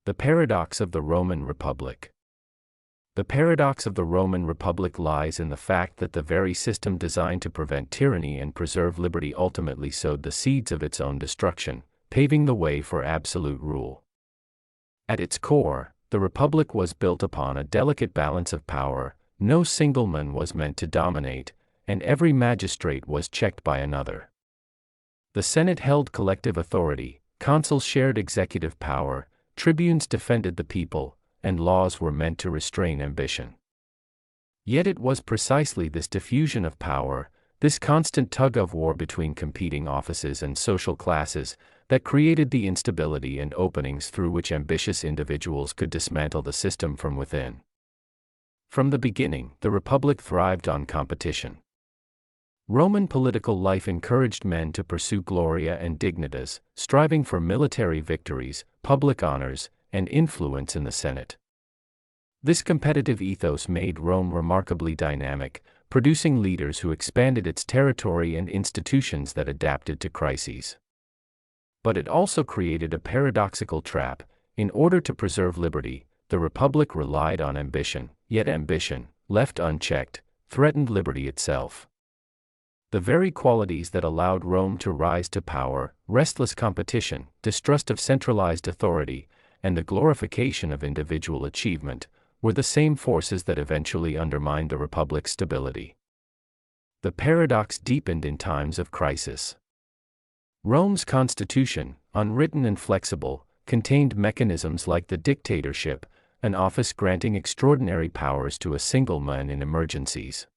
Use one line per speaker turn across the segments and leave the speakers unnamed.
The paradox of the Roman Republic. The paradox of the Roman Republic lies in the fact that the very system designed to prevent tyranny and preserve liberty ultimately sowed the seeds of its own destruction, paving the way for absolute rule. At its core, the Republic was built upon a delicate balance of power. No single man was meant to dominate, and every magistrate was checked by another. The Senate held collective authority, consuls shared executive power, tribunes defended the people, and laws were meant to restrain ambition. Yet it was precisely this diffusion of power, this constant tug-of-war between competing offices and social classes, that created the instability and openings through which ambitious individuals could dismantle the system from within. From the beginning, the Republic thrived on competition. Roman political life encouraged men to pursue gloria and dignitas, striving for military victories, public honors, and influence in the Senate. This competitive ethos made Rome remarkably dynamic, producing leaders who expanded its territory and institutions that adapted to crises. But it also created a paradoxical trap. In order to preserve liberty, the Republic relied on ambition, yet ambition, left unchecked, threatened liberty itself. The very qualities that allowed Rome to rise to power, restless competition, distrust of centralized authority, and the glorification of individual achievement, were the same forces that eventually undermined the Republic's stability. The paradox deepened in times of crisis. Rome's constitution, unwritten and flexible, contained mechanisms like the dictatorship, an office granting extraordinary powers to a single man in emergencies.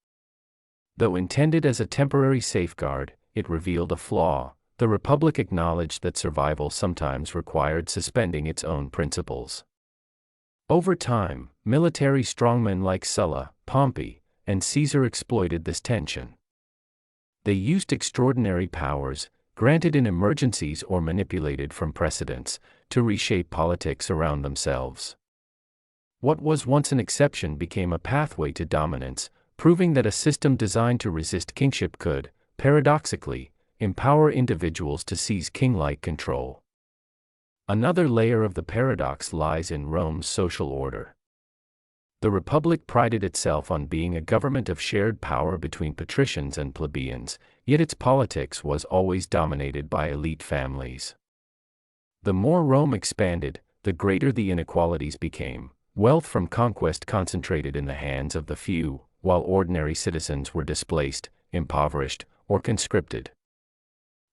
Though intended as a temporary safeguard, it revealed a flaw. The Republic acknowledged that survival sometimes required suspending its own principles. Over time, military strongmen like Sulla, Pompey, and Caesar exploited this tension. They used extraordinary powers, granted in emergencies or manipulated from precedents, to reshape politics around themselves. What was once an exception became a pathway to dominance, proving that a system designed to resist kingship could, paradoxically, empower individuals to seize king-like control. Another layer of the paradox lies in Rome's social order. The Republic prided itself on being a government of shared power between patricians and plebeians, yet its politics was always dominated by elite families. The more Rome expanded, the greater the inequalities became. Wealth from conquest concentrated in the hands of the few, while ordinary citizens were displaced, impoverished, or conscripted.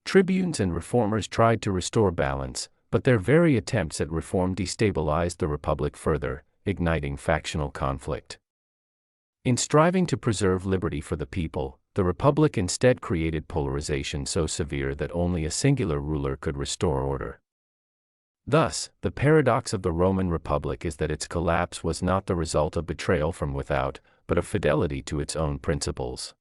Tribunes and reformers tried to restore balance, but their very attempts at reform destabilized the Republic further, igniting factional conflict. In striving to preserve liberty for the people, the Republic instead created polarization so severe that only a singular ruler could restore order. Thus, the paradox of the Roman Republic is that its collapse was not the result of betrayal from without, but of fidelity to its own principles.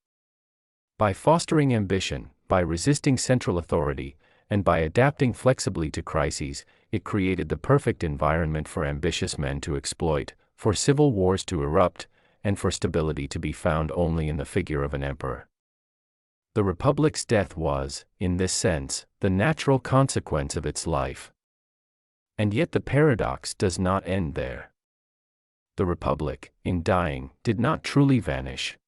By fostering ambition, by resisting central authority, and by adapting flexibly to crises, it created the perfect environment for ambitious men to exploit, for civil wars to erupt, and for stability to be found only in the figure of an emperor. The Republic's death was, in this sense, the natural consequence of its life. And yet the paradox does not end there. The Republic, in dying, did not truly vanish.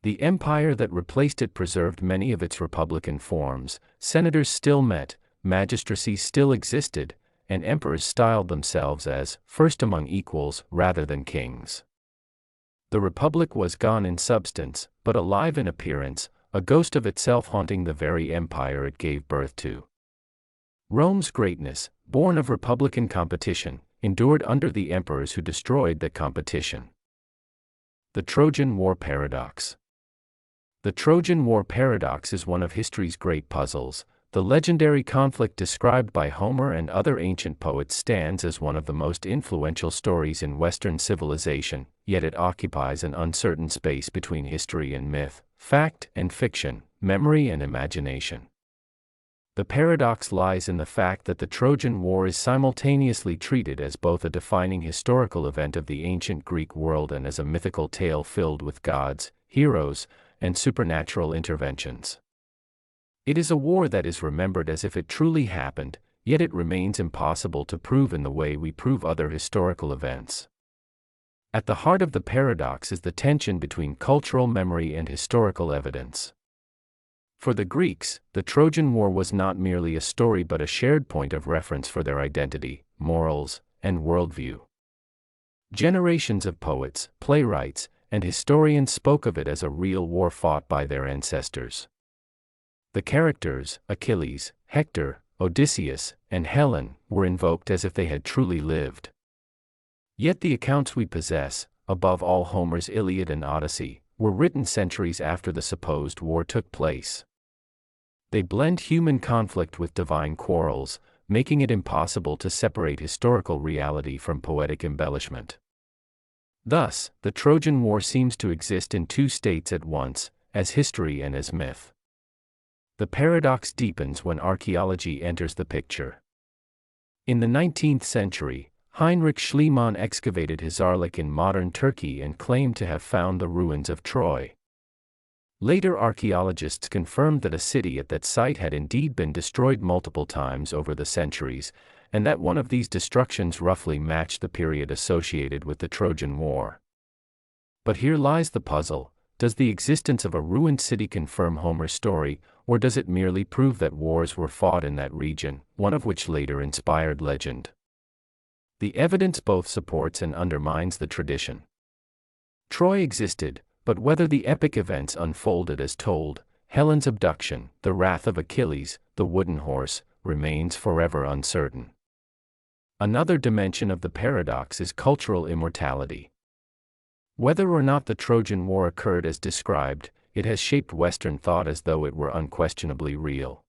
The empire that replaced it preserved many of its republican forms. Senators still met, magistracies still existed, and emperors styled themselves as first among equals rather than kings. The Republic was gone in substance, but alive in appearance, a ghost of itself haunting the very empire it gave birth to. Rome's greatness, born of republican competition, endured under the emperors who destroyed that competition. The Trojan War Paradox. The Trojan War Paradox is one of history's great puzzles. The legendary conflict described by Homer and other ancient poets stands as one of the most influential stories in Western civilization, yet it occupies an uncertain space between history and myth, fact and fiction, memory and imagination. The paradox lies in the fact that the Trojan War is simultaneously treated as both a defining historical event of the ancient Greek world and as a mythical tale filled with gods, heroes, and supernatural interventions. It is a war that is remembered as if it truly happened, yet it remains impossible to prove in the way we prove other historical events. At the heart of the paradox is the tension between cultural memory and historical evidence. For the Greeks, the Trojan War was not merely a story but a shared point of reference for their identity, morals, and worldview. Generations of poets, playwrights, and historians spoke of it as a real war fought by their ancestors. The characters, Achilles, Hector, Odysseus, and Helen, were invoked as if they had truly lived. Yet the accounts we possess, above all Homer's Iliad and Odyssey, were written centuries after the supposed war took place. They blend human conflict with divine quarrels, making it impossible to separate historical reality from poetic embellishment. Thus, the Trojan War seems to exist in two states at once, as history and as myth. The paradox deepens when archaeology enters the picture. In the 19th century, Heinrich Schliemann excavated Hizarlik in modern Turkey and claimed to have found the ruins of Troy. Later archaeologists confirmed that a city at that site had indeed been destroyed multiple times over the centuries, and that one of these destructions roughly matched the period associated with the Trojan War. But here lies the puzzle: does the existence of a ruined city confirm Homer's story, or does it merely prove that wars were fought in that region, one of which later inspired legend? The evidence both supports and undermines the tradition. Troy existed, but whether the epic events unfolded as told, Helen's abduction, the wrath of Achilles, the wooden horse, remains forever uncertain. Another dimension of the paradox is cultural immortality. Whether or not the Trojan War occurred as described, it has shaped Western thought as though it were unquestionably real.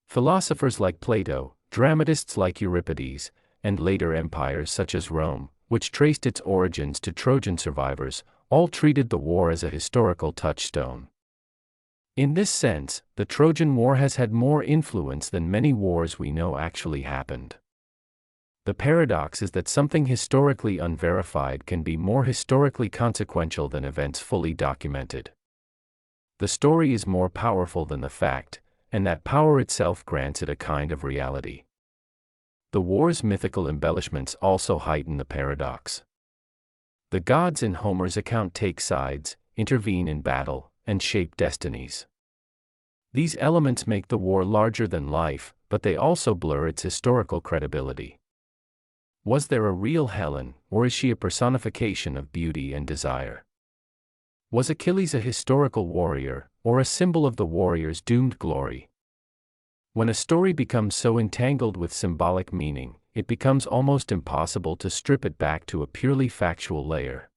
Philosophers like Plato, dramatists like Euripides, and later empires such as Rome, which traced its origins to Trojan survivors, all treated the war as a historical touchstone. In this sense, the Trojan War has had more influence than many wars we know actually happened. The paradox is that something historically unverified can be more historically consequential than events fully documented. The story is more powerful than the fact, and that power itself grants it a kind of reality. The war's mythical embellishments also heighten the paradox. The gods in Homer's account take sides, intervene in battle, and shape destinies. These elements make the war larger than life, but they also blur its historical credibility. Was there a real Helen, or is she a personification of beauty and desire? Was Achilles a historical warrior, or a symbol of the warrior's doomed glory? When a story becomes so entangled with symbolic meaning, it becomes almost impossible to strip it back to a purely factual layer.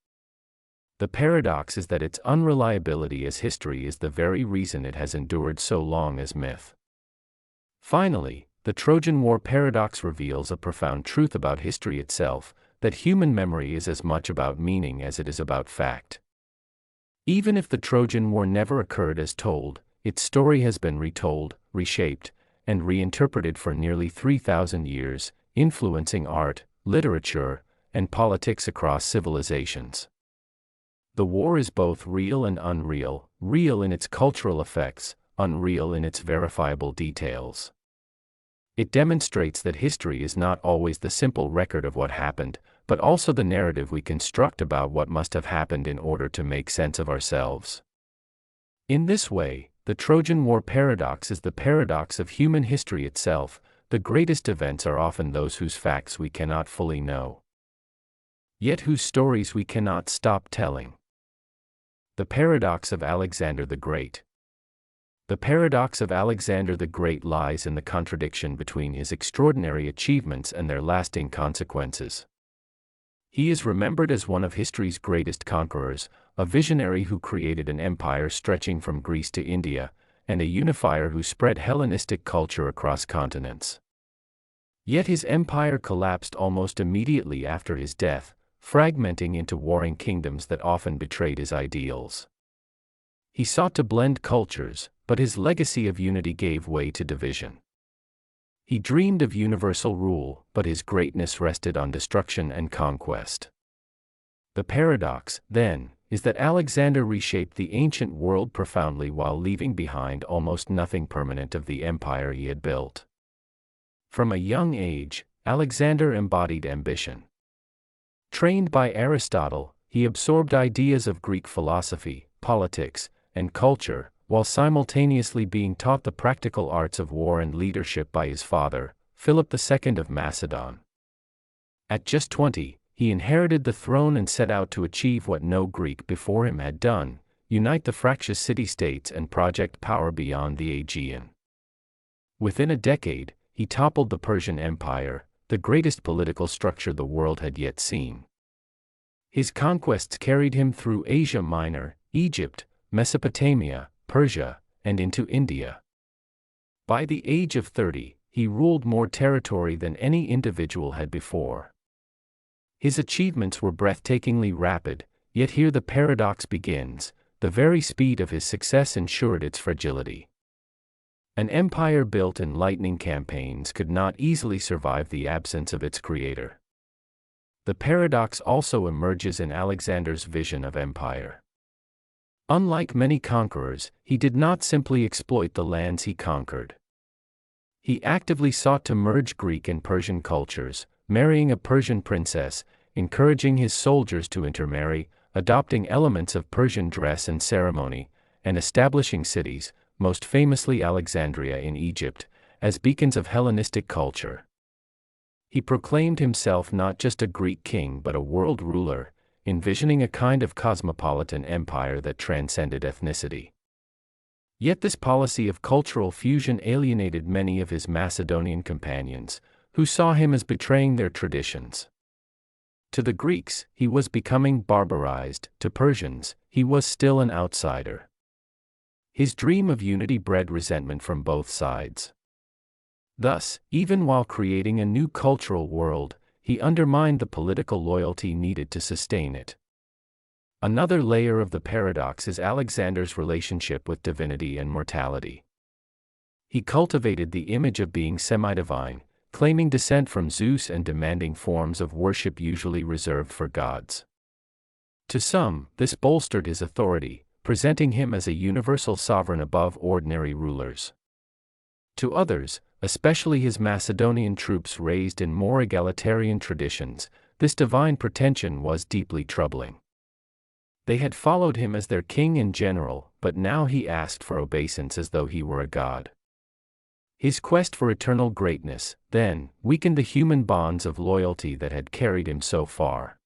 The paradox is that its unreliability as history is the very reason it has endured so long as myth. Finally, the Trojan War paradox reveals a profound truth about history itself, that human memory is as much about meaning as it is about fact. Even if the Trojan War never occurred as told, its story has been retold, reshaped, and reinterpreted for nearly 3,000 years, influencing art, literature, and politics across civilizations. The war is both real and unreal, real in its cultural effects, unreal in its verifiable details. It demonstrates that history is not always the simple record of what happened, but also the narrative we construct about what must have happened in order to make sense of ourselves. In this way, the Trojan War paradox is the paradox of human history itself. The greatest events are often those whose facts we cannot fully know, yet whose stories we cannot stop telling. The paradox of Alexander the Great. The paradox of Alexander the Great lies in the contradiction between his extraordinary achievements and their lasting consequences. He is remembered as one of history's greatest conquerors, a visionary who created an empire stretching from Greece to India, and a unifier who spread Hellenistic culture across continents. Yet his empire collapsed almost immediately after his death, fragmenting into warring kingdoms that often betrayed his ideals. He sought to blend cultures, but his legacy of unity gave way to division. He dreamed of universal rule, but his greatness rested on destruction and conquest. The paradox, then, is that Alexander reshaped the ancient world profoundly while leaving behind almost nothing permanent of the empire he had built. From a young age, Alexander embodied ambition. Trained by Aristotle, he absorbed ideas of Greek philosophy, politics, and culture, while simultaneously being taught the practical arts of war and leadership by his father, Philip II of Macedon. At just 20, he inherited the throne and set out to achieve what no Greek before him had done: unite the fractious city-states and project power beyond the Aegean. Within a decade, he toppled the Persian Empire, the greatest political structure the world had yet seen. His conquests carried him through Asia Minor, Egypt, Mesopotamia, Persia, and into India. By the age of 30, he ruled more territory than any individual had before. His achievements were breathtakingly rapid, yet here the paradox begins: the very speed of his success ensured its fragility. An empire built in lightning campaigns could not easily survive the absence of its creator. The paradox also emerges in Alexander's vision of empire. Unlike many conquerors, he did not simply exploit the lands he conquered. He actively sought to merge Greek and Persian cultures, marrying a Persian princess, encouraging his soldiers to intermarry, adopting elements of Persian dress and ceremony, and establishing cities, most famously Alexandria in Egypt, as beacons of Hellenistic culture. He proclaimed himself not just a Greek king but a world ruler, envisioning a kind of cosmopolitan empire that transcended ethnicity. Yet this policy of cultural fusion alienated many of his Macedonian companions, who saw him as betraying their traditions. To the Greeks, he was becoming barbarized; to Persians, he was still an outsider. His dream of unity bred resentment from both sides. Thus, even while creating a new cultural world, he undermined the political loyalty needed to sustain it. Another layer of the paradox is Alexander's relationship with divinity and mortality. He cultivated the image of being semi-divine, claiming descent from Zeus and demanding forms of worship usually reserved for gods. To some, this bolstered his authority, presenting him as a universal sovereign above ordinary rulers. To others, especially his Macedonian troops raised in more egalitarian traditions, this divine pretension was deeply troubling. They had followed him as their king and general, but now he asked for obeisance as though he were a god. His quest for eternal greatness, then, weakened the human bonds of loyalty that had carried him so far.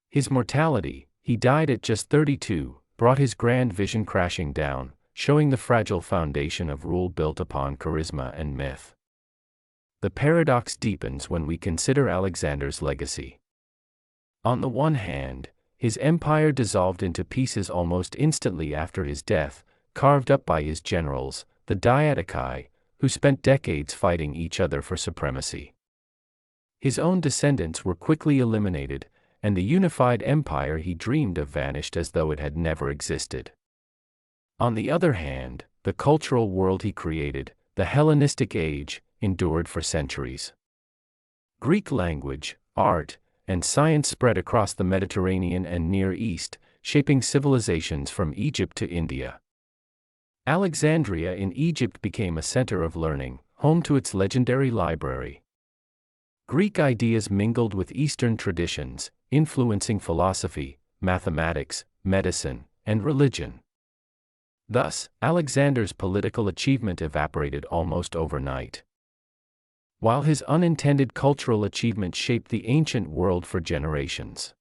His mortality, he died at just 32, brought his grand vision crashing down, showing the fragile foundation of rule built upon charisma and myth. The paradox deepens when we consider Alexander's legacy. On the one hand, his empire dissolved into pieces almost instantly after his death, carved up by his generals, the Diadochi, who spent decades fighting each other for supremacy. His own descendants were quickly eliminated, and the unified empire he dreamed of vanished as though it had never existed. On the other hand, the cultural world he created, the Hellenistic age, endured for centuries. Greek language, art, and science spread across the Mediterranean and Near East, shaping civilizations from Egypt to India. Alexandria in Egypt became a center of learning, home to its legendary library. Greek ideas mingled with Eastern traditions, influencing philosophy, mathematics, medicine, and religion. Thus, Alexander's political achievement evaporated almost overnight. While his unintended cultural achievement shaped the ancient world for generations.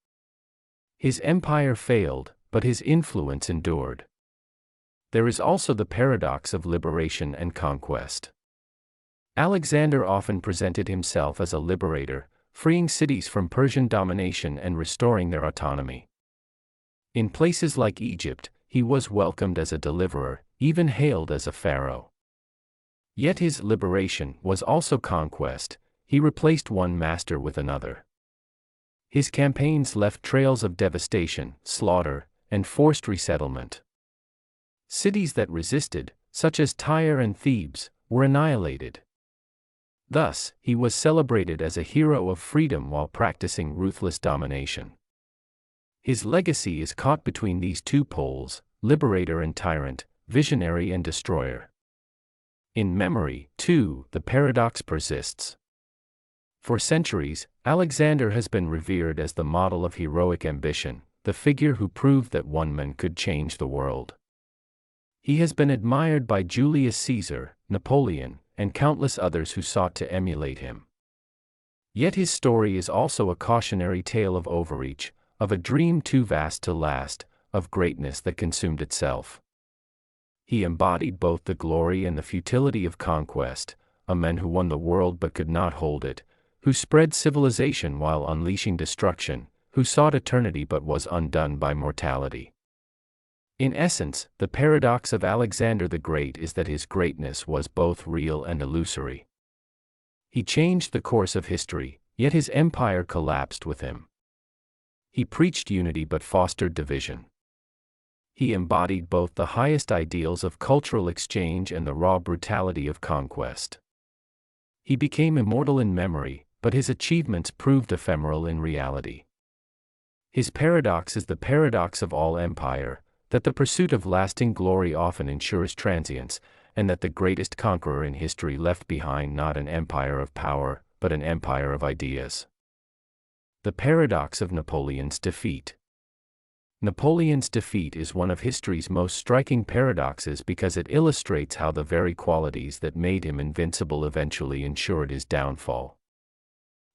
His empire failed, but his influence endured. There is also the paradox of liberation and conquest. Alexander often presented himself as a liberator, freeing cities from Persian domination and restoring their autonomy. In places like Egypt, he was welcomed as a deliverer, even hailed as a pharaoh. Yet his liberation was also conquest; he replaced one master with another. His campaigns left trails of devastation, slaughter, and forced resettlement. Cities that resisted, such as Tyre and Thebes, were annihilated. Thus, he was celebrated as a hero of freedom while practicing ruthless domination. His legacy is caught between these two poles, liberator and tyrant, visionary and destroyer. In memory, too, the paradox persists. For centuries, Alexander has been revered as the model of heroic ambition, the figure who proved that one man could change the world. He has been admired by Julius Caesar, Napoleon, and countless others who sought to emulate him. Yet his story is also a cautionary tale of overreach, of a dream too vast to last, of greatness that consumed itself. He embodied both the glory and the futility of conquest, a man who won the world but could not hold it, who spread civilization while unleashing destruction, who sought eternity but was undone by mortality. In essence, the paradox of Alexander the Great is that his greatness was both real and illusory. He changed the course of history, yet his empire collapsed with him. He preached unity but fostered division. He embodied both the highest ideals of cultural exchange and the raw brutality of conquest. He became immortal in memory, but his achievements proved ephemeral in reality. His paradox is the paradox of all empire, that the pursuit of lasting glory often ensures transience, and that the greatest conqueror in history left behind not an empire of power, but an empire of ideas. The paradox of Napoleon's defeat. Napoleon's defeat is one of history's most striking paradoxes because it illustrates how the very qualities that made him invincible eventually ensured his downfall.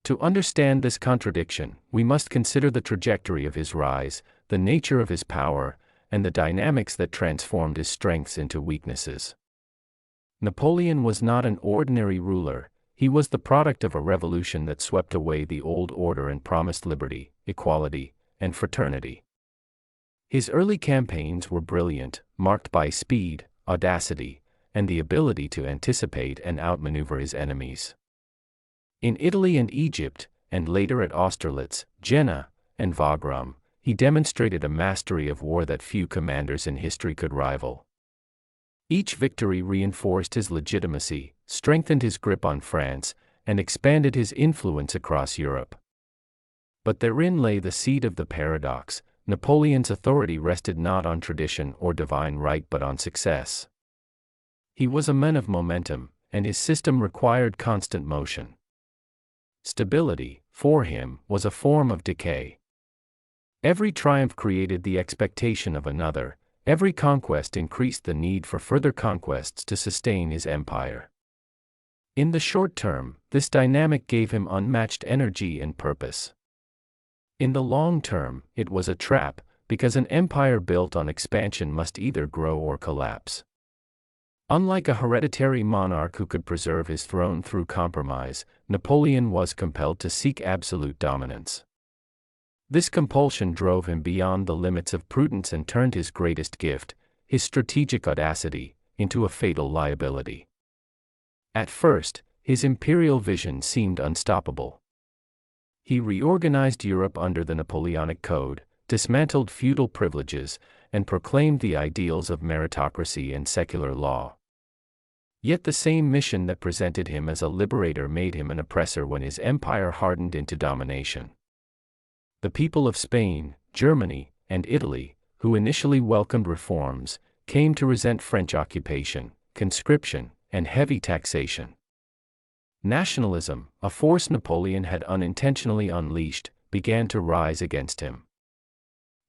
To understand this contradiction, we must consider the trajectory of his rise, the nature of his power, and the dynamics that transformed his strengths into weaknesses. Napoleon was not an ordinary ruler, he was the product of a revolution that swept away the old order and promised liberty, equality, and fraternity. His early campaigns were brilliant, marked by speed, audacity, and the ability to anticipate and outmaneuver his enemies. In Italy and Egypt, and later at Austerlitz, Jena, and Wagram, he demonstrated a mastery of war that few commanders in history could rival. Each victory reinforced his legitimacy, strengthened his grip on France, and expanded his influence across Europe. But therein lay the seed of the paradox. Napoleon's authority rested not on tradition or divine right but on success. He was a man of momentum, and his system required constant motion. Stability, for him, was a form of decay. Every triumph created the expectation of another, every conquest increased the need for further conquests to sustain his empire. In the short term, this dynamic gave him unmatched energy and purpose. In the long term, it was a trap, because an empire built on expansion must either grow or collapse. Unlike a hereditary monarch who could preserve his throne through compromise, Napoleon was compelled to seek absolute dominance. This compulsion drove him beyond the limits of prudence and turned his greatest gift, his strategic audacity, into a fatal liability. At first, his imperial vision seemed unstoppable. He reorganized Europe under the Napoleonic Code, dismantled feudal privileges, and proclaimed the ideals of meritocracy and secular law. Yet the same mission that presented him as a liberator made him an oppressor when his empire hardened into domination. The people of Spain, Germany, and Italy, who initially welcomed reforms, came to resent French occupation, conscription, and heavy taxation. Nationalism, a force Napoleon had unintentionally unleashed, began to rise against him.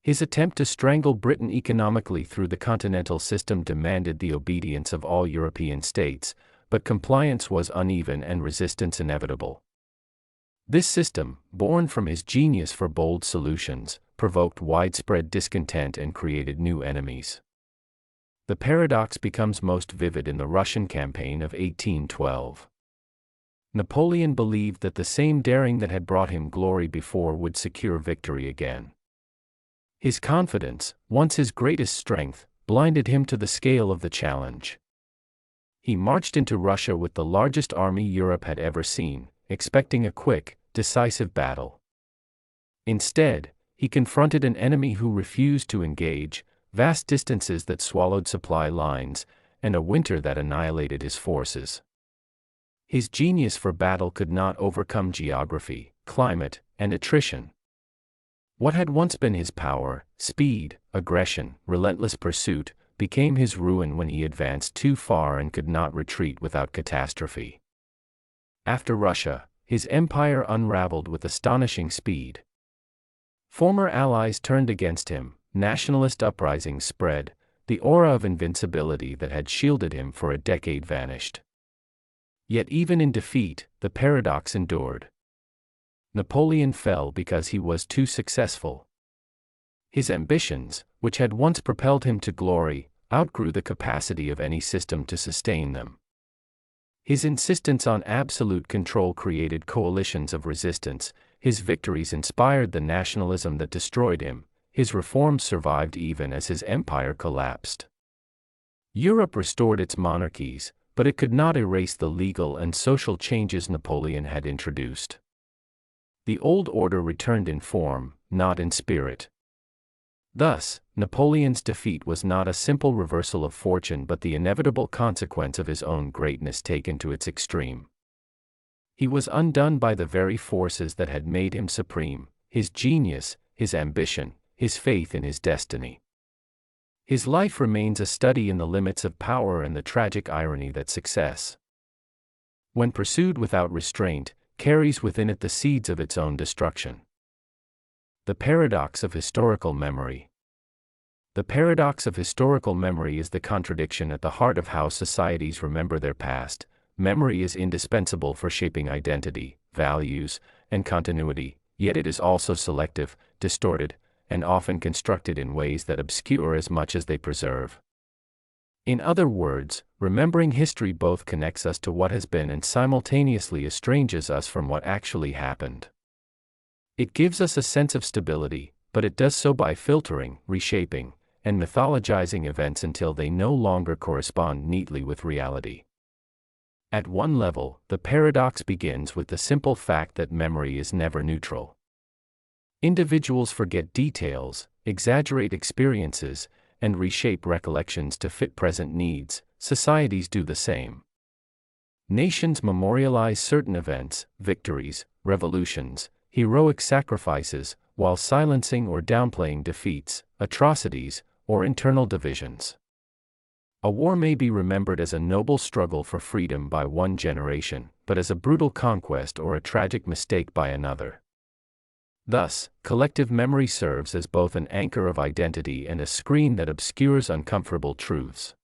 His attempt to strangle Britain economically through the continental system demanded the obedience of all European states, but compliance was uneven and resistance inevitable. This system, born from his genius for bold solutions, provoked widespread discontent and created new enemies. The paradox becomes most vivid in the Russian campaign of 1812. Napoleon believed that the same daring that had brought him glory before would secure victory again. His confidence, once his greatest strength, blinded him to the scale of the challenge. He marched into Russia with the largest army Europe had ever seen, expecting a quick, decisive battle. Instead, he confronted an enemy who refused to engage, vast distances that swallowed supply lines, and a winter that annihilated his forces. His genius for battle could not overcome geography, climate, and attrition. What had once been his power, speed, aggression, relentless pursuit, became his ruin when he advanced too far and could not retreat without catastrophe. After Russia, his empire unraveled with astonishing speed. Former allies turned against him, nationalist uprisings spread, the aura of invincibility that had shielded him for a decade vanished. Yet even in defeat, the paradox endured. Napoleon fell because he was too successful. His ambitions, which had once propelled him to glory, outgrew the capacity of any system to sustain them. His insistence on absolute control created coalitions of resistance, his victories inspired the nationalism that destroyed him, his reforms survived even as his empire collapsed. Europe restored its monarchies, but it could not erase the legal and social changes Napoleon had introduced. The old order returned in form, not in spirit. Thus, Napoleon's defeat was not a simple reversal of fortune but the inevitable consequence of his own greatness taken to its extreme. He was undone by the very forces that had made him supreme, his genius, his ambition, his faith in his destiny. His life remains a study in the limits of power and the tragic irony that success, when pursued without restraint, carries within it the seeds of its own destruction. The paradox of historical memory. The paradox of historical memory is the contradiction at the heart of how societies remember their past. Memory is indispensable for shaping identity, values, and continuity, yet it is also selective, distorted, and often constructed in ways that obscure as much as they preserve. In other words, remembering history both connects us to what has been and simultaneously estranges us from what actually happened. It gives us a sense of stability, but it does so by filtering, reshaping, and mythologizing events until they no longer correspond neatly with reality. At one level, the paradox begins with the simple fact that memory is never neutral. Individuals forget details, exaggerate experiences, and reshape recollections to fit present needs. Societies do the same. Nations memorialize certain events, victories, revolutions, heroic sacrifices, while silencing or downplaying defeats, atrocities, or internal divisions. A war may be remembered as a noble struggle for freedom by one generation, but as a brutal conquest or a tragic mistake by another. Thus, collective memory serves as both an anchor of identity and a screen that obscures uncomfortable truths.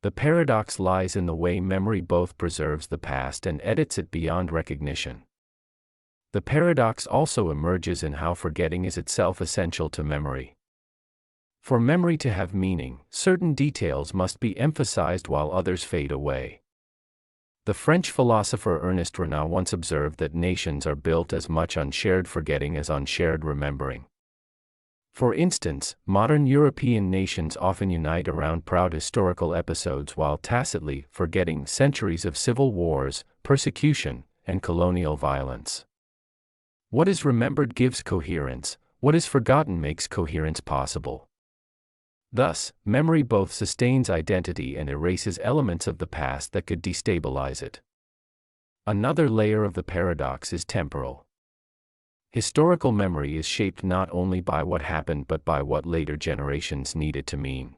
The paradox lies in the way memory both preserves the past and edits it beyond recognition. The paradox also emerges in how forgetting is itself essential to memory. For memory to have meaning, certain details must be emphasized while others fade away. The French philosopher Ernest Renan once observed that nations are built as much on shared forgetting as on shared remembering. For instance, modern European nations often unite around proud historical episodes while tacitly forgetting centuries of civil wars, persecution, and colonial violence. What is remembered gives coherence, what is forgotten makes coherence possible. Thus, memory both sustains identity and erases elements of the past that could destabilize it. Another layer of the paradox is temporal. Historical memory is shaped not only by what happened but by what later generations need it to mean.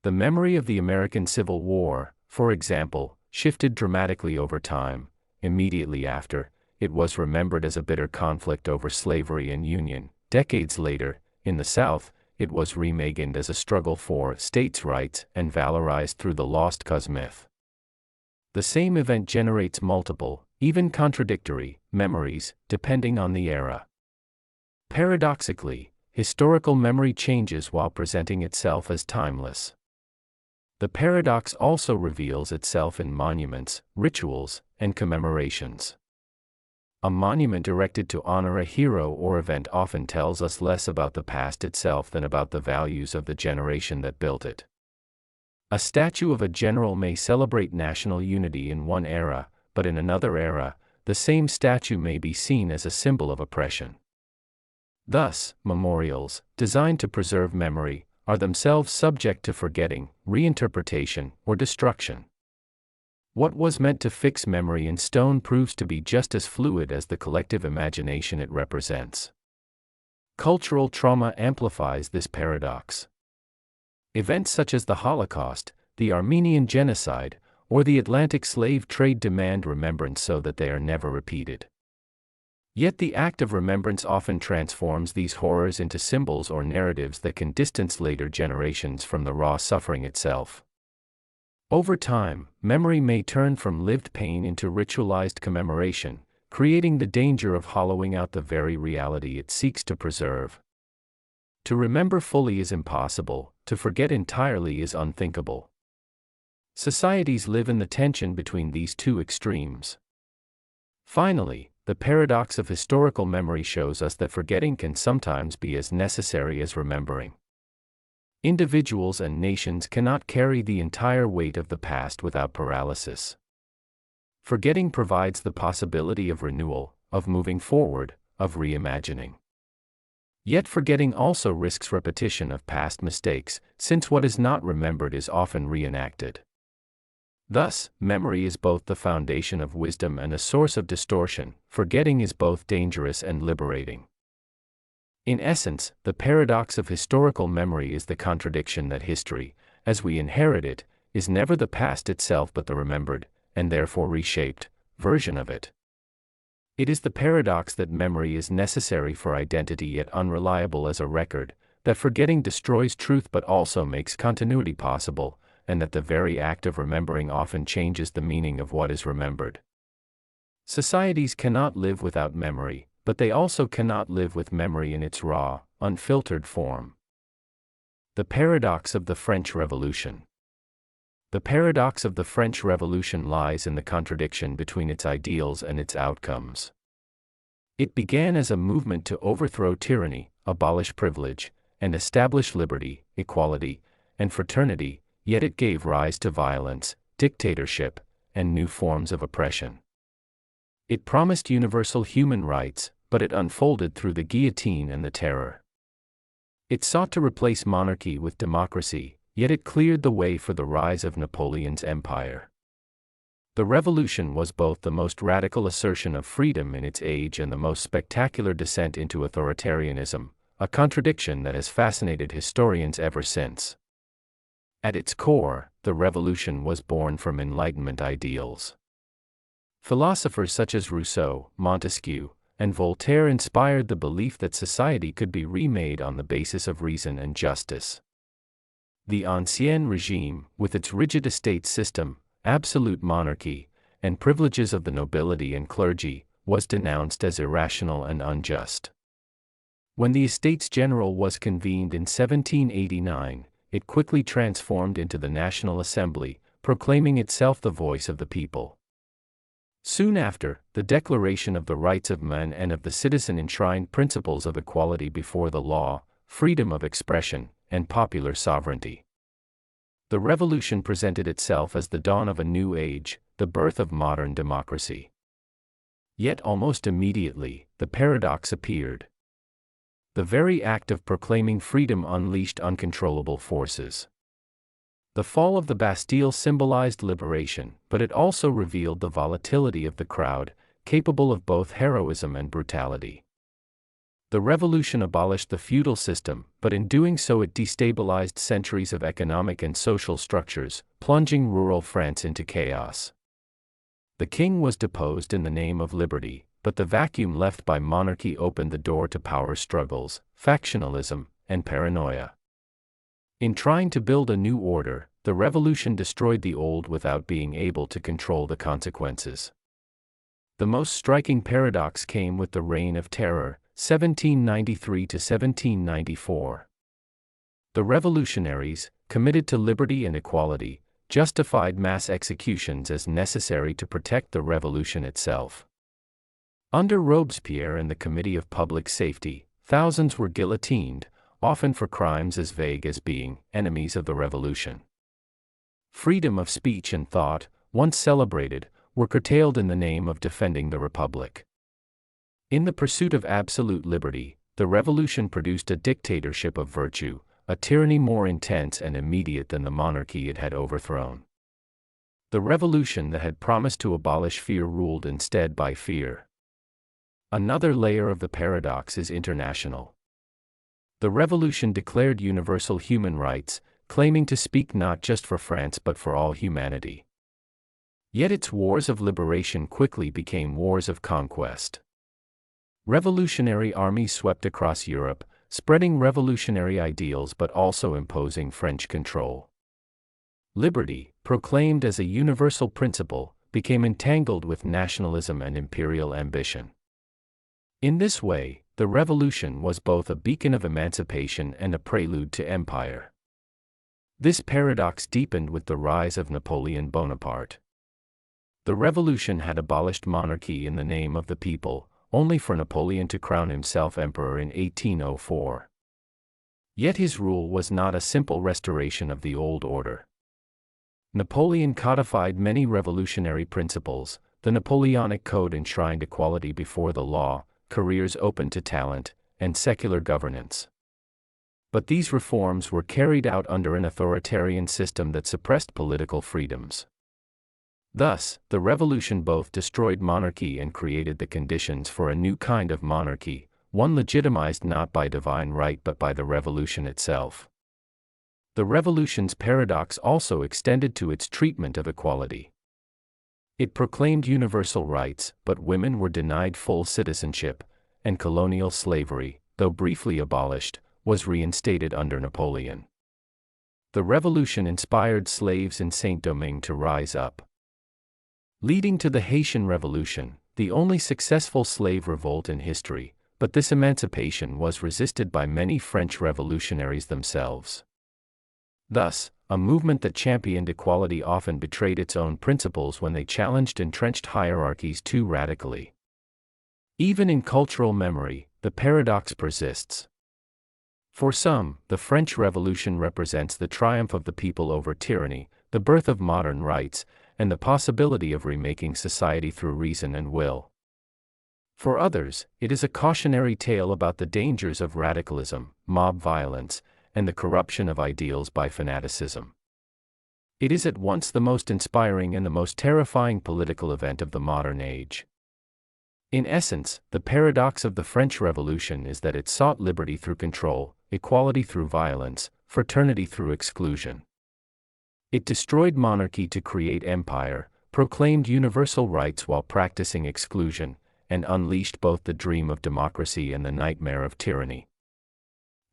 The memory of the American Civil War, for example, shifted dramatically over time. Immediately after, it was remembered as a bitter conflict over slavery and union. Decades later, in the South, it was reimagined as a struggle for states' rights and valorized through the lost cause myth. The same event generates multiple, even contradictory, memories, depending on the era. Paradoxically, historical memory changes while presenting itself as timeless. The paradox also reveals itself in monuments, rituals, and commemorations. A monument erected to honor a hero or event often tells us less about the past itself than about the values of the generation that built it. A statue of a general may celebrate national unity in one era, but in another era, the same statue may be seen as a symbol of oppression. Thus, memorials, designed to preserve memory, are themselves subject to forgetting, reinterpretation, or destruction. What was meant to fix memory in stone proves to be just as fluid as the collective imagination it represents. Cultural trauma amplifies this paradox. Events such as the Holocaust, the Armenian Genocide, or the Atlantic slave trade demand remembrance so that they are never repeated. Yet the act of remembrance often transforms these horrors into symbols or narratives that can distance later generations from the raw suffering itself. Over time, memory may turn from lived pain into ritualized commemoration, creating the danger of hollowing out the very reality it seeks to preserve. To remember fully is impossible, to forget entirely is unthinkable. Societies live in the tension between these two extremes. Finally, the paradox of historical memory shows us that forgetting can sometimes be as necessary as remembering. Individuals and nations cannot carry the entire weight of the past without paralysis. Forgetting provides the possibility of renewal, of moving forward, of reimagining. Yet forgetting also risks repetition of past mistakes, since what is not remembered is often reenacted. Thus, memory is both the foundation of wisdom and a source of distortion. Forgetting is both dangerous and liberating. In essence, the paradox of historical memory is the contradiction that history, as we inherit it, is never the past itself but the remembered, and therefore reshaped, version of it. It is the paradox that memory is necessary for identity yet unreliable as a record, that forgetting destroys truth but also makes continuity possible, and that the very act of remembering often changes the meaning of what is remembered. Societies cannot live without memory, but they also cannot live with memory in its raw, unfiltered form. The paradox of the French Revolution. The paradox of the French Revolution lies in the contradiction between its ideals and its outcomes. It began as a movement to overthrow tyranny, abolish privilege, and establish liberty, equality, and fraternity, yet it gave rise to violence, dictatorship, and new forms of oppression. It promised universal human rights, but it unfolded through the guillotine and the terror. It sought to replace monarchy with democracy, yet it cleared the way for the rise of Napoleon's empire. The revolution was both the most radical assertion of freedom in its age and the most spectacular descent into authoritarianism, a contradiction that has fascinated historians ever since. At its core, the revolution was born from Enlightenment ideals. Philosophers such as Rousseau, Montesquieu, and Voltaire inspired the belief that society could be remade on the basis of reason and justice. The Ancien Regime, with its rigid estate system, absolute monarchy, and privileges of the nobility and clergy, was denounced as irrational and unjust. When the Estates General was convened in 1789, it quickly transformed into the National Assembly, proclaiming itself the voice of the people. Soon after, the Declaration of the Rights of Man and of the Citizen enshrined principles of equality before the law, freedom of expression, and popular sovereignty. The revolution presented itself as the dawn of a new age, the birth of modern democracy. Yet almost immediately, the paradox appeared. The very act of proclaiming freedom unleashed uncontrollable forces. The fall of the Bastille symbolized liberation, but it also revealed the volatility of the crowd, capable of both heroism and brutality. The revolution abolished the feudal system, but in doing so it destabilized centuries of economic and social structures, plunging rural France into chaos. The king was deposed in the name of liberty, but the vacuum left by monarchy opened the door to power struggles, factionalism, and paranoia. In trying to build a new order, the revolution destroyed the old without being able to control the consequences. The most striking paradox came with the Reign of Terror, 1793 to 1794. The revolutionaries, committed to liberty and equality, justified mass executions as necessary to protect the revolution itself. Under Robespierre and the Committee of Public Safety, thousands were guillotined, often for crimes as vague as being enemies of the revolution. Freedom of speech and thought, once celebrated, were curtailed in the name of defending the Republic. In the pursuit of absolute liberty, the revolution produced a dictatorship of virtue, a tyranny more intense and immediate than the monarchy it had overthrown. The revolution that had promised to abolish fear ruled instead by fear. Another layer of the paradox is international. The revolution declared universal human rights, claiming to speak not just for France but for all humanity. Yet its wars of liberation quickly became wars of conquest. Revolutionary armies swept across Europe, spreading revolutionary ideals but also imposing French control. Liberty, proclaimed as a universal principle, became entangled with nationalism and imperial ambition. In this way, the revolution was both a beacon of emancipation and a prelude to empire. This paradox deepened with the rise of Napoleon Bonaparte. The revolution had abolished monarchy in the name of the people, only for Napoleon to crown himself emperor in 1804. Yet his rule was not a simple restoration of the old order. Napoleon codified many revolutionary principles. The Napoleonic Code enshrined equality before the law, careers open to talent, and secular governance. But these reforms were carried out under an authoritarian system that suppressed political freedoms. Thus, the revolution both destroyed monarchy and created the conditions for a new kind of monarchy, one legitimized not by divine right but by the revolution itself. The revolution's paradox also extended to its treatment of equality. It proclaimed universal rights, but women were denied full citizenship, and colonial slavery, though briefly abolished, was reinstated under Napoleon. The revolution inspired slaves in Saint-Domingue to rise up, leading to the Haitian Revolution, the only successful slave revolt in history, but this emancipation was resisted by many French revolutionaries themselves. Thus, a movement that championed equality often betrayed its own principles when they challenged entrenched hierarchies too radically. Even in cultural memory, the paradox persists. For some, the French Revolution represents the triumph of the people over tyranny, the birth of modern rights, and the possibility of remaking society through reason and will. For others, it is a cautionary tale about the dangers of radicalism, mob violence, and the corruption of ideals by fanaticism. It is at once the most inspiring and the most terrifying political event of the modern age. In essence, the paradox of the French Revolution is that it sought liberty through control, equality through violence, fraternity through exclusion. It destroyed monarchy to create empire, proclaimed universal rights while practicing exclusion, and unleashed both the dream of democracy and the nightmare of tyranny.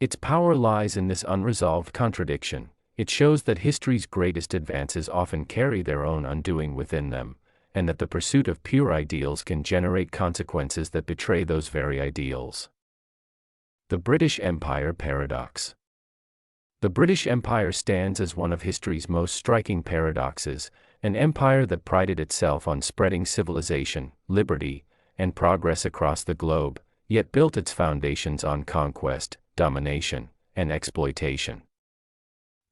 Its power lies in this unresolved contradiction. It shows that history's greatest advances often carry their own undoing within them, and that the pursuit of pure ideals can generate consequences that betray those very ideals. The British Empire Paradox. The British Empire stands as one of history's most striking paradoxes, an empire that prided itself on spreading civilization, liberty, and progress across the globe, yet built its foundations on conquest, domination, and exploitation.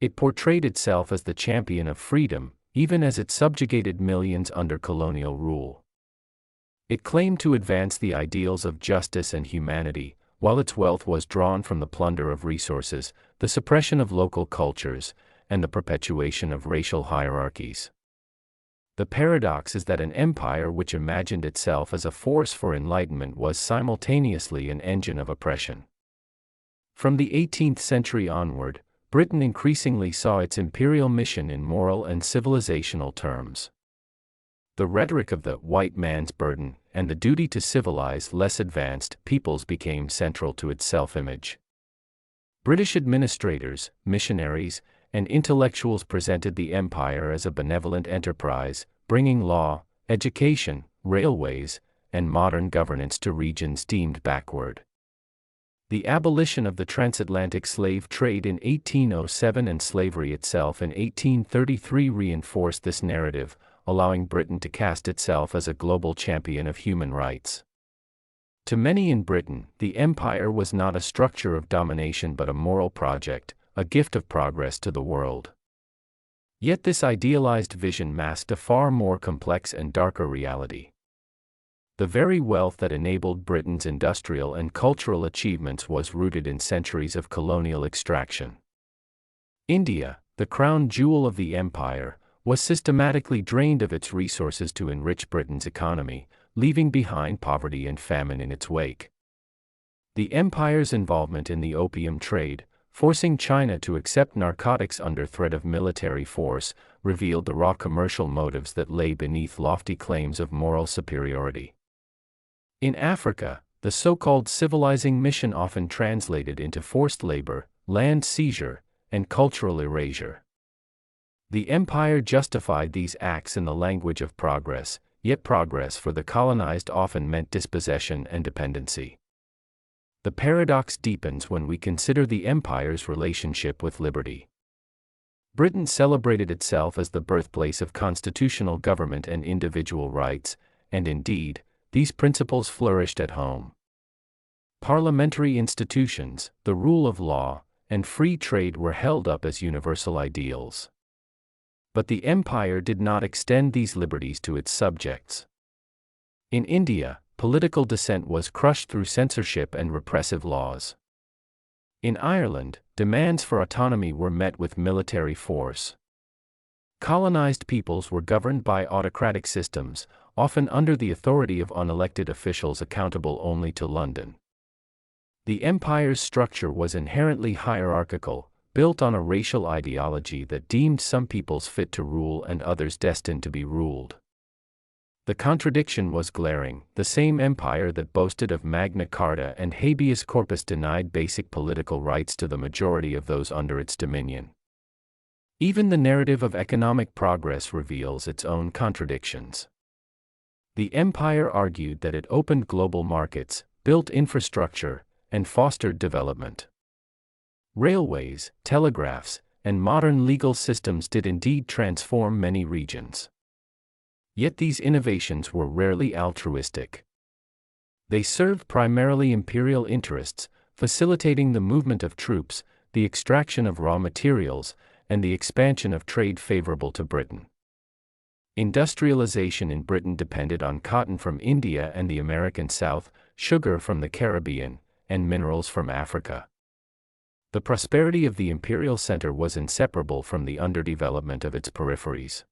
It portrayed itself as the champion of freedom, even as it subjugated millions under colonial rule. It claimed to advance the ideals of justice and humanity, while its wealth was drawn from the plunder of resources, the suppression of local cultures, and the perpetuation of racial hierarchies. The paradox is that an empire which imagined itself as a force for enlightenment was simultaneously an engine of oppression. From the 18th century onward, Britain increasingly saw its imperial mission in moral and civilizational terms. The rhetoric of the white man's burden and the duty to civilize less advanced peoples became central to its self-image. British administrators, missionaries, and intellectuals presented the empire as a benevolent enterprise, bringing law, education, railways, and modern governance to regions deemed backward. The abolition of the transatlantic slave trade in 1807 and slavery itself in 1833 reinforced this narrative, allowing Britain to cast itself as a global champion of human rights. To many in Britain, the empire was not a structure of domination but a moral project, a gift of progress to the world. Yet this idealized vision masked a far more complex and darker reality. The very wealth that enabled Britain's industrial and cultural achievements was rooted in centuries of colonial extraction. India, the crown jewel of the empire, was systematically drained of its resources to enrich Britain's economy, leaving behind poverty and famine in its wake. The empire's involvement in the opium trade, forcing China to accept narcotics under threat of military force, revealed the raw commercial motives that lay beneath lofty claims of moral superiority. In Africa, the so-called civilizing mission often translated into forced labor, land seizure, and cultural erasure. The empire justified these acts in the language of progress, yet progress for the colonized often meant dispossession and dependency. The paradox deepens when we consider the empire's relationship with liberty. Britain celebrated itself as the birthplace of constitutional government and individual rights, and indeed, these principles flourished at home. Parliamentary institutions, the rule of law, and free trade were held up as universal ideals. But the empire did not extend these liberties to its subjects. In India, political dissent was crushed through censorship and repressive laws. In Ireland, demands for autonomy were met with military force. Colonized peoples were governed by autocratic systems, often under the authority of unelected officials accountable only to London. The empire's structure was inherently hierarchical, built on a racial ideology that deemed some peoples fit to rule and others destined to be ruled. The contradiction was glaring. The same empire that boasted of Magna Carta and habeas corpus denied basic political rights to the majority of those under its dominion. Even the narrative of economic progress reveals its own contradictions. The empire argued that it opened global markets, built infrastructure, and fostered development. Railways, telegraphs, and modern legal systems did indeed transform many regions. Yet these innovations were rarely altruistic. They served primarily imperial interests, facilitating the movement of troops, the extraction of raw materials, and the expansion of trade favorable to Britain. Industrialization in Britain depended on cotton from India and the American South, sugar from the Caribbean, and minerals from Africa. The prosperity of the imperial center was inseparable from the underdevelopment of its peripheries.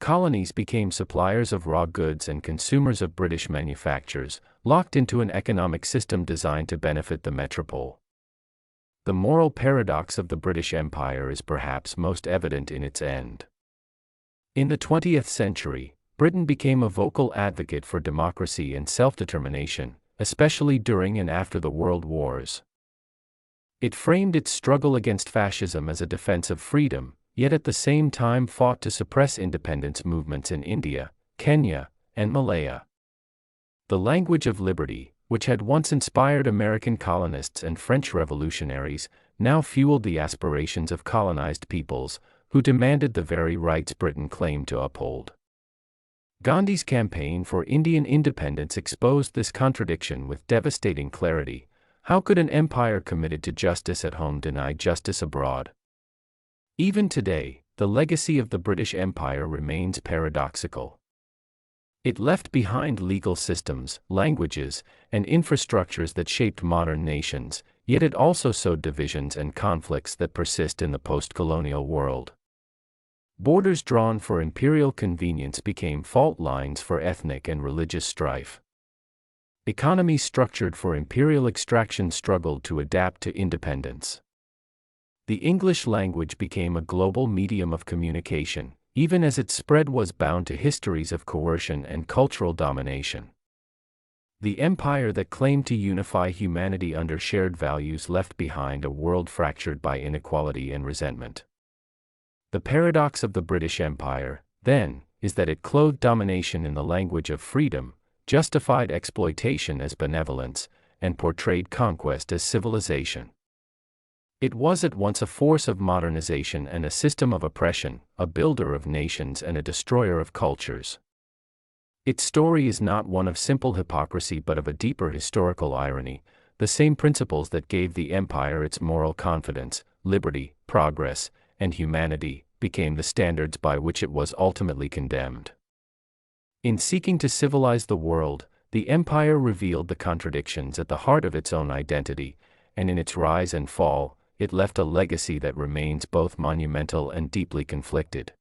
Colonies became suppliers of raw goods and consumers of British manufactures, locked into an economic system designed to benefit the metropole. The moral paradox of the British Empire is perhaps most evident in its end. In the 20th century, Britain became a vocal advocate for democracy and self-determination, especially during and after the World Wars. It framed its struggle against fascism as a defense of freedom, yet at the same time fought to suppress independence movements in India, Kenya, and Malaya. The language of liberty, which had once inspired American colonists and French revolutionaries, now fueled the aspirations of colonized peoples, who demanded the very rights Britain claimed to uphold. Gandhi's campaign for Indian independence exposed this contradiction with devastating clarity. How could an empire committed to justice at home deny justice abroad? Even today, the legacy of the British Empire remains paradoxical. It left behind legal systems, languages, and infrastructures that shaped modern nations, yet it also sowed divisions and conflicts that persist in the post-colonial world. Borders drawn for imperial convenience became fault lines for ethnic and religious strife. Economies structured for imperial extraction struggled to adapt to independence. The English language became a global medium of communication, even as its spread was bound to histories of coercion and cultural domination. The empire that claimed to unify humanity under shared values left behind a world fractured by inequality and resentment. The paradox of the British Empire, then, is that it clothed domination in the language of freedom, justified exploitation as benevolence, and portrayed conquest as civilization. It was at once a force of modernization and a system of oppression, a builder of nations and a destroyer of cultures. Its story is not one of simple hypocrisy but of a deeper historical irony. The same principles that gave the empire its moral confidence, liberty, progress, and humanity, became the standards by which it was ultimately condemned. In seeking to civilize the world, the empire revealed the contradictions at the heart of its own identity, and in its rise and fall, it left a legacy that remains both monumental and deeply conflicted.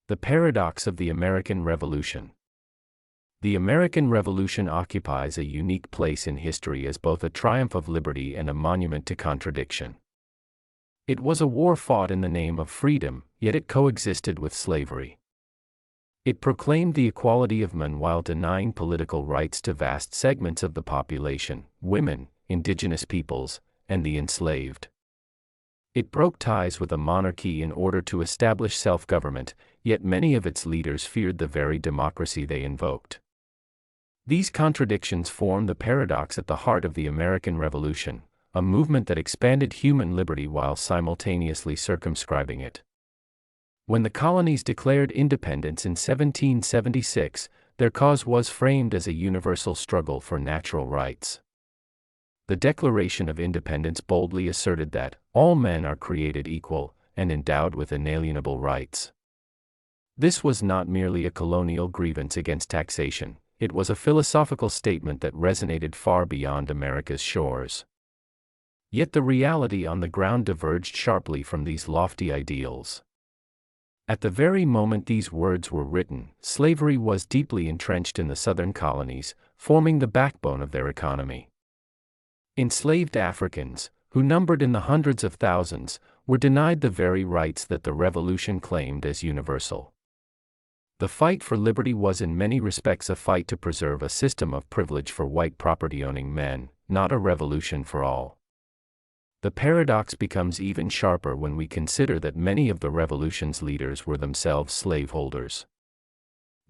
The paradox of the American Revolution. The American Revolution occupies a unique place in history as both a triumph of liberty and a monument to contradiction. It was a war fought in the name of freedom, yet it coexisted with slavery. It proclaimed the equality of men while denying political rights to vast segments of the population, women, indigenous peoples, and the enslaved. It broke ties with a monarchy in order to establish self-government, yet many of its leaders feared the very democracy they invoked. These contradictions form the paradox at the heart of the American Revolution, a movement that expanded human liberty while simultaneously circumscribing it. When the colonies declared independence in 1776, their cause was framed as a universal struggle for natural rights. The Declaration of Independence boldly asserted that all men are created equal and endowed with inalienable rights. This was not merely a colonial grievance against taxation, it was a philosophical statement that resonated far beyond America's shores. Yet the reality on the ground diverged sharply from these lofty ideals. At the very moment these words were written, slavery was deeply entrenched in the southern colonies, forming the backbone of their economy. Enslaved Africans, who numbered in the hundreds of thousands, were denied the very rights that the Revolution claimed as universal. The fight for liberty was in many respects a fight to preserve a system of privilege for white property-owning men, not a revolution for all. The paradox becomes even sharper when we consider that many of the Revolution's leaders were themselves slaveholders.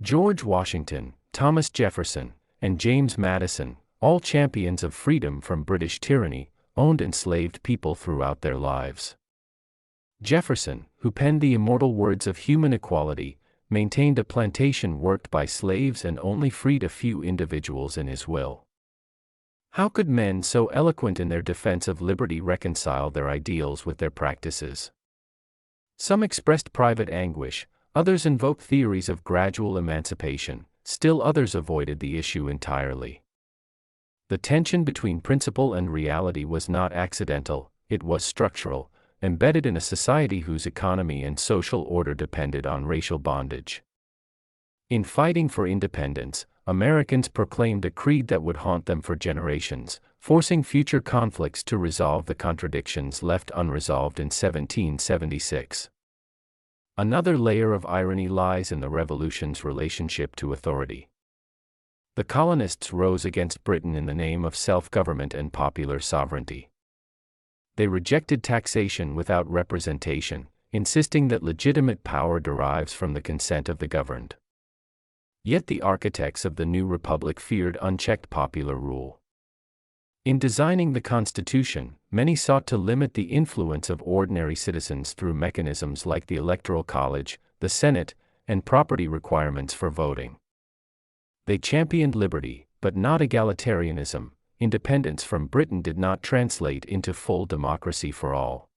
George Washington, Thomas Jefferson, and James Madison, all champions of freedom from British tyranny, owned enslaved people throughout their lives. Jefferson, who penned the immortal words of human equality, maintained a plantation worked by slaves and only freed a few individuals in his will. How could men so eloquent in their defense of liberty reconcile their ideals with their practices? Some expressed private anguish, others invoked theories of gradual emancipation, still others avoided the issue entirely. The tension between principle and reality was not accidental, it was structural, embedded in a society whose economy and social order depended on racial bondage. In fighting for independence, Americans proclaimed a creed that would haunt them for generations, forcing future conflicts to resolve the contradictions left unresolved in 1776. Another layer of irony lies in the Revolution's relationship to authority. The colonists rose against Britain in the name of self-government and popular sovereignty. They rejected taxation without representation, insisting that legitimate power derives from the consent of the governed. Yet the architects of the new republic feared unchecked popular rule. In designing the Constitution, many sought to limit the influence of ordinary citizens through mechanisms like the Electoral College, the Senate, and property requirements for voting. They championed liberty, but not egalitarianism. Independence from Britain did not translate into full democracy for all.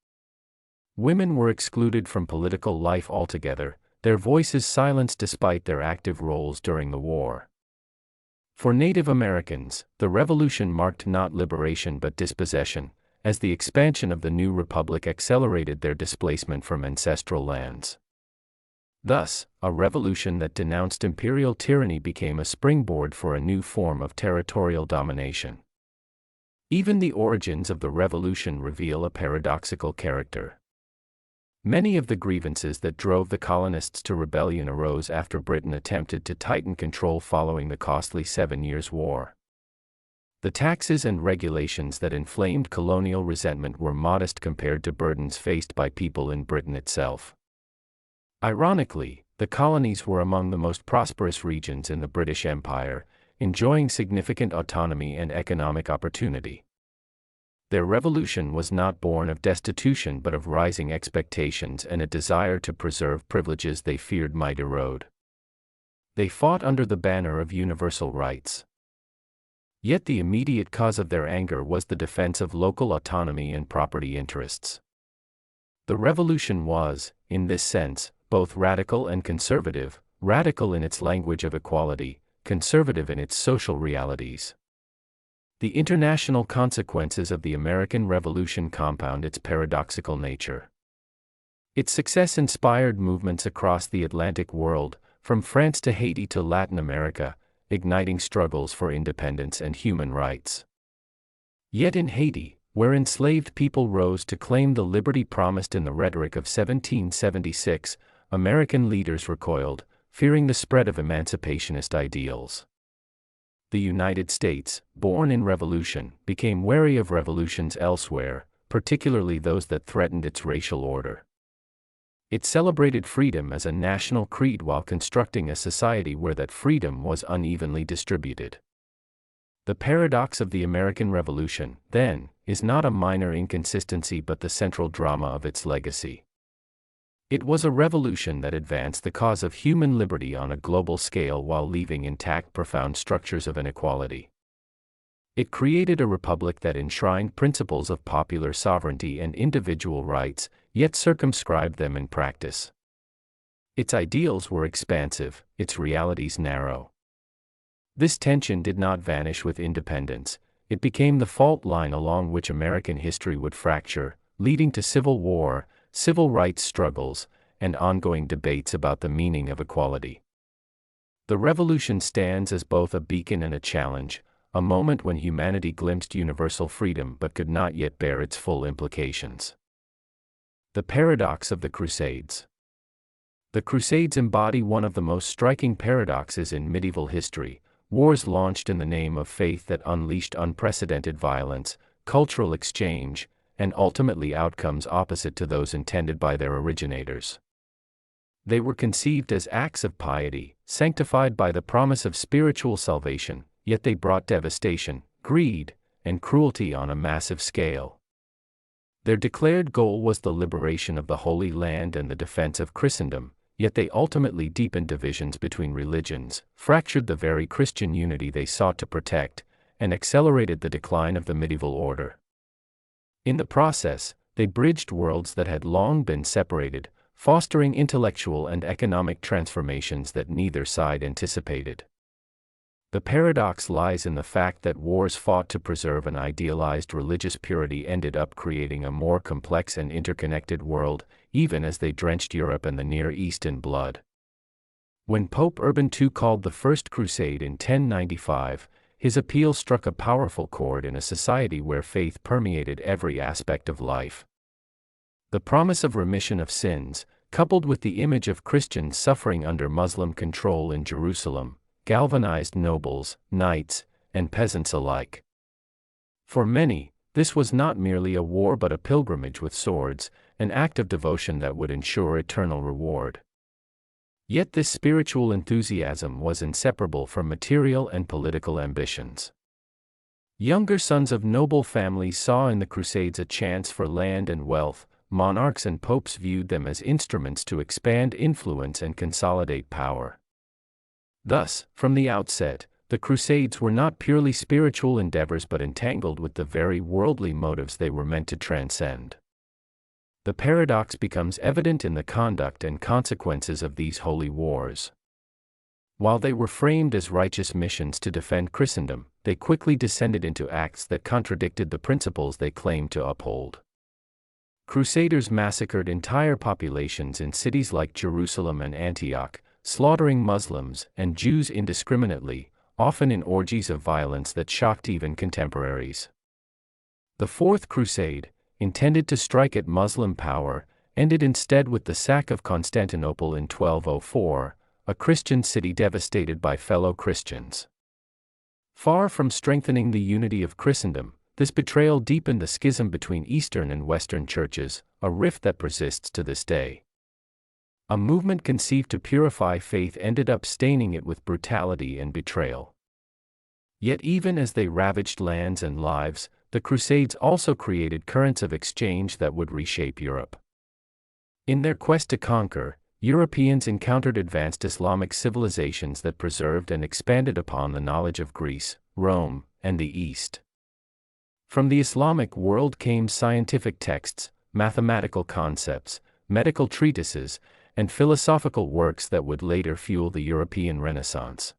Women were excluded from political life altogether, their voices silenced despite their active roles during the war. For Native Americans, the Revolution marked not liberation but dispossession, as the expansion of the new republic accelerated their displacement from ancestral lands. Thus, a revolution that denounced imperial tyranny became a springboard for a new form of territorial domination. Even the origins of the Revolution reveal a paradoxical character. Many of the grievances that drove the colonists to rebellion arose after Britain attempted to tighten control following the costly 7 Years' War. The taxes and regulations that inflamed colonial resentment were modest compared to burdens faced by people in Britain itself. Ironically, the colonies were among the most prosperous regions in the British Empire, enjoying significant autonomy and economic opportunity. Their revolution was not born of destitution but of rising expectations and a desire to preserve privileges they feared might erode. They fought under the banner of universal rights. Yet the immediate cause of their anger was the defense of local autonomy and property interests. The revolution was, in this sense, both radical and conservative, radical in its language of equality, conservative in its social realities. The international consequences of the American Revolution compound its paradoxical nature. Its success inspired movements across the Atlantic world, from France to Haiti to Latin America, igniting struggles for independence and human rights. Yet in Haiti, where enslaved people rose to claim the liberty promised in the rhetoric of 1776, American leaders recoiled, fearing the spread of emancipationist ideals. The United States, born in revolution, became wary of revolutions elsewhere, particularly those that threatened its racial order. It celebrated freedom as a national creed while constructing a society where that freedom was unevenly distributed. The paradox of the American Revolution, then, is not a minor inconsistency but the central drama of its legacy. It was a revolution that advanced the cause of human liberty on a global scale while leaving intact profound structures of inequality. It created a republic that enshrined principles of popular sovereignty and individual rights, yet circumscribed them in practice. Its ideals were expansive, its realities narrow. This tension did not vanish with independence. It became the fault line along which American history would fracture, leading to civil war, civil rights struggles, and ongoing debates about the meaning of equality. The revolution stands as both a beacon and a challenge, a moment when humanity glimpsed universal freedom but could not yet bear its full implications. The paradox of the Crusades. The Crusades embody one of the most striking paradoxes in medieval history: wars launched in the name of faith that unleashed unprecedented violence, cultural exchange, and ultimately outcomes opposite to those intended by their originators. They were conceived as acts of piety, sanctified by the promise of spiritual salvation, yet they brought devastation, greed, and cruelty on a massive scale. Their declared goal was the liberation of the Holy Land and the defense of Christendom, yet they ultimately deepened divisions between religions, fractured the very Christian unity they sought to protect, and accelerated the decline of the medieval order. In the process, they bridged worlds that had long been separated, fostering intellectual and economic transformations that neither side anticipated. The paradox lies in the fact that wars fought to preserve an idealized religious purity ended up creating a more complex and interconnected world, even as they drenched Europe and the Near East in blood. When Pope Urban II called the First Crusade in 1095, his appeal struck a powerful chord in a society where faith permeated every aspect of life. The promise of remission of sins, coupled with the image of Christians suffering under Muslim control in Jerusalem, galvanized nobles, knights, and peasants alike. For many, this was not merely a war but a pilgrimage with swords, an act of devotion that would ensure eternal reward. Yet this spiritual enthusiasm was inseparable from material and political ambitions. Younger sons of noble families saw in the Crusades a chance for land and wealth. Monarchs and popes viewed them as instruments to expand influence and consolidate power. Thus, from the outset, the Crusades were not purely spiritual endeavors but entangled with the very worldly motives they were meant to transcend. The paradox becomes evident in the conduct and consequences of these holy wars. While they were framed as righteous missions to defend Christendom, they quickly descended into acts that contradicted the principles they claimed to uphold. Crusaders massacred entire populations in cities like Jerusalem and Antioch, slaughtering Muslims and Jews indiscriminately, often in orgies of violence that shocked even contemporaries. The Fourth Crusade, intended to strike at Muslim power, ended instead with the sack of Constantinople in 1204, a Christian city devastated by fellow Christians. Far from strengthening the unity of Christendom, this betrayal deepened the schism between Eastern and Western churches, a rift that persists to this day. A movement conceived to purify faith ended up staining it with brutality and betrayal. Yet even as they ravaged lands and lives, the Crusades also created currents of exchange that would reshape Europe. In their quest to conquer, Europeans encountered advanced Islamic civilizations that preserved and expanded upon the knowledge of Greece, Rome, and the East. From the Islamic world came scientific texts, mathematical concepts, medical treatises, and philosophical works that would later fuel the European Renaissance.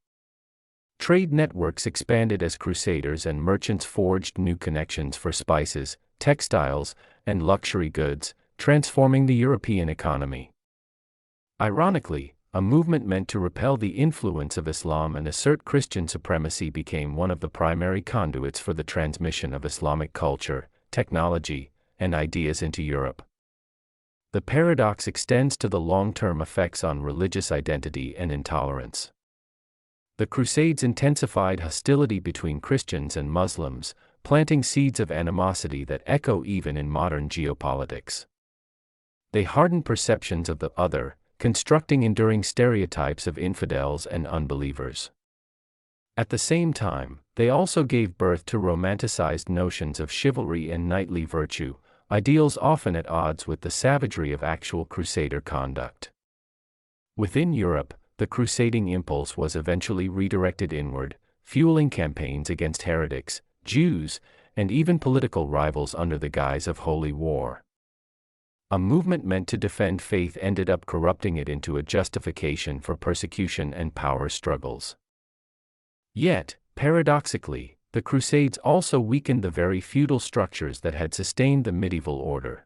Trade networks expanded as crusaders and merchants forged new connections for spices, textiles, and luxury goods, transforming the European economy. Ironically, A movement meant to repel the influence of Islam and assert Christian supremacy became one of the primary conduits for the transmission of Islamic culture, technology, and ideas into Europe. The paradox extends to the long-term effects on religious identity and intolerance. The Crusades intensified hostility between Christians and Muslims, planting seeds of animosity that echo even in modern geopolitics. They hardened perceptions of the other, constructing enduring stereotypes of infidels and unbelievers. At the same time, they also gave birth to romanticized notions of chivalry and knightly virtue, ideals often at odds with the savagery of actual crusader conduct. Within Europe, the crusading impulse was eventually redirected inward, fueling campaigns against heretics, Jews, and even political rivals under the guise of holy war. A movement meant to defend faith ended up corrupting it into a justification for persecution and power struggles. Yet, paradoxically, the Crusades also weakened the very feudal structures that had sustained the medieval order.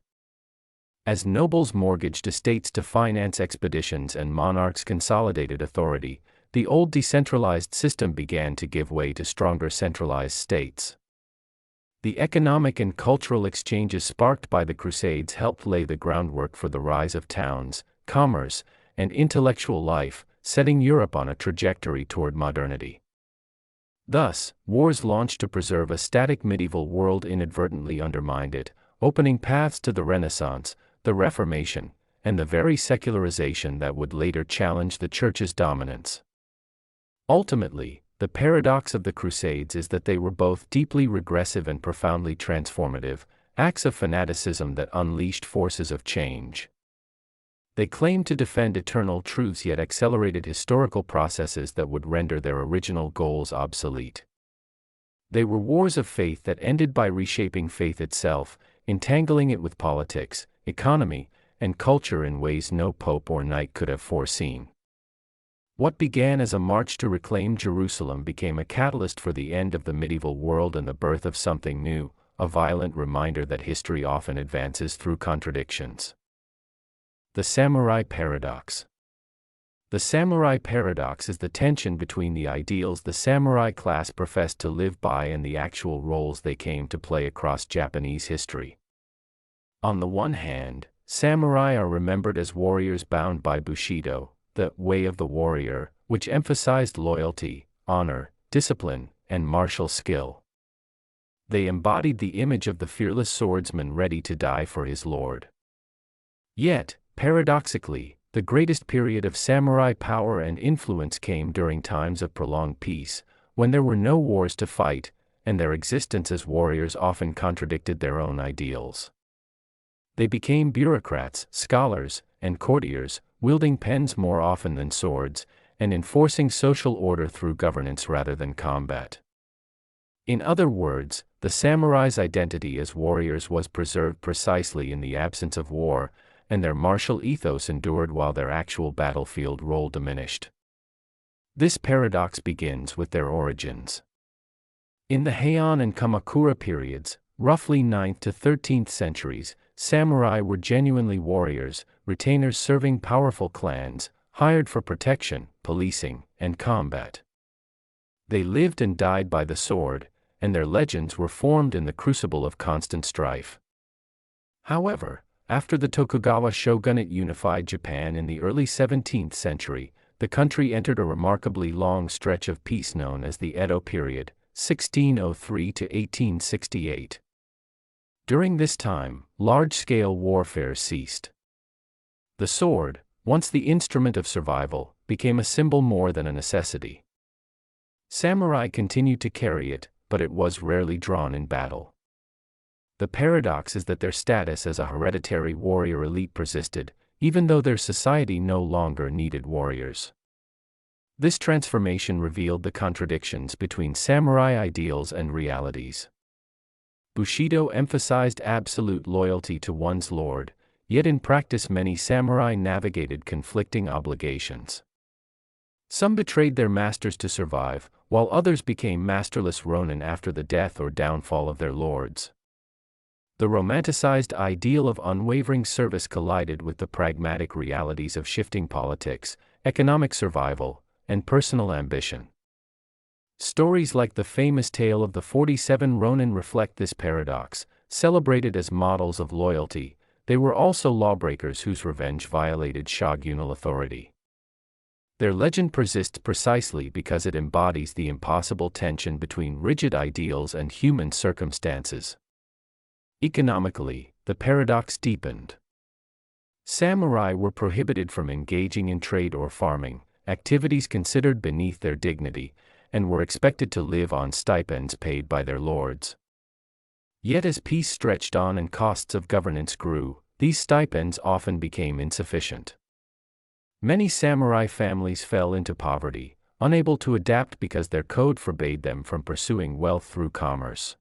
As nobles mortgaged estates to finance expeditions and monarchs consolidated authority, the old decentralized system began to give way to stronger centralized states. The economic and cultural exchanges sparked by the Crusades helped lay the groundwork for the rise of towns, commerce, and intellectual life, setting Europe on a trajectory toward modernity. Thus, wars launched to preserve a static medieval world inadvertently undermined it, opening paths to the Renaissance, the Reformation, and the very secularization that would later challenge the Church's dominance. Ultimately, the paradox of the Crusades is that they were both deeply regressive and profoundly transformative, acts of fanaticism that unleashed forces of change. They claimed to defend eternal truths yet accelerated historical processes that would render their original goals obsolete. They were wars of faith that ended by reshaping faith itself, entangling it with politics, economy, and culture in ways no pope or knight could have foreseen. What began as a march to reclaim Jerusalem became a catalyst for the end of the medieval world and the birth of something new, a violent reminder that history often advances through contradictions. The Samurai Paradox. The Samurai Paradox is the tension between the ideals the samurai class professed to live by and the actual roles they came to play across Japanese history. On the one hand, samurai are remembered as warriors bound by Bushido, the way of the warrior, which emphasized loyalty, honor, discipline, and martial skill. They embodied the image of the fearless swordsman ready to die for his lord. Yet, paradoxically, the greatest period of samurai power and influence came during times of prolonged peace, when there were no wars to fight, and their existence as warriors often contradicted their own ideals. They became bureaucrats, scholars, and courtiers, wielding pens more often than swords, and enforcing social order through governance rather than combat. In other words, the samurai's identity as warriors was preserved precisely in the absence of war, and their martial ethos endured while their actual battlefield role diminished. This paradox begins with their origins. In the Heian and Kamakura periods, roughly 9th to 13th centuries, samurai were genuinely warriors, retainers serving powerful clans, hired for protection, policing, and combat. They lived and died by the sword, and their legends were formed in the crucible of constant strife. However, after the Tokugawa shogunate unified Japan in the early 17th century, the country entered a remarkably long stretch of peace known as the Edo period, 1603 to 1868. During this time, large-scale warfare ceased. The sword, once the instrument of survival, became a symbol more than a necessity. Samurai continued to carry it, but it was rarely drawn in battle. The paradox is that their status as a hereditary warrior elite persisted, even though their society no longer needed warriors. This transformation revealed the contradictions between samurai ideals and realities. Bushido emphasized absolute loyalty to one's lord, yet in practice many samurai navigated conflicting obligations. Some betrayed their masters to survive, while others became masterless ronin after the death or downfall of their lords. The romanticized ideal of unwavering service collided with the pragmatic realities of shifting politics, economic survival, and personal ambition. Stories like the famous tale of the 47 Ronin reflect this paradox. Celebrated as models of loyalty, they were also lawbreakers whose revenge violated shogunal authority. Their legend persists precisely because it embodies the impossible tension between rigid ideals and human circumstances. Economically, the paradox deepened. Samurai were prohibited from engaging in trade or farming, activities considered beneath their dignity, and were expected to live on stipends paid by their lords. Yet as peace stretched on and costs of governance grew, these stipends often became insufficient. Many samurai families fell into poverty, unable to adapt because their code forbade them from pursuing wealth through commerce.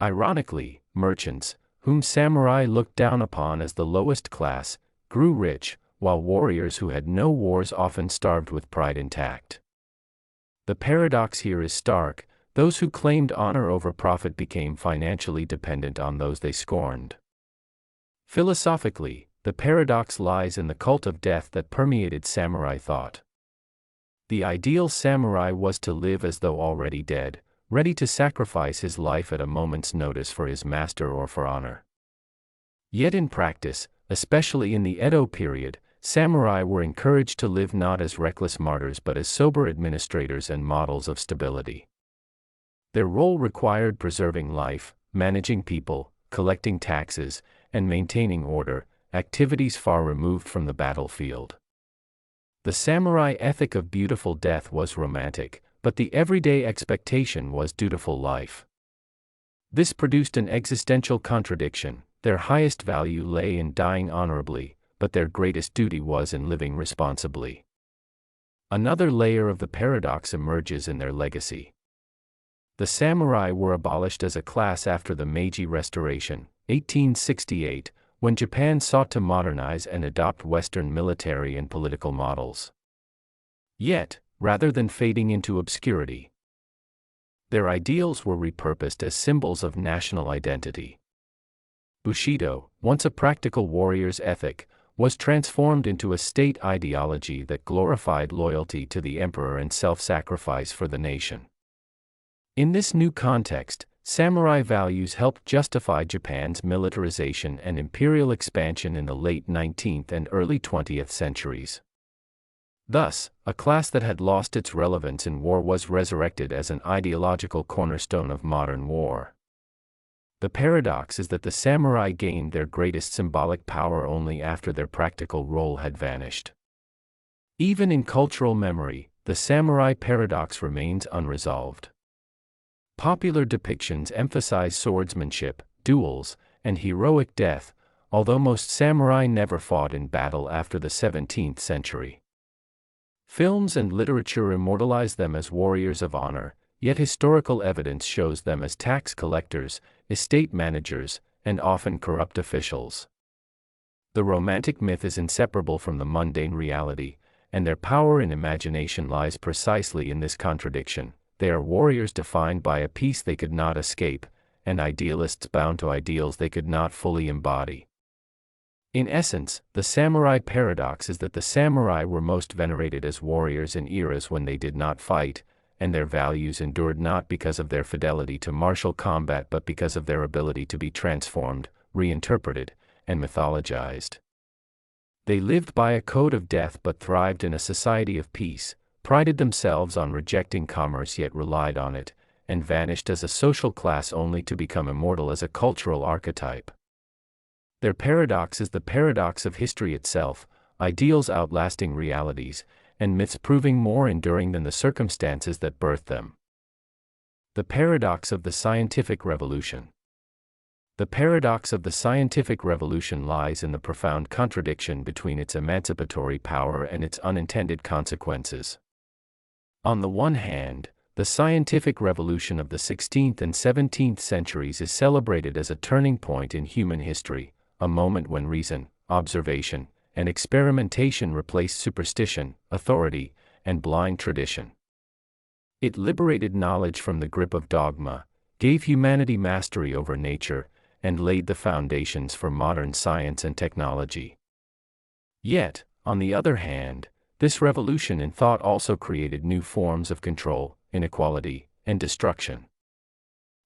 Ironically, merchants, whom samurai looked down upon as the lowest class, grew rich, while warriors who had no wars often starved with pride intact. The paradox here is stark. Those who claimed honor over profit became financially dependent on those they scorned. Philosophically, the paradox lies in the cult of death that permeated samurai thought. The ideal samurai was to live as though already dead, ready to sacrifice his life at a moment's notice for his master or for honor. Yet in practice, especially in the Edo period, samurai were encouraged to live not as reckless martyrs but as sober administrators and models of stability. Their role required preserving life, managing people, collecting taxes, and maintaining order, activities far removed from the battlefield. The samurai ethic of beautiful death was romantic, but the everyday expectation was dutiful life. This produced an existential contradiction. Their highest value lay in dying honorably, but their greatest duty was in living responsibly. Another layer of the paradox emerges in their legacy. The samurai were abolished as a class after the Meiji Restoration, 1868, when Japan sought to modernize and adopt Western military and political models. Yet, rather than fading into obscurity, their ideals were repurposed as symbols of national identity. Bushido, once a practical warrior's ethic, was transformed into a state ideology that glorified loyalty to the emperor and self-sacrifice for the nation. In this new context, samurai values helped justify Japan's militarization and imperial expansion in the late 19th and early 20th centuries. Thus, a class that had lost its relevance in war was resurrected as an ideological cornerstone of modern war. The paradox is that the samurai gained their greatest symbolic power only after their practical role had vanished. Even in cultural memory, the samurai paradox remains unresolved. Popular depictions emphasize swordsmanship, duels, and heroic death, although most samurai never fought in battle after the 17th century. Films and literature immortalize them as warriors of honor, yet historical evidence shows them as tax collectors, estate managers, and often corrupt officials. The romantic myth is inseparable from the mundane reality, and their power in imagination lies precisely in this contradiction. They are warriors defined by a peace they could not escape, and idealists bound to ideals they could not fully embody. In essence, the samurai paradox is that the samurai were most venerated as warriors in eras when they did not fight, and their values endured not because of their fidelity to martial combat but because of their ability to be transformed, reinterpreted, and mythologized. They lived by a code of death but thrived in a society of peace, prided themselves on rejecting commerce yet relied on it, and vanished as a social class only to become immortal as a cultural archetype. Their paradox is the paradox of history itself, ideals outlasting realities, and myths proving more enduring than the circumstances that birthed them. The paradox of the scientific revolution. The paradox of the scientific revolution lies in the profound contradiction between its emancipatory power and its unintended consequences. On the one hand, the scientific revolution of the 16th and 17th centuries is celebrated as a turning point in human history, a moment when reason, observation, and experimentation replaced superstition, authority, and blind tradition. It liberated knowledge from the grip of dogma, gave humanity mastery over nature, and laid the foundations for modern science and technology. Yet, on the other hand, This revolution in thought also created new forms of control, inequality, and destruction.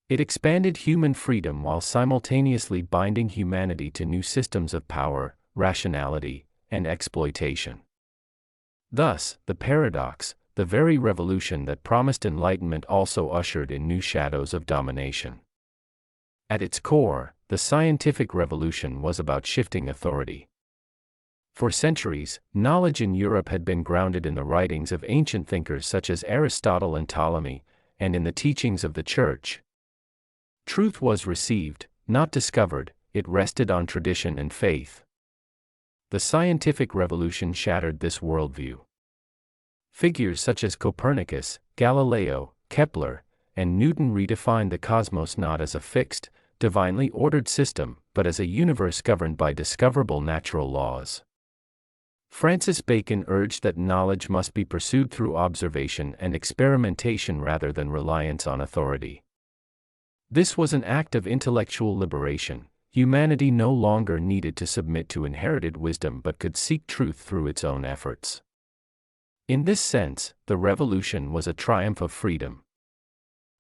It expanded human freedom while simultaneously binding humanity to new systems of power, rationality, and exploitation. Thus, the paradox, the very revolution that promised enlightenment, also ushered in new shadows of domination. At its core, the scientific revolution was about shifting authority. For centuries, knowledge in Europe had been grounded in the writings of ancient thinkers such as Aristotle and Ptolemy, and in the teachings of the Church. Truth was received, not discovered; it rested on tradition and faith. The scientific revolution shattered this worldview. Figures such as Copernicus, Galileo, Kepler, and Newton redefined the cosmos not as a fixed, divinely ordered system, but as a universe governed by discoverable natural laws. Francis Bacon urged that knowledge must be pursued through observation and experimentation rather than reliance on authority. This was an act of intellectual liberation. Humanity no longer needed to submit to inherited wisdom but could seek truth through its own efforts. In this sense, the revolution was a triumph of freedom.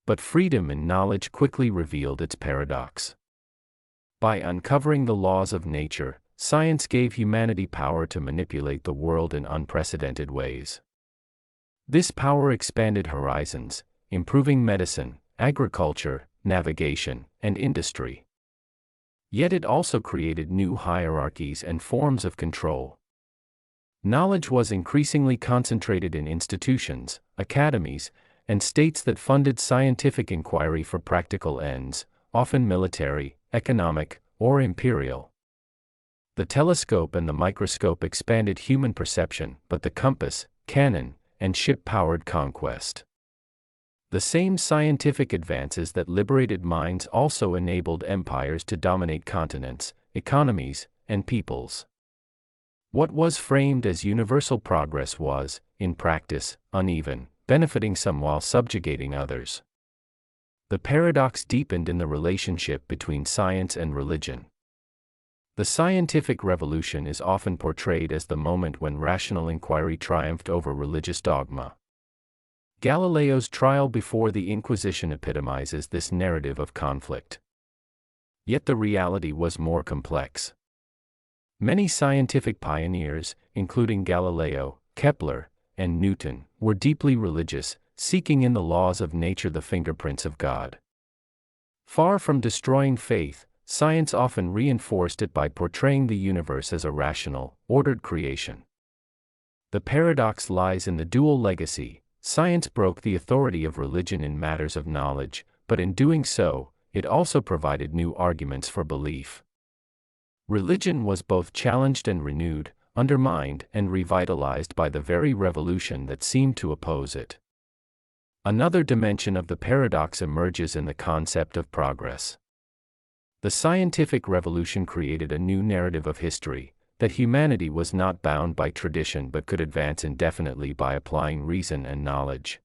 But freedom in knowledge quickly revealed its paradox. By uncovering the laws of nature, science gave humanity power to manipulate the world in unprecedented ways. This power expanded horizons, improving medicine, agriculture, navigation, and industry. Yet it also created new hierarchies and forms of control. Knowledge was increasingly concentrated in institutions, academies, and states that funded scientific inquiry for practical ends, often military, economic, or imperial. The telescope and the microscope expanded human perception, but the compass, cannon, and ship powered conquest. The same scientific advances that liberated minds also enabled empires to dominate continents, economies, and peoples. What was framed as universal progress was, in practice, uneven, benefiting some while subjugating others. The paradox deepened in the relationship between science and religion. The scientific revolution is often portrayed as the moment when rational inquiry triumphed over religious dogma. Galileo's trial before the Inquisition epitomizes this narrative of conflict. Yet the reality was more complex. Many scientific pioneers, including Galileo, Kepler, and Newton, were deeply religious, seeking in the laws of nature the fingerprints of God. Far from destroying faith, science often reinforced it by portraying the universe as a rational, ordered creation. The paradox lies in the dual legacy. Science broke the authority of religion in matters of knowledge, but in doing so, it also provided new arguments for belief. Religion was both challenged and renewed, undermined and revitalized by the very revolution that seemed to oppose it. Another dimension of the paradox emerges in the concept of progress. The scientific revolution created a new narrative of history, that humanity was not bound by tradition but could advance indefinitely by applying reason and knowledge.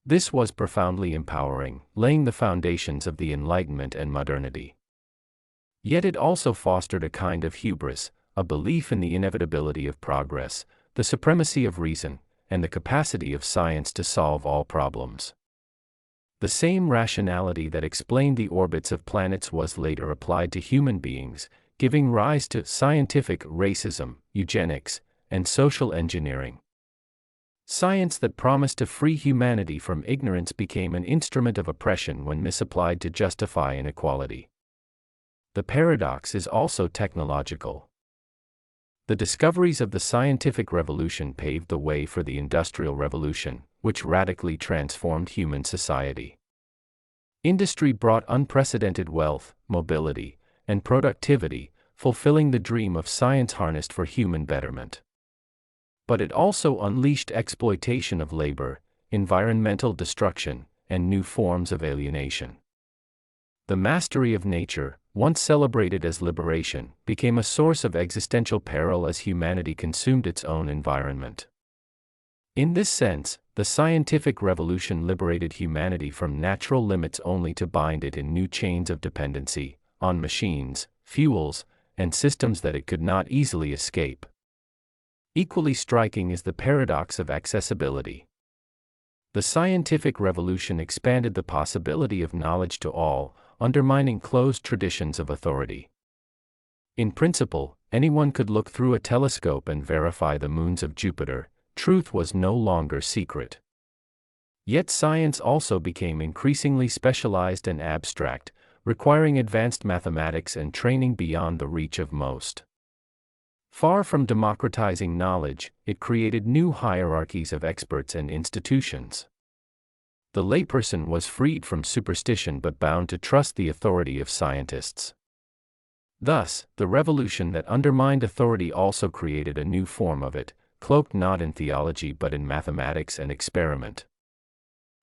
This was profoundly empowering, laying the foundations of the Enlightenment and modernity. Yet it also fostered a kind of hubris, a belief in the inevitability of progress, the supremacy of reason, and the capacity of science to solve all problems. The same rationality that explained the orbits of planets was later applied to human beings, giving rise to scientific racism, eugenics, and social engineering. Science that promised to free humanity from ignorance became an instrument of oppression when misapplied to justify inequality. The paradox is also technological. The discoveries of the scientific revolution paved the way for the Industrial Revolution, which radically transformed human society. Industry brought unprecedented wealth, mobility, and productivity, fulfilling the dream of science harnessed for human betterment. But it also unleashed exploitation of labor, environmental destruction, and new forms of alienation. The mastery of nature, once celebrated as liberation, became a source of existential peril as humanity consumed its own environment. In this sense, the scientific revolution liberated humanity from natural limits only to bind it in new chains of dependency, on machines, fuels, and systems that it could not easily escape. Equally striking is the paradox of accessibility. The scientific revolution expanded the possibility of knowledge to all, undermining closed traditions of authority. In principle, anyone could look through a telescope and verify the moons of Jupiter. Truth was no longer secret. Yet science also became increasingly specialized and abstract, requiring advanced mathematics and training beyond the reach of most. Far from democratizing knowledge, it created new hierarchies of experts and institutions. The layperson was freed from superstition but bound to trust the authority of scientists. Thus, the revolution that undermined authority also created a new form of it, cloaked not in theology but in mathematics and experiment.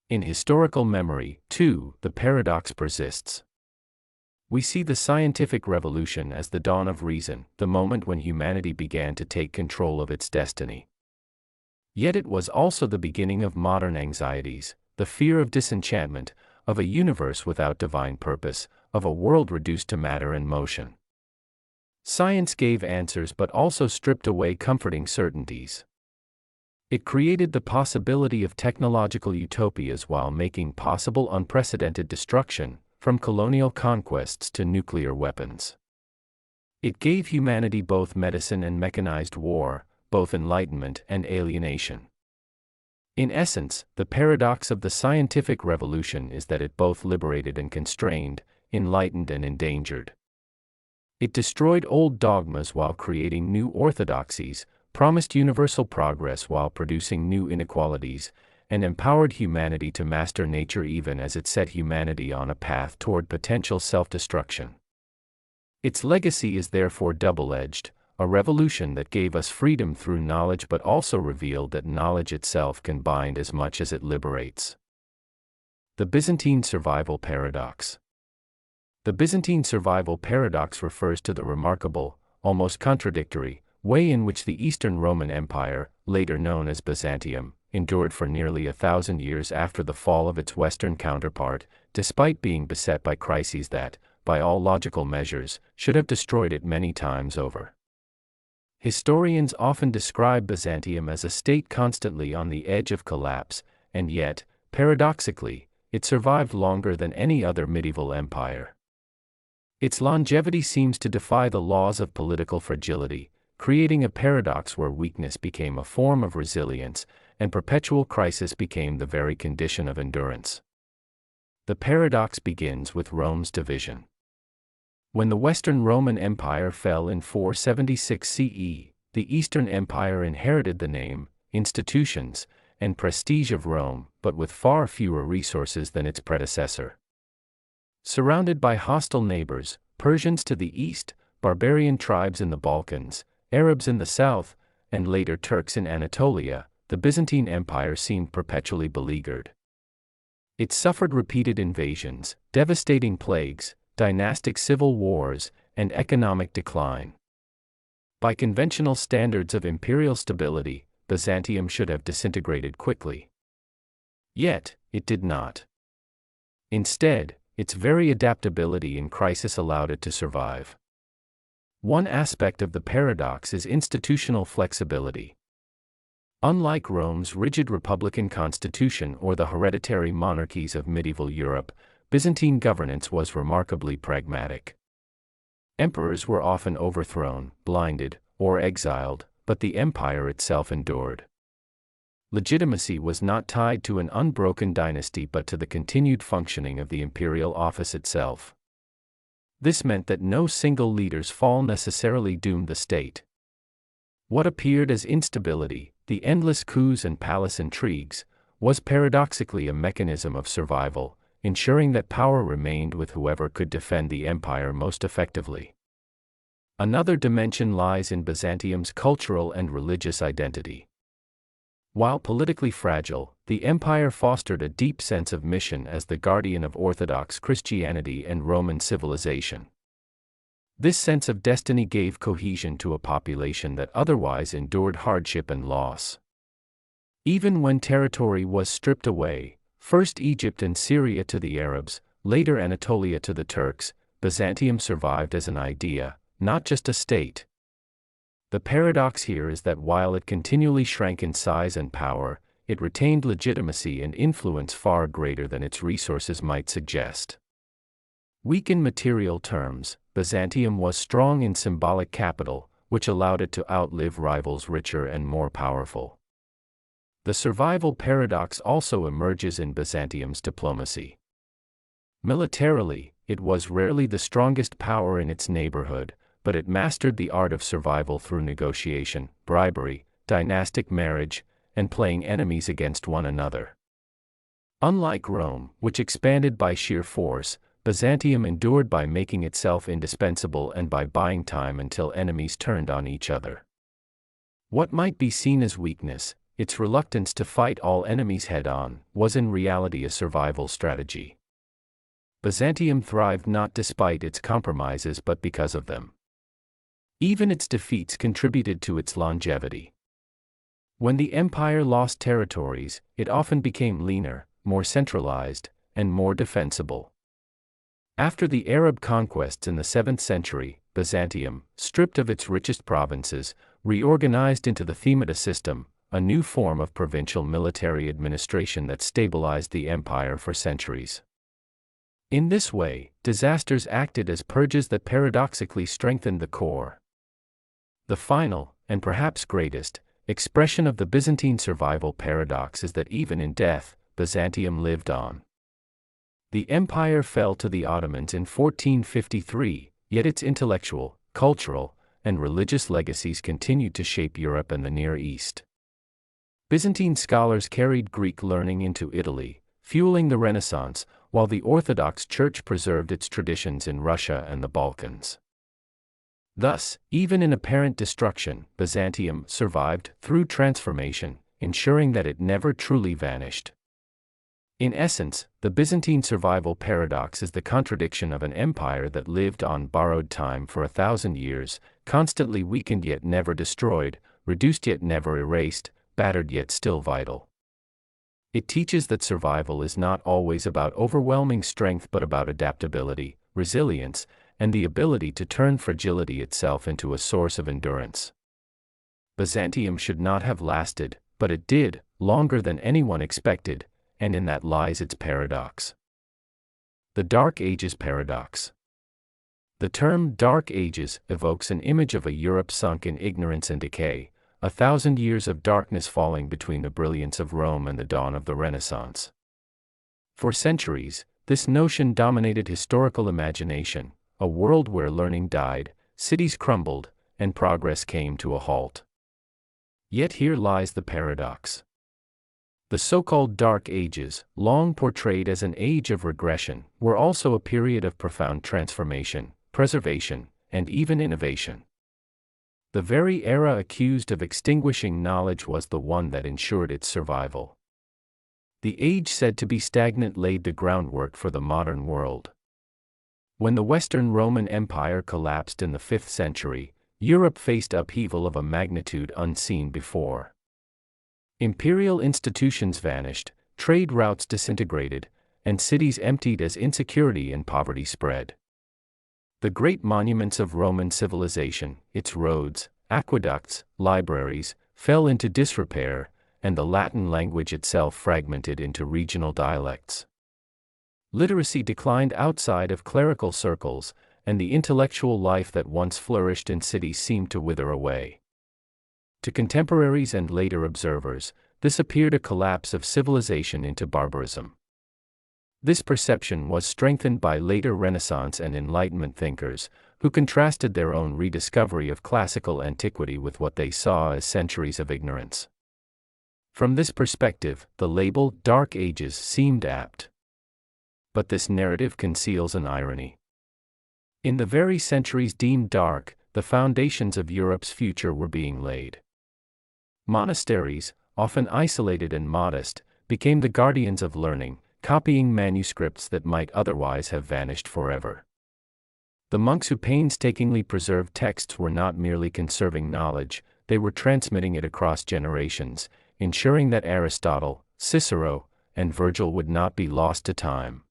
In historical memory, too, the paradox persists. We see the scientific revolution as the dawn of reason, the moment when humanity began to take control of its destiny. Yet it was also the beginning of modern anxieties, the fear of disenchantment, of a universe without divine purpose, of a world reduced to matter and motion. Science gave answers but also stripped away comforting certainties. It created the possibility of technological utopias while making possible unprecedented destruction, from colonial conquests to nuclear weapons. It gave humanity both medicine and mechanized war, both enlightenment and alienation. In essence, the paradox of the scientific revolution is that it both liberated and constrained, enlightened and endangered. It destroyed old dogmas while creating new orthodoxies, promised universal progress while producing new inequalities, and empowered humanity to master nature even as it set humanity on a path toward potential self-destruction. Its legacy is therefore double-edged, a revolution that gave us freedom through knowledge but also revealed that knowledge itself can bind as much as it liberates. The Byzantine Survival Paradox. The Byzantine Survival Paradox refers to the remarkable, almost contradictory, way in which the Eastern Roman Empire, later known as Byzantium, endured for nearly 1,000 years after the fall of its Western counterpart, despite being beset by crises that, by all logical measures, should have destroyed it many times over. Historians often describe Byzantium as a state constantly on the edge of collapse, and yet, paradoxically, it survived longer than any other medieval empire. Its longevity seems to defy the laws of political fragility, creating a paradox where weakness became a form of resilience, and perpetual crisis became the very condition of endurance. The paradox begins with Rome's division. When the Western Roman Empire fell in 476 CE, the Eastern Empire inherited the name, institutions, and prestige of Rome, but with far fewer resources than its predecessor. Surrounded by hostile neighbors, Persians to the east, barbarian tribes in the Balkans, Arabs in the south, and later Turks in Anatolia, the Byzantine Empire seemed perpetually beleaguered. It suffered repeated invasions, devastating plagues, dynastic civil wars, and economic decline. By conventional standards of imperial stability, Byzantium should have disintegrated quickly. Yet, it did not. Instead, its very adaptability in crisis allowed it to survive. One aspect of the paradox is institutional flexibility. Unlike Rome's rigid republican constitution or the hereditary monarchies of medieval Europe, Byzantine governance was remarkably pragmatic. Emperors were often overthrown, blinded, or exiled, but the empire itself endured. Legitimacy was not tied to an unbroken dynasty but to the continued functioning of the imperial office itself. This meant that no single leader's fall necessarily doomed the state. What appeared as instability, the endless coups and palace intrigues, was paradoxically a mechanism of survival, ensuring that power remained with whoever could defend the empire most effectively. Another dimension lies in Byzantium's cultural and religious identity. While politically fragile, the empire fostered a deep sense of mission as the guardian of Orthodox Christianity and Roman civilization. This sense of destiny gave cohesion to a population that otherwise endured hardship and loss. Even when territory was stripped away, first Egypt and Syria to the Arabs, later Anatolia to the Turks, Byzantium survived as an idea, not just a state. The paradox here is that while it continually shrank in size and power, it retained legitimacy and influence far greater than its resources might suggest. Weak in material terms, Byzantium was strong in symbolic capital, which allowed it to outlive rivals richer and more powerful. The survival paradox also emerges in Byzantium's diplomacy. Militarily, it was rarely the strongest power in its neighborhood, but it mastered the art of survival through negotiation, bribery, dynastic marriage, and playing enemies against one another. Unlike Rome, which expanded by sheer force, Byzantium endured by making itself indispensable and by buying time until enemies turned on each other. What might be seen as weakness, its reluctance to fight all enemies head-on, was in reality a survival strategy. Byzantium thrived not despite its compromises but because of them. Even its defeats contributed to its longevity. When the empire lost territories, it often became leaner, more centralized, and more defensible. After the Arab conquests in the 7th century, Byzantium, stripped of its richest provinces, reorganized into the themata system, a new form of provincial military administration that stabilized the empire for centuries. In this way, disasters acted as purges that paradoxically strengthened the core. The final, and perhaps greatest, expression of the Byzantine survival paradox is that even in death, Byzantium lived on. The empire fell to the Ottomans in 1453, yet its intellectual, cultural, and religious legacies continued to shape Europe and the Near East. Byzantine scholars carried Greek learning into Italy, fueling the Renaissance, while the Orthodox Church preserved its traditions in Russia and the Balkans. Thus, even in apparent destruction, Byzantium survived through transformation, ensuring that it never truly vanished. In essence, the Byzantine survival paradox is the contradiction of an empire that lived on borrowed time for 1,000 years, constantly weakened yet never destroyed, reduced yet never erased, battered yet still vital. It teaches that survival is not always about overwhelming strength but about adaptability, resilience, and the ability to turn fragility itself into a source of endurance. Byzantium should not have lasted, but it did, longer than anyone expected, and in that lies its paradox. The Dark Ages paradox. The term Dark Ages evokes an image of a Europe sunk in ignorance and decay, 1,000 years of darkness falling between the brilliance of Rome and the dawn of the Renaissance. For centuries, this notion dominated historical imagination, a world where learning died, cities crumbled, and progress came to a halt. Yet here lies the paradox. The so-called Dark Ages, long portrayed as an age of regression, were also a period of profound transformation, preservation, and even innovation. The very era accused of extinguishing knowledge was the one that ensured its survival. The age said to be stagnant laid the groundwork for the modern world. When the Western Roman Empire collapsed in the 5th century, Europe faced upheaval of a magnitude unseen before. Imperial institutions vanished, trade routes disintegrated, and cities emptied as insecurity and poverty spread. The great monuments of Roman civilization, its roads, aqueducts, libraries, fell into disrepair, and the Latin language itself fragmented into regional dialects. Literacy declined outside of clerical circles, and the intellectual life that once flourished in cities seemed to wither away. To contemporaries and later observers, this appeared a collapse of civilization into barbarism. This perception was strengthened by later Renaissance and Enlightenment thinkers, who contrasted their own rediscovery of classical antiquity with what they saw as centuries of ignorance. From this perspective, the label Dark Ages seemed apt. But this narrative conceals an irony. In the very centuries deemed dark, the foundations of Europe's future were being laid. Monasteries, often isolated and modest, became the guardians of learning, copying manuscripts that might otherwise have vanished forever. The monks who painstakingly preserved texts were not merely conserving knowledge, they were transmitting it across generations, ensuring that Aristotle, Cicero, and Virgil would not be lost to time.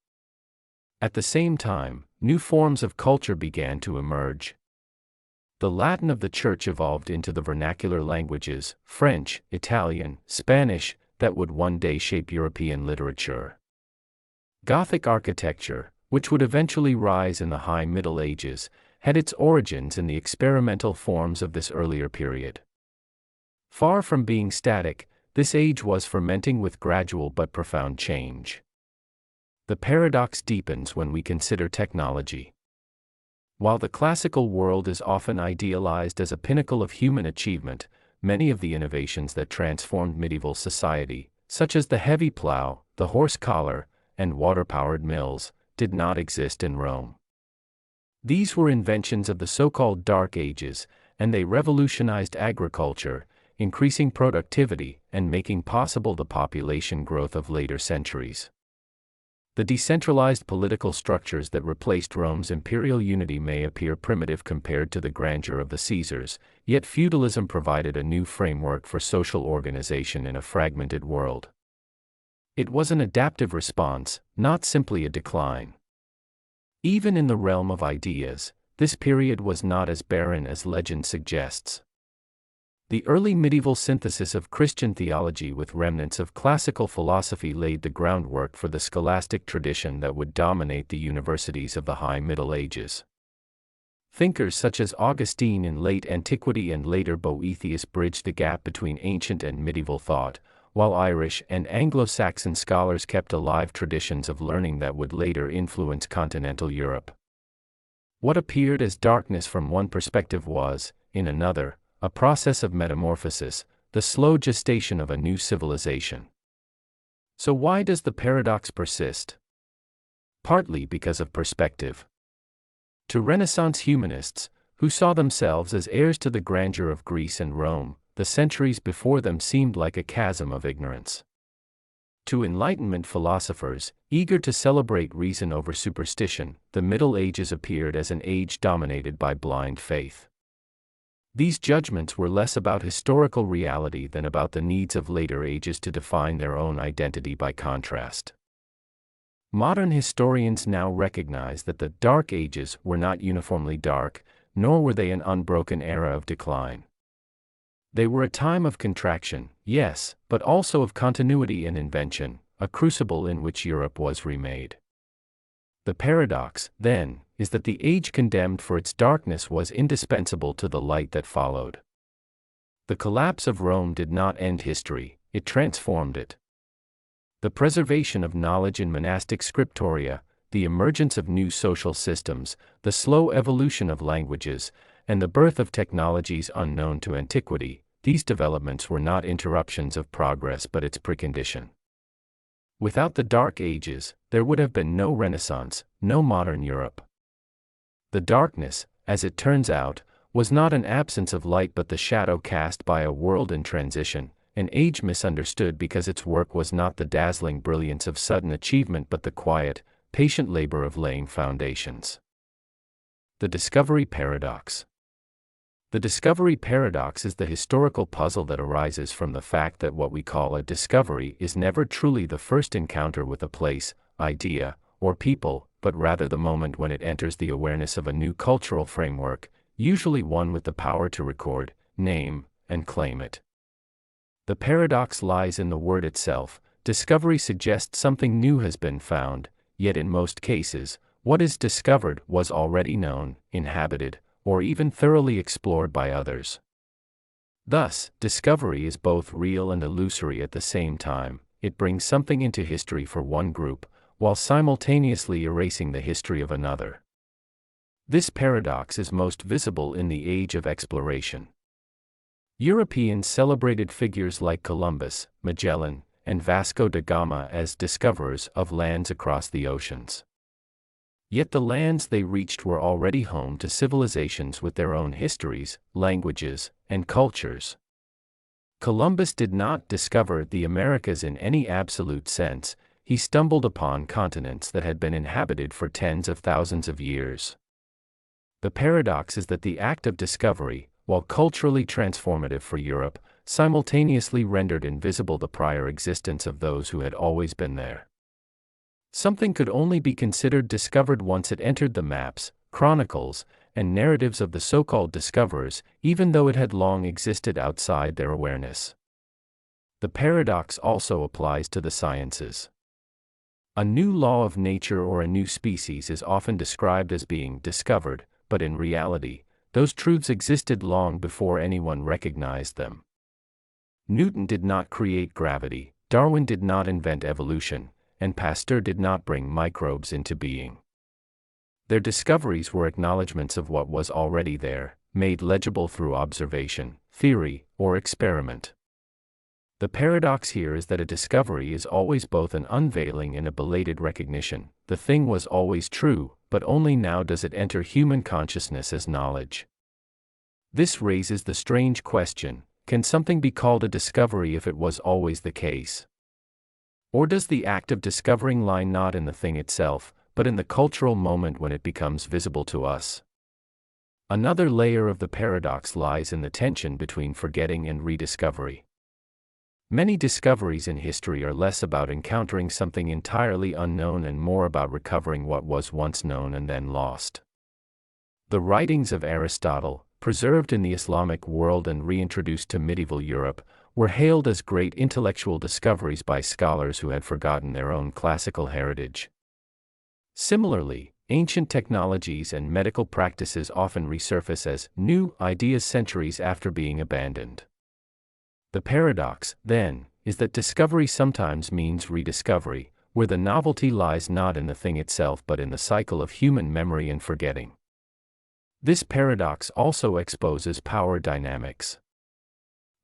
At the same time, new forms of culture began to emerge. The Latin of the Church evolved into the vernacular languages, French, Italian, Spanish, that would one day shape European literature. Gothic architecture, which would eventually rise in the High Middle Ages, had its origins in the experimental forms of this earlier period. Far from being static, this age was fermenting with gradual but profound change. The paradox deepens when we consider technology. While the classical world is often idealized as a pinnacle of human achievement, many of the innovations that transformed medieval society, such as the heavy plow, the horse collar, and water-powered mills, did not exist in Rome. These were inventions of the so-called Dark Ages, and they revolutionized agriculture, increasing productivity and making possible the population growth of later centuries. The decentralized political structures that replaced Rome's imperial unity may appear primitive compared to the grandeur of the Caesars, yet feudalism provided a new framework for social organization in a fragmented world. It was an adaptive response, not simply a decline. Even in the realm of ideas, this period was not as barren as legend suggests. The early medieval synthesis of Christian theology with remnants of classical philosophy laid the groundwork for the scholastic tradition that would dominate the universities of the High Middle Ages. Thinkers such as Augustine in late antiquity and later Boethius bridged the gap between ancient and medieval thought, while Irish and Anglo-Saxon scholars kept alive traditions of learning that would later influence continental Europe. What appeared as darkness from one perspective was, in another, a process of metamorphosis, the slow gestation of a new civilization. So why does the paradox persist? Partly because of perspective. To Renaissance humanists, who saw themselves as heirs to the grandeur of Greece and Rome, the centuries before them seemed like a chasm of ignorance. To Enlightenment philosophers, eager to celebrate reason over superstition, the Middle Ages appeared as an age dominated by blind faith. These judgments were less about historical reality than about the needs of later ages to define their own identity by contrast. Modern historians now recognize that the Dark Ages were not uniformly dark, nor were they an unbroken era of decline. They were a time of contraction, yes, but also of continuity and invention, a crucible in which Europe was remade. The paradox, then, is that the age condemned for its darkness was indispensable to the light that followed. The collapse of Rome did not end history, it transformed it. The preservation of knowledge in monastic scriptoria, the emergence of new social systems, the slow evolution of languages, and the birth of technologies unknown to antiquity, these developments were not interruptions of progress but its precondition. Without the Dark Ages, there would have been no Renaissance, no modern Europe. The darkness, as it turns out, was not an absence of light but the shadow cast by a world in transition, an age misunderstood because its work was not the dazzling brilliance of sudden achievement but the quiet, patient labor of laying foundations. The Discovery Paradox. The discovery paradox is the historical puzzle that arises from the fact that what we call a discovery is never truly the first encounter with a place, idea, or people, but rather the moment when it enters the awareness of a new cultural framework, usually one with the power to record, name, and claim it. The paradox lies in the word itself. Discovery suggests something new has been found, yet in most cases, what is discovered was already known, inhabited, or even thoroughly explored by others. Thus, discovery is both real and illusory at the same time. It brings something into history for one group, while simultaneously erasing the history of another. This paradox is most visible in the age of exploration. Europeans celebrated figures like Columbus, Magellan, and Vasco da Gama as discoverers of lands across the oceans. Yet the lands they reached were already home to civilizations with their own histories, languages, and cultures. Columbus did not discover the Americas in any absolute sense. He stumbled upon continents that had been inhabited for tens of thousands of years. The paradox is that the act of discovery, while culturally transformative for Europe, simultaneously rendered invisible the prior existence of those who had always been there. Something could only be considered discovered once it entered the maps, chronicles, and narratives of the so-called discoverers, even though it had long existed outside their awareness. The paradox also applies to the sciences. A new law of nature or a new species is often described as being discovered, but in reality, those truths existed long before anyone recognized them. Newton did not create gravity, Darwin did not invent evolution, and Pasteur did not bring microbes into being. Their discoveries were acknowledgments of what was already there, made legible through observation, theory, or experiment. The paradox here is that a discovery is always both an unveiling and a belated recognition. The thing was always true, but only now does it enter human consciousness as knowledge. This raises the strange question: can something be called a discovery if it was always the case? Or does the act of discovering lie not in the thing itself, but in the cultural moment when it becomes visible to us? Another layer of the paradox lies in the tension between forgetting and rediscovery. Many discoveries in history are less about encountering something entirely unknown and more about recovering what was once known and then lost. The writings of Aristotle, preserved in the Islamic world and reintroduced to medieval Europe, were hailed as great intellectual discoveries by scholars who had forgotten their own classical heritage. Similarly, ancient technologies and medical practices often resurface as new ideas centuries after being abandoned. The paradox, then, is that discovery sometimes means rediscovery, where the novelty lies not in the thing itself but in the cycle of human memory and forgetting. This paradox also exposes power dynamics.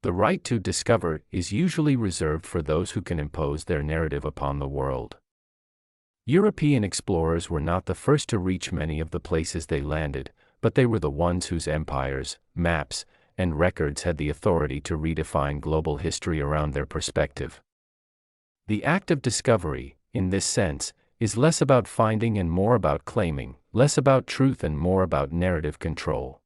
The right to discover is usually reserved for those who can impose their narrative upon the world. European explorers were not the first to reach many of the places they landed, but they were the ones whose empires, maps, and records had the authority to redefine global history around their perspective. The act of discovery, in this sense, is less about finding and more about claiming, less about truth and more about narrative control.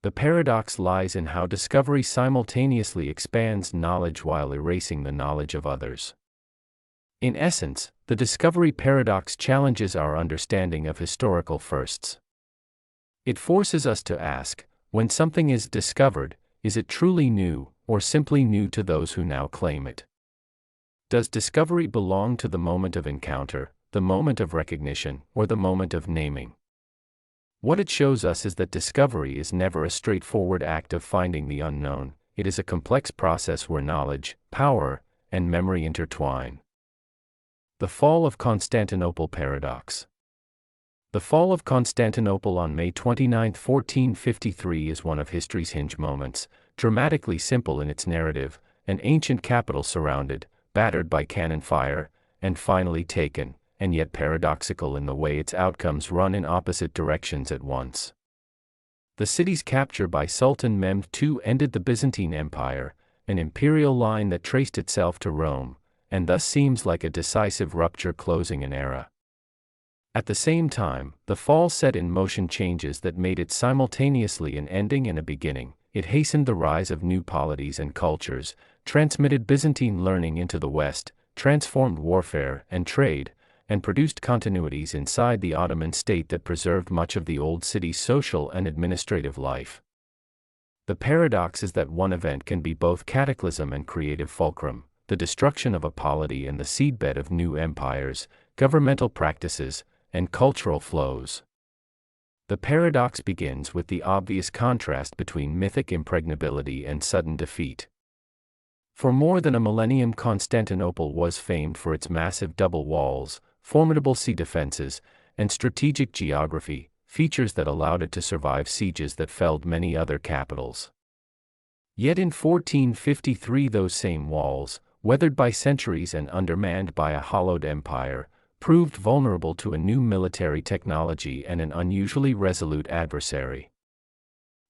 The paradox lies in how discovery simultaneously expands knowledge while erasing the knowledge of others. In essence, the discovery paradox challenges our understanding of historical firsts. It forces us to ask, when something is discovered, is it truly new, or simply new to those who now claim it? Does discovery belong to the moment of encounter, the moment of recognition, or the moment of naming? What it shows us is that discovery is never a straightforward act of finding the unknown. It is a complex process where knowledge, power, and memory intertwine. The Fall of Constantinople Paradox. The fall of Constantinople on May 29, 1453 is one of history's hinge moments, dramatically simple in its narrative: an ancient capital surrounded, battered by cannon fire, and finally taken, and yet paradoxical in the way its outcomes run in opposite directions at once. The city's capture by Sultan Mehmed II ended the Byzantine Empire, an imperial line that traced itself to Rome, and thus seems like a decisive rupture closing an era. At the same time, the fall set in motion changes that made it simultaneously an ending and a beginning. It hastened the rise of new polities and cultures, transmitted Byzantine learning into the West, transformed warfare and trade, and produced continuities inside the Ottoman state that preserved much of the old city's social and administrative life. The paradox is that one event can be both cataclysm and creative fulcrum, the destruction of a polity and the seedbed of new empires, governmental practices, and cultural flows. The paradox begins with the obvious contrast between mythic impregnability and sudden defeat. For more than a millennium, Constantinople was famed for its massive double walls, formidable sea defenses, and strategic geography, features that allowed it to survive sieges that felled many other capitals. Yet in 1453 those same walls, weathered by centuries and undermanned by a hollowed empire, proved vulnerable to a new military technology and an unusually resolute adversary.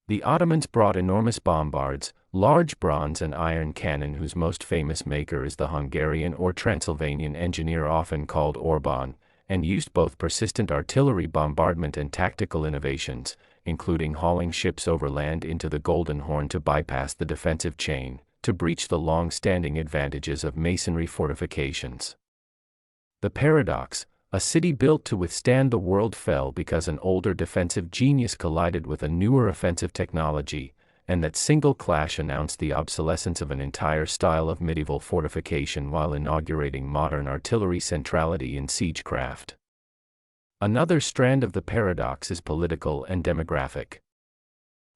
The Ottomans brought enormous bombards, large bronze and iron cannon whose most famous maker is the Hungarian or Transylvanian engineer often called Orban, and used both persistent artillery bombardment and tactical innovations, including hauling ships overland into the Golden Horn to bypass the defensive chain, to breach the long-standing advantages of masonry fortifications. The paradox, A city built to withstand the world fell because an older defensive genius collided with a newer offensive technology, and that single clash announced the obsolescence of an entire style of medieval fortification while inaugurating modern artillery centrality in siegecraft. Another strand of the paradox is political and demographic.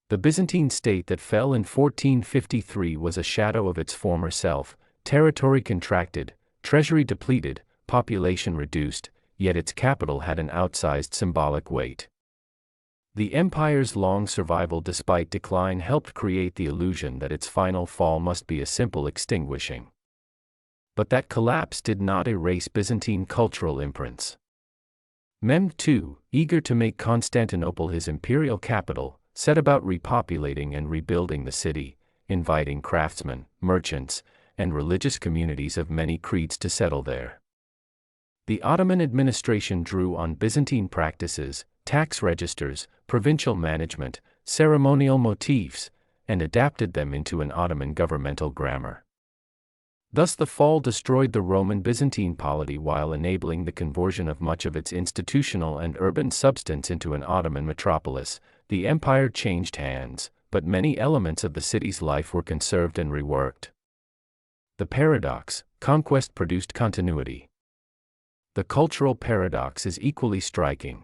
The Byzantine state that fell in 1453 was a shadow of its former self, territory contracted, treasury depleted, population reduced, yet its capital had an outsized symbolic weight. The empire's long survival despite decline helped create the illusion that its final fall must be a simple extinguishing. But that collapse did not erase Byzantine cultural imprints. Mehmed II, eager to make Constantinople his imperial capital, set about repopulating and rebuilding the city, inviting craftsmen, merchants, and religious communities of many creeds to settle there. The Ottoman administration drew on Byzantine practices, tax registers, provincial management, ceremonial motifs, and adapted them into an Ottoman governmental grammar. Thus the fall destroyed the Roman-Byzantine polity while enabling the conversion of much of its institutional and urban substance into an Ottoman metropolis. The empire changed hands, but many elements of the city's life were conserved and reworked. The paradox: conquest produced continuity. The cultural paradox is equally striking.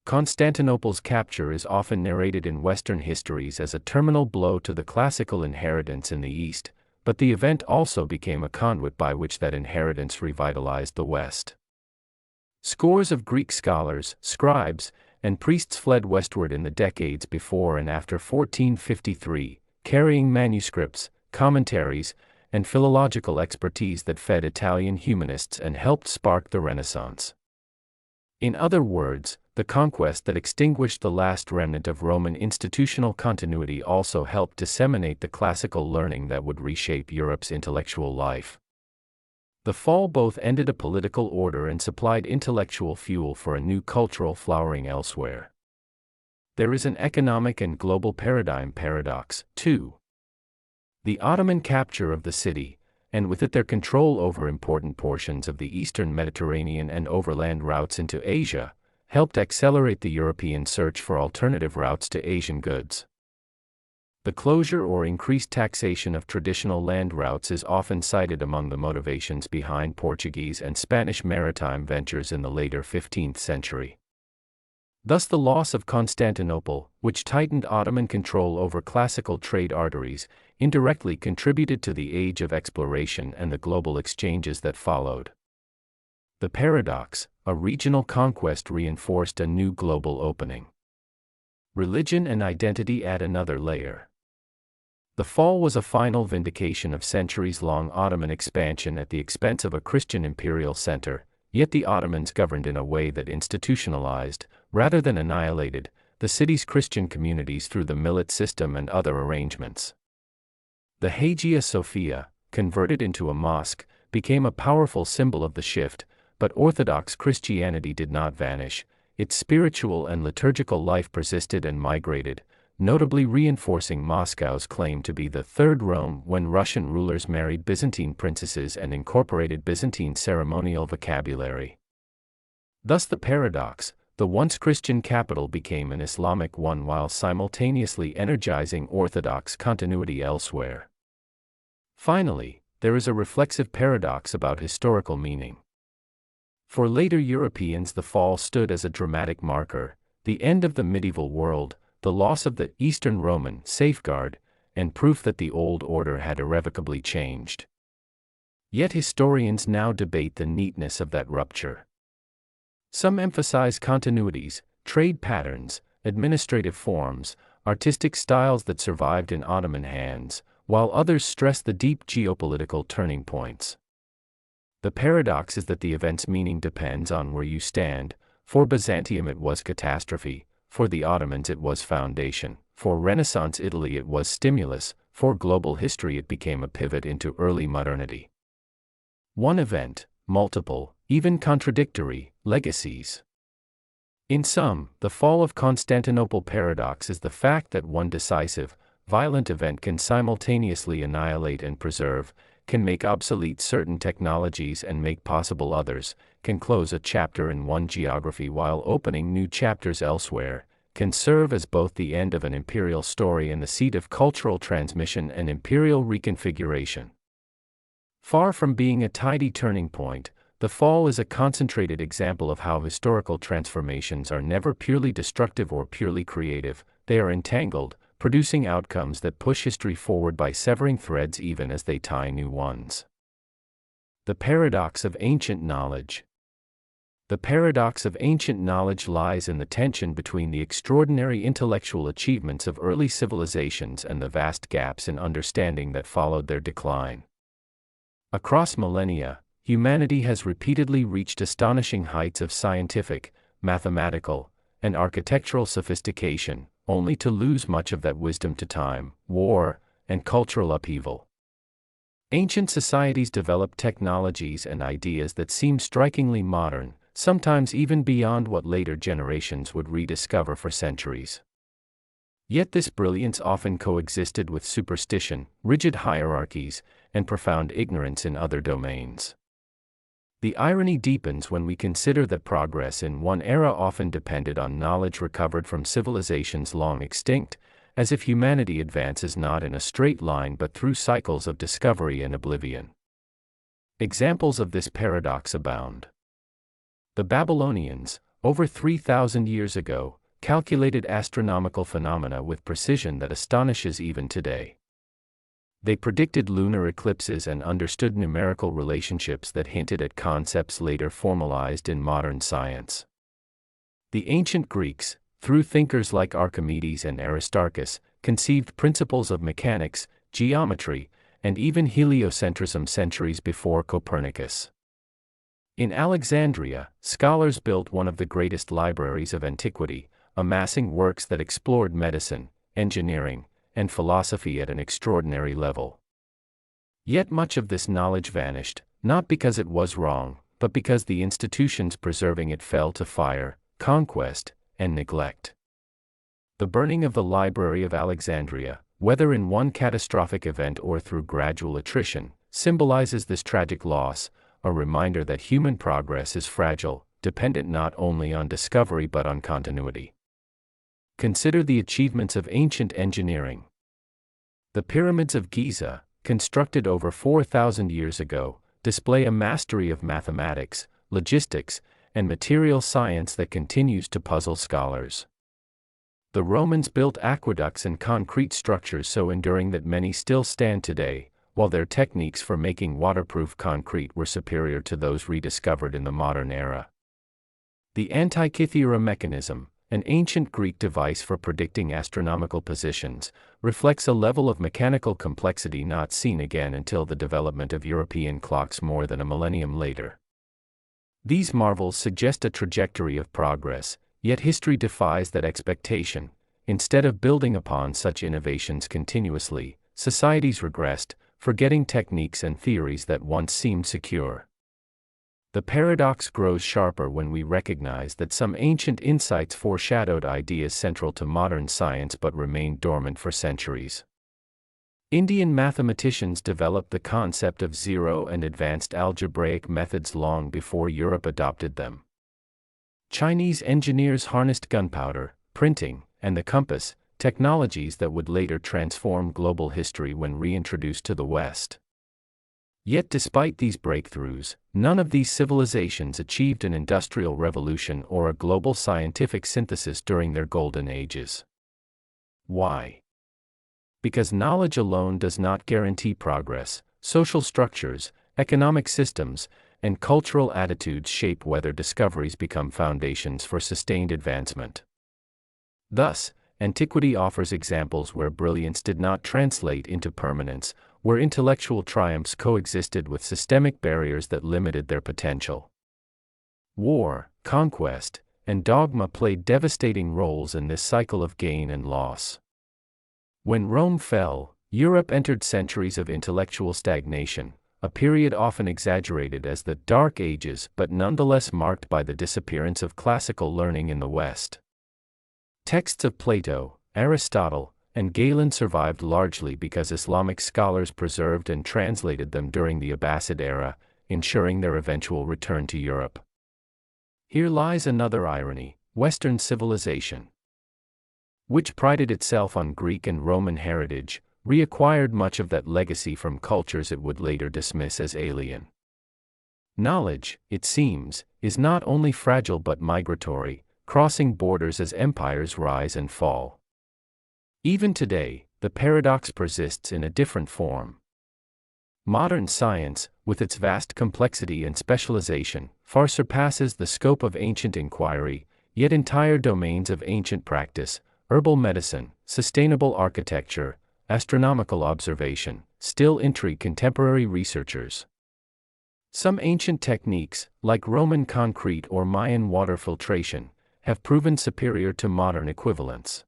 Constantinople's capture is often narrated in Western histories as a terminal blow to the classical inheritance in the East, but the event also became a conduit by which that inheritance revitalized the West. Scores of Greek scholars, scribes, and priests fled westward in the decades before and after 1453, carrying manuscripts, commentaries, and philological expertise that fed Italian humanists and helped spark the Renaissance. In other words, the conquest that extinguished the last remnant of Roman institutional continuity also helped disseminate the classical learning that would reshape Europe's intellectual life. The fall both ended a political order and supplied intellectual fuel for a new cultural flowering elsewhere. There is an economic and global paradigm paradox, too. The Ottoman capture of the city, and with it their control over important portions of the eastern Mediterranean and overland routes into Asia, helped accelerate the European search for alternative routes to Asian goods. The closure or increased taxation of traditional land routes is often cited among the motivations behind Portuguese and Spanish maritime ventures in the later 15th century. Thus the loss of Constantinople, which tightened Ottoman control over classical trade arteries, indirectly contributed to the age of exploration and the global exchanges that followed. The paradox: a regional conquest reinforced a new global opening. Religion and identity add another layer. The fall was a final vindication of centuries-long Ottoman expansion at the expense of a Christian imperial center, yet the Ottomans governed in a way that institutionalized, rather than annihilated, the city's Christian communities through the millet system and other arrangements. The Hagia Sophia, converted into a mosque, became a powerful symbol of the shift, but Orthodox Christianity did not vanish. Its spiritual and liturgical life persisted and migrated, notably reinforcing Moscow's claim to be the Third Rome when Russian rulers married Byzantine princesses and incorporated Byzantine ceremonial vocabulary. Thus the paradox: the once Christian capital became an Islamic one while simultaneously energizing Orthodox continuity elsewhere. Finally, there is a reflexive paradox about historical meaning. For later Europeans, the fall stood as a dramatic marker, the end of the medieval world, the loss of the Eastern Roman safeguard, and proof that the old order had irrevocably changed. Yet historians now debate the neatness of that rupture. Some emphasize continuities, trade patterns, administrative forms, artistic styles that survived in Ottoman hands, while others stress the deep geopolitical turning points. The paradox is that the event's meaning depends on where you stand. For Byzantium it was catastrophe, for the Ottomans it was foundation, for Renaissance Italy it was stimulus, for global history it became a pivot into early modernity. One event, multiple, even contradictory, legacies. In sum, the fall of Constantinople paradox is the fact that one decisive, violent event can simultaneously annihilate and preserve, can make obsolete certain technologies and make possible others, can close a chapter in one geography while opening new chapters elsewhere, can serve as both the end of an imperial story and the seat of cultural transmission and imperial reconfiguration. Far from being a tidy turning point, the fall is a concentrated example of how historical transformations are never purely destructive or purely creative. They are entangled, producing outcomes that push history forward by severing threads even as they tie new ones. The paradox of ancient knowledge. The paradox of ancient knowledge lies in the tension between the extraordinary intellectual achievements of early civilizations and the vast gaps in understanding that followed their decline. Across millennia, humanity has repeatedly reached astonishing heights of scientific, mathematical, and architectural sophistication, only to lose much of that wisdom to time, war, and cultural upheaval. Ancient societies developed technologies and ideas that seem strikingly modern, sometimes even beyond what later generations would rediscover for centuries. Yet this brilliance often coexisted with superstition, rigid hierarchies, and profound ignorance in other domains. The irony deepens when we consider that progress in one era often depended on knowledge recovered from civilizations long extinct, as if humanity advances not in a straight line but through cycles of discovery and oblivion. Examples of this paradox abound. The Babylonians, over 3,000 years ago, calculated astronomical phenomena with precision that astonishes even today. They predicted lunar eclipses and understood numerical relationships that hinted at concepts later formalized in modern science. The ancient Greeks, through thinkers like Archimedes and Aristarchus, conceived principles of mechanics, geometry, and even heliocentrism centuries before Copernicus. In Alexandria, scholars built one of the greatest libraries of antiquity, amassing works that explored medicine, engineering, and philosophy at an extraordinary level. Yet much of this knowledge vanished, not because it was wrong, but because the institutions preserving it fell to fire, conquest, and neglect. The burning of the Library of Alexandria, whether in one catastrophic event or through gradual attrition, symbolizes this tragic loss, a reminder that human progress is fragile, dependent not only on discovery but on continuity. Consider the achievements of ancient engineering. The pyramids of Giza, constructed over 4,000 years ago, display a mastery of mathematics, logistics, and material science that continues to puzzle scholars. The Romans built aqueducts and concrete structures so enduring that many still stand today, while their techniques for making waterproof concrete were superior to those rediscovered in the modern era. The Antikythera mechanism, an ancient Greek device for predicting astronomical positions, reflects a level of mechanical complexity not seen again until the development of European clocks more than a millennium later. These marvels suggest a trajectory of progress, yet history defies that expectation. Instead of building upon such innovations continuously, societies regressed, forgetting techniques and theories that once seemed secure. The paradox grows sharper when we recognize that some ancient insights foreshadowed ideas central to modern science but remained dormant for centuries. Indian mathematicians developed the concept of zero and advanced algebraic methods long before Europe adopted them. Chinese engineers harnessed gunpowder, printing, and the compass, technologies that would later transform global history when reintroduced to the West. Yet despite these breakthroughs, none of these civilizations achieved an industrial revolution or a global scientific synthesis during their golden ages. Why? Because knowledge alone does not guarantee progress. Social structures, economic systems, and cultural attitudes shape whether discoveries become foundations for sustained advancement. Thus, antiquity offers examples where brilliance did not translate into permanence, where intellectual triumphs coexisted with systemic barriers that limited their potential. War, conquest, and dogma played devastating roles in this cycle of gain and loss. When Rome fell, Europe entered centuries of intellectual stagnation, a period often exaggerated as the Dark Ages but nonetheless marked by the disappearance of classical learning in the West. Texts of Plato, Aristotle, and Galen survived largely because Islamic scholars preserved and translated them during the Abbasid era, ensuring their eventual return to Europe. Here lies another irony: Western civilization, which prided itself on Greek and Roman heritage, reacquired much of that legacy from cultures it would later dismiss as alien. Knowledge, it seems, is not only fragile but migratory, crossing borders as empires rise and fall. Even today, the paradox persists in a different form. Modern science, with its vast complexity and specialization, far surpasses the scope of ancient inquiry, yet entire domains of ancient practice, herbal medicine, sustainable architecture, astronomical observation, still intrigue contemporary researchers. Some ancient techniques, like Roman concrete or Mayan water filtration, have proven superior to modern equivalents.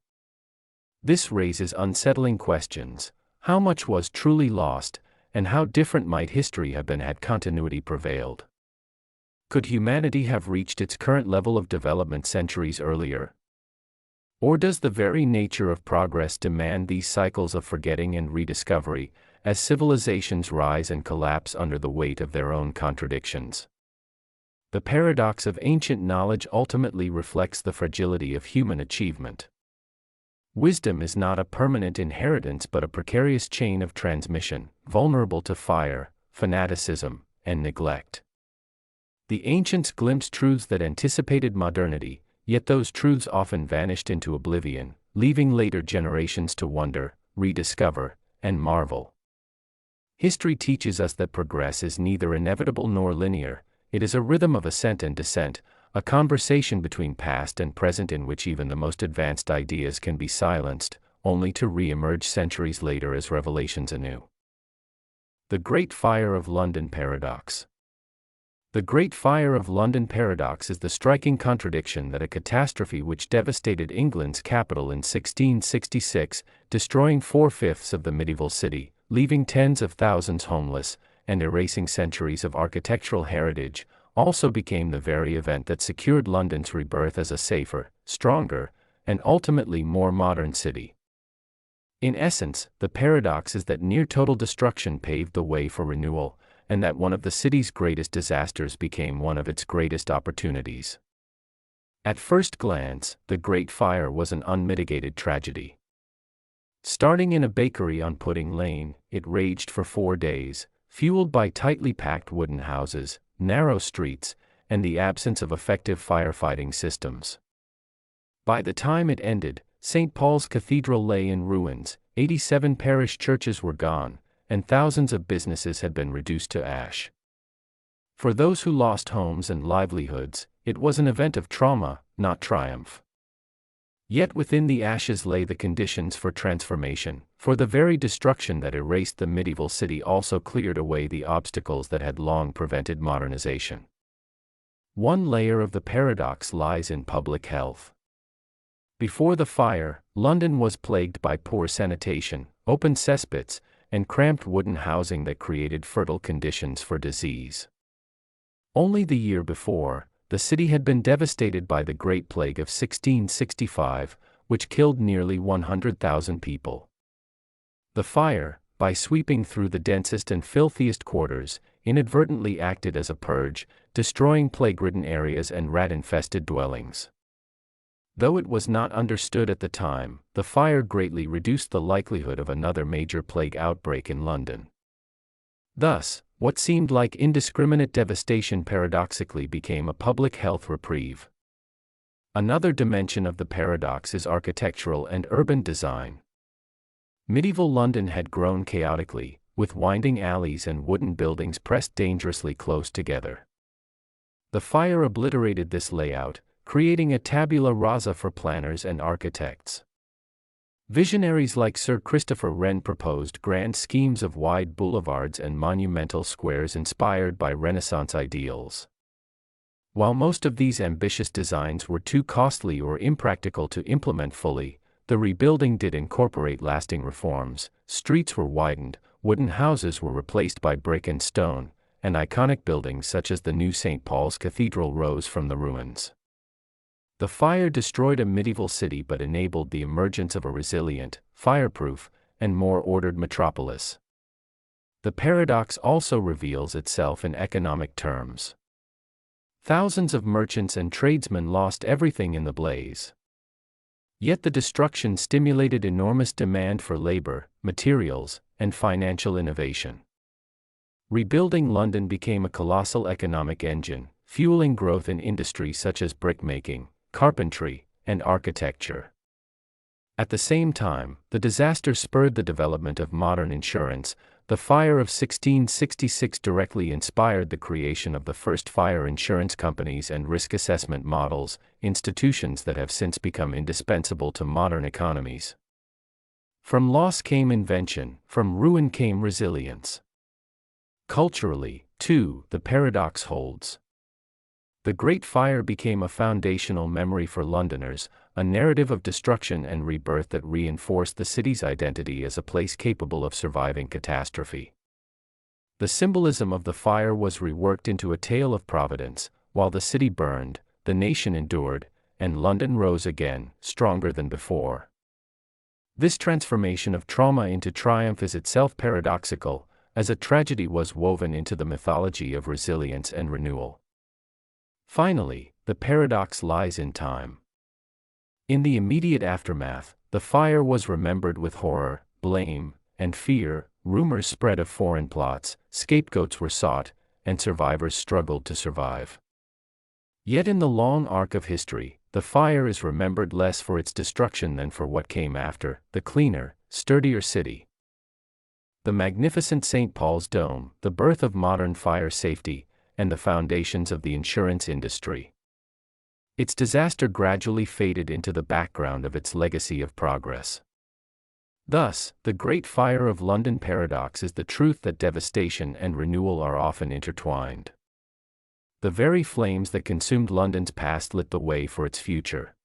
This raises unsettling questions: how much was truly lost, and how different might history have been had continuity prevailed? Could humanity have reached its current level of development centuries earlier? Or does the very nature of progress demand these cycles of forgetting and rediscovery, as civilizations rise and collapse under the weight of their own contradictions? The paradox of ancient knowledge ultimately reflects the fragility of human achievement. Wisdom is not a permanent inheritance but a precarious chain of transmission, vulnerable to fire, fanaticism, and neglect. The ancients glimpsed truths that anticipated modernity, yet those truths often vanished into oblivion, leaving later generations to wonder, rediscover, and marvel. History teaches us that progress is neither inevitable nor linear; it is a rhythm of ascent and descent, a conversation between past and present in which even the most advanced ideas can be silenced, only to re-emerge centuries later as revelations anew. The Great Fire of London Paradox. The Great Fire of London Paradox is the striking contradiction that a catastrophe which devastated England's capital in 1666, destroying 4/5 of the medieval city, leaving tens of thousands homeless, and erasing centuries of architectural heritage, also became the very event that secured London's rebirth as a safer, stronger, and ultimately more modern city. In essence, the paradox is that near total destruction paved the way for renewal, and that one of the city's greatest disasters became one of its greatest opportunities. At first glance, the Great Fire was an unmitigated tragedy. Starting in a bakery on Pudding Lane, it raged for 4 days, fueled by tightly packed wooden houses, narrow streets, and the absence of effective firefighting systems. By the time it ended, St. Paul's Cathedral lay in ruins, 87 parish churches were gone, and thousands of businesses had been reduced to ash. For those who lost homes and livelihoods, it was an event of trauma, not triumph. Yet within the ashes lay the conditions for transformation, for the very destruction that erased the medieval city also cleared away the obstacles that had long prevented modernization. One layer of the paradox lies in public health. Before the fire, London was plagued by poor sanitation, open cesspits, and cramped wooden housing that created fertile conditions for disease. Only the year before, the city had been devastated by the Great Plague of 1665, which killed nearly 100,000 people. The fire, by sweeping through the densest and filthiest quarters, inadvertently acted as a purge, destroying plague-ridden areas and rat-infested dwellings. Though it was not understood at the time, the fire greatly reduced the likelihood of another major plague outbreak in London. Thus, what seemed like indiscriminate devastation paradoxically became a public health reprieve. Another dimension of the paradox is architectural and urban design. Medieval London had grown chaotically, with winding alleys and wooden buildings pressed dangerously close together. The fire obliterated this layout, creating a tabula rasa for planners and architects. Visionaries like Sir Christopher Wren proposed grand schemes of wide boulevards and monumental squares inspired by Renaissance ideals. While most of these ambitious designs were too costly or impractical to implement fully, the rebuilding did incorporate lasting reforms. Streets were widened, wooden houses were replaced by brick and stone, and iconic buildings such as the new St. Paul's Cathedral rose from the ruins. The fire destroyed a medieval city but enabled the emergence of a resilient, fireproof, and more ordered metropolis. The paradox also reveals itself in economic terms. Thousands of merchants and tradesmen lost everything in the blaze. Yet the destruction stimulated enormous demand for labor, materials, and financial innovation. Rebuilding London became a colossal economic engine, fueling growth in industries such as brickmaking, carpentry, and architecture. At the same time, the disaster spurred the development of modern insurance. The fire of 1666 directly inspired the creation of the first fire insurance companies and risk assessment models, institutions that have since become indispensable to modern economies. From loss came invention, from ruin came resilience. Culturally, too, the paradox holds. The Great Fire became a foundational memory for Londoners, a narrative of destruction and rebirth that reinforced the city's identity as a place capable of surviving catastrophe. The symbolism of the fire was reworked into a tale of providence. While the city burned, the nation endured, and London rose again, stronger than before. This transformation of trauma into triumph is itself paradoxical, as a tragedy was woven into the mythology of resilience and renewal. Finally, the paradox lies in time. In the immediate aftermath, the fire was remembered with horror, blame, and fear. Rumors spread of foreign plots, scapegoats were sought, and survivors struggled to survive. Yet in the long arc of history, the fire is remembered less for its destruction than for what came after: the cleaner, sturdier city. The magnificent St. Paul's Dome, the birth of modern fire safety, and the foundations of the insurance industry. Its disaster gradually faded into the background of its legacy of progress. Thus, the Great Fire of London paradox is the truth that devastation and renewal are often intertwined. The very flames that consumed London's past lit the way for its future.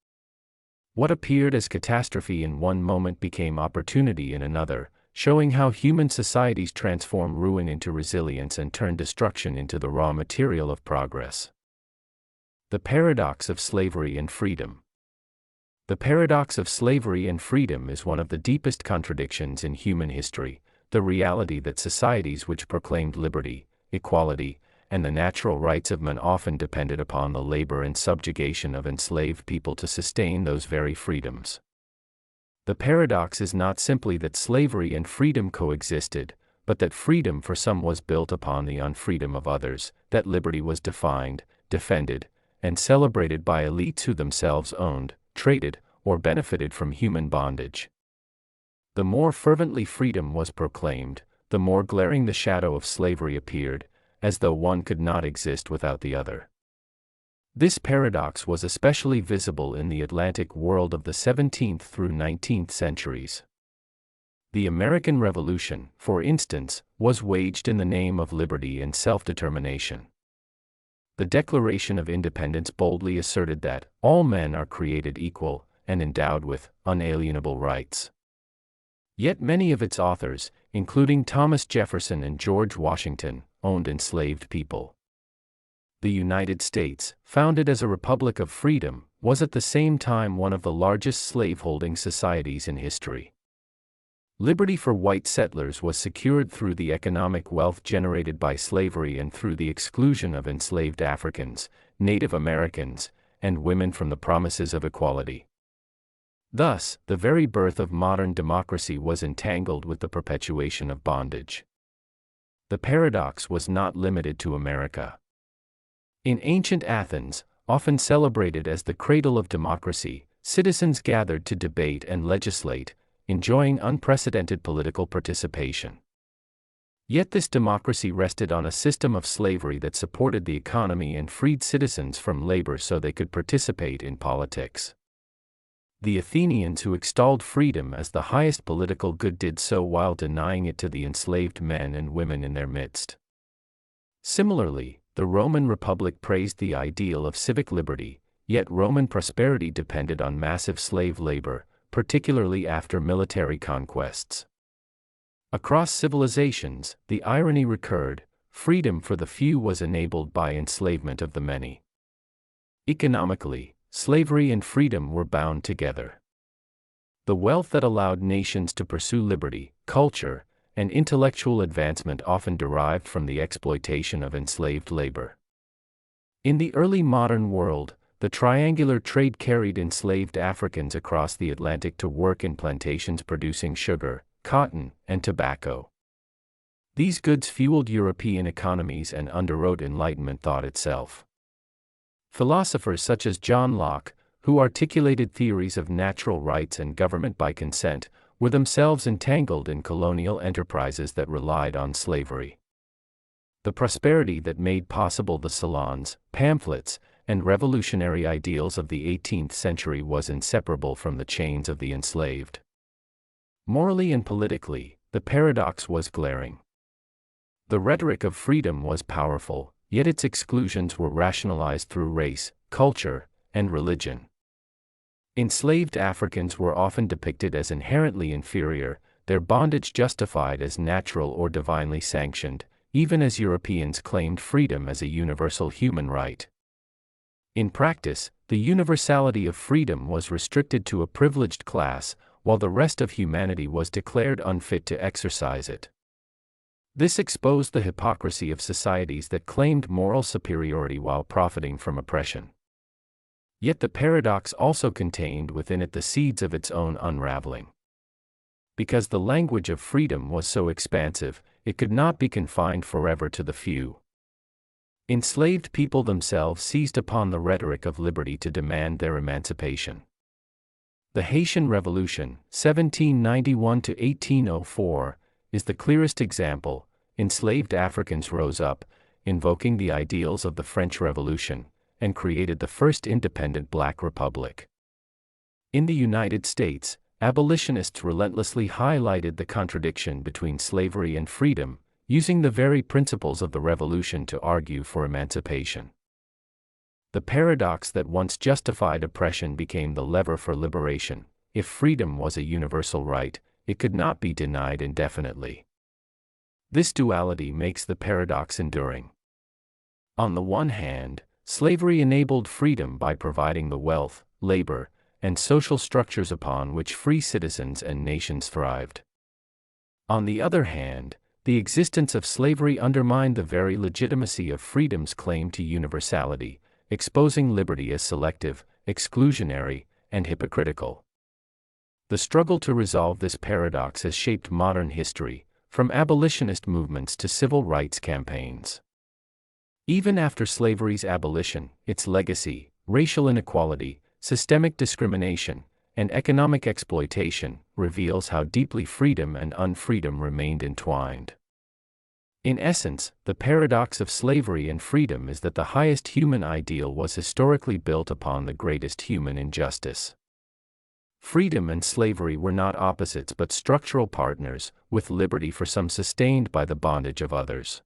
What appeared as catastrophe in one moment became opportunity in another, showing how human societies transform ruin into resilience and turn destruction into the raw material of progress. The paradox of slavery and freedom. The paradox of slavery and freedom is one of the deepest contradictions in human history, the reality that societies which proclaimed liberty, equality, and the natural rights of men often depended upon the labor and subjugation of enslaved people to sustain those very freedoms. The paradox is not simply that slavery and freedom coexisted, but that freedom for some was built upon the unfreedom of others, that liberty was defined, defended, and celebrated by elites who themselves owned, traded, or benefited from human bondage. The more fervently freedom was proclaimed, the more glaring the shadow of slavery appeared, as though one could not exist without the other. This paradox was especially visible in the Atlantic world of the 17th through 19th centuries. The American Revolution, for instance, was waged in the name of liberty and self-determination. The Declaration of Independence boldly asserted that all men are created equal and endowed with unalienable rights. Yet many of its authors, including Thomas Jefferson and George Washington, owned enslaved people. The United States, founded as a republic of freedom, was at the same time one of the largest slaveholding societies in history. Liberty for white settlers was secured through the economic wealth generated by slavery and through the exclusion of enslaved Africans, Native Americans, and women from the promises of equality. Thus, the very birth of modern democracy was entangled with the perpetuation of bondage. The paradox was not limited to America. In ancient Athens, often celebrated as the cradle of democracy, citizens gathered to debate and legislate, enjoying unprecedented political participation. Yet this democracy rested on a system of slavery that supported the economy and freed citizens from labor so they could participate in politics. The Athenians, who extolled freedom as the highest political good, did so while denying it to the enslaved men and women in their midst. Similarly, the Roman Republic praised the ideal of civic liberty, yet Roman prosperity depended on massive slave labor, particularly after military conquests. Across civilizations, the irony recurred: freedom for the few was enabled by enslavement of the many. Economically, slavery and freedom were bound together. The wealth that allowed nations to pursue liberty, culture, and intellectual advancement often derived from the exploitation of enslaved labor. In the early modern world, the triangular trade carried enslaved Africans across the Atlantic to work in plantations producing sugar, cotton, and tobacco. These goods fueled European economies and underwrote Enlightenment thought itself. Philosophers such as John Locke, who articulated theories of natural rights and government by consent, were themselves entangled in colonial enterprises that relied on slavery. The prosperity that made possible the salons, pamphlets, and revolutionary ideals of the 18th century was inseparable from the chains of the enslaved. Morally and politically, the paradox was glaring. The rhetoric of freedom was powerful, yet its exclusions were rationalized through race, culture, and religion. Enslaved Africans were often depicted as inherently inferior, their bondage justified as natural or divinely sanctioned, even as Europeans claimed freedom as a universal human right. In practice, the universality of freedom was restricted to a privileged class, while the rest of humanity was declared unfit to exercise it. This exposed the hypocrisy of societies that claimed moral superiority while profiting from oppression. Yet the paradox also contained within it the seeds of its own unraveling. Because the language of freedom was so expansive, it could not be confined forever to the few. Enslaved people themselves seized upon the rhetoric of liberty to demand their emancipation. The Haitian Revolution, 1791 to 1804, is the clearest example. Enslaved Africans rose up, invoking the ideals of the French Revolution, and created the first independent Black republic. In the United States, abolitionists relentlessly highlighted the contradiction between slavery and freedom, using the very principles of the Revolution to argue for emancipation. The paradox that once justified oppression became the lever for liberation. If freedom was a universal right, it could not be denied indefinitely. This duality makes the paradox enduring. On the one hand, slavery enabled freedom by providing the wealth, labor, and social structures upon which free citizens and nations thrived. On the other hand, the existence of slavery undermined the very legitimacy of freedom's claim to universality, exposing liberty as selective, exclusionary, and hypocritical. The struggle to resolve this paradox has shaped modern history, from abolitionist movements to civil rights campaigns. Even after slavery's abolition, its legacy, racial inequality, systemic discrimination, and economic exploitation, reveals how deeply freedom and unfreedom remained entwined. In essence, the paradox of slavery and freedom is that the highest human ideal was historically built upon the greatest human injustice. Freedom and slavery were not opposites but structural partners, with liberty for some sustained by the bondage of others.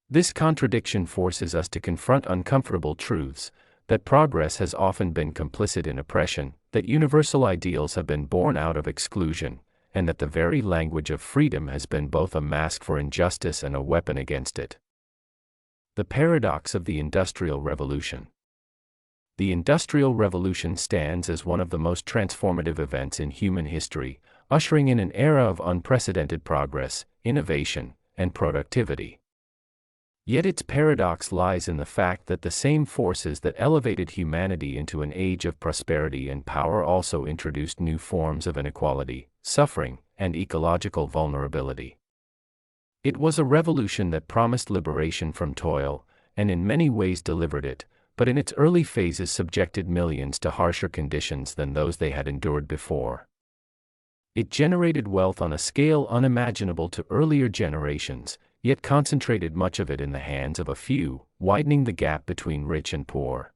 This contradiction forces us to confront uncomfortable truths, that progress has often been complicit in oppression, that universal ideals have been born out of exclusion, and that the very language of freedom has been both a mask for injustice and a weapon against it. The paradox of the Industrial Revolution. The Industrial Revolution stands as one of the most transformative events in human history, ushering in an era of unprecedented progress, innovation, and productivity. Yet its paradox lies in the fact that the same forces that elevated humanity into an age of prosperity and power also introduced new forms of inequality, suffering, and ecological vulnerability. It was a revolution that promised liberation from toil, and in many ways delivered it, but in its early phases subjected millions to harsher conditions than those they had endured before. It generated wealth on a scale unimaginable to earlier generations, yet concentrated much of it in the hands of a few, widening the gap between rich and poor.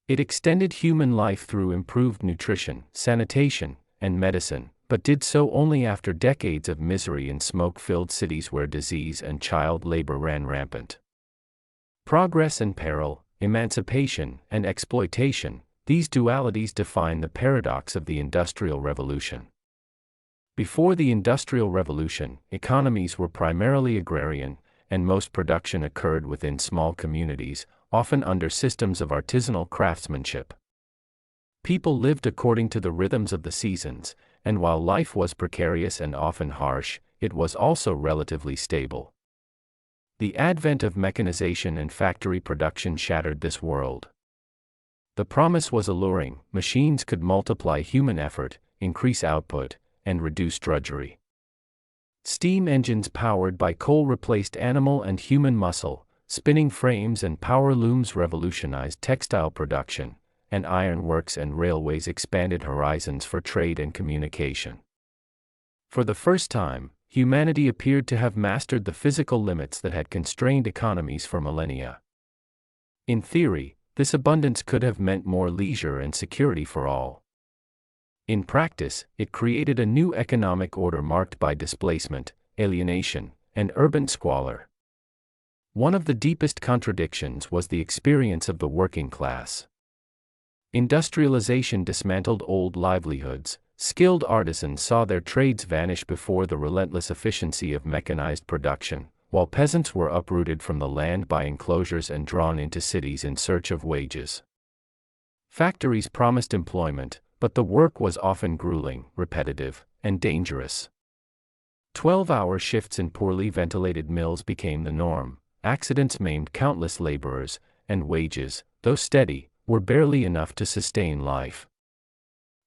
It extended human life through improved nutrition, sanitation, and medicine, but did so only after decades of misery in smoke-filled cities where disease and child labor ran rampant. Progress and peril, emancipation and exploitation, these dualities define the paradox of the Industrial Revolution. Before the Industrial Revolution, economies were primarily agrarian, and most production occurred within small communities, often under systems of artisanal craftsmanship. People lived according to the rhythms of the seasons, and while life was precarious and often harsh, it was also relatively stable. The advent of mechanization and factory production shattered this world. The promise was alluring: machines could multiply human effort, increase output, and reduce drudgery. Steam engines powered by coal replaced animal and human muscle, spinning frames and power looms revolutionized textile production, and ironworks and railways expanded horizons for trade and communication. For the first time, humanity appeared to have mastered the physical limits that had constrained economies for millennia. In theory, this abundance could have meant more leisure and security for all. In practice, it created a new economic order marked by displacement, alienation, and urban squalor. One of the deepest contradictions was the experience of the working class. Industrialization dismantled old livelihoods. Skilled artisans saw their trades vanish before the relentless efficiency of mechanized production, while peasants were uprooted from the land by enclosures and drawn into cities in search of wages. Factories promised employment, but the work was often grueling, repetitive, and dangerous. 12-hour shifts in poorly ventilated mills became the norm. Accidents maimed countless laborers, and wages, though steady, were barely enough to sustain life.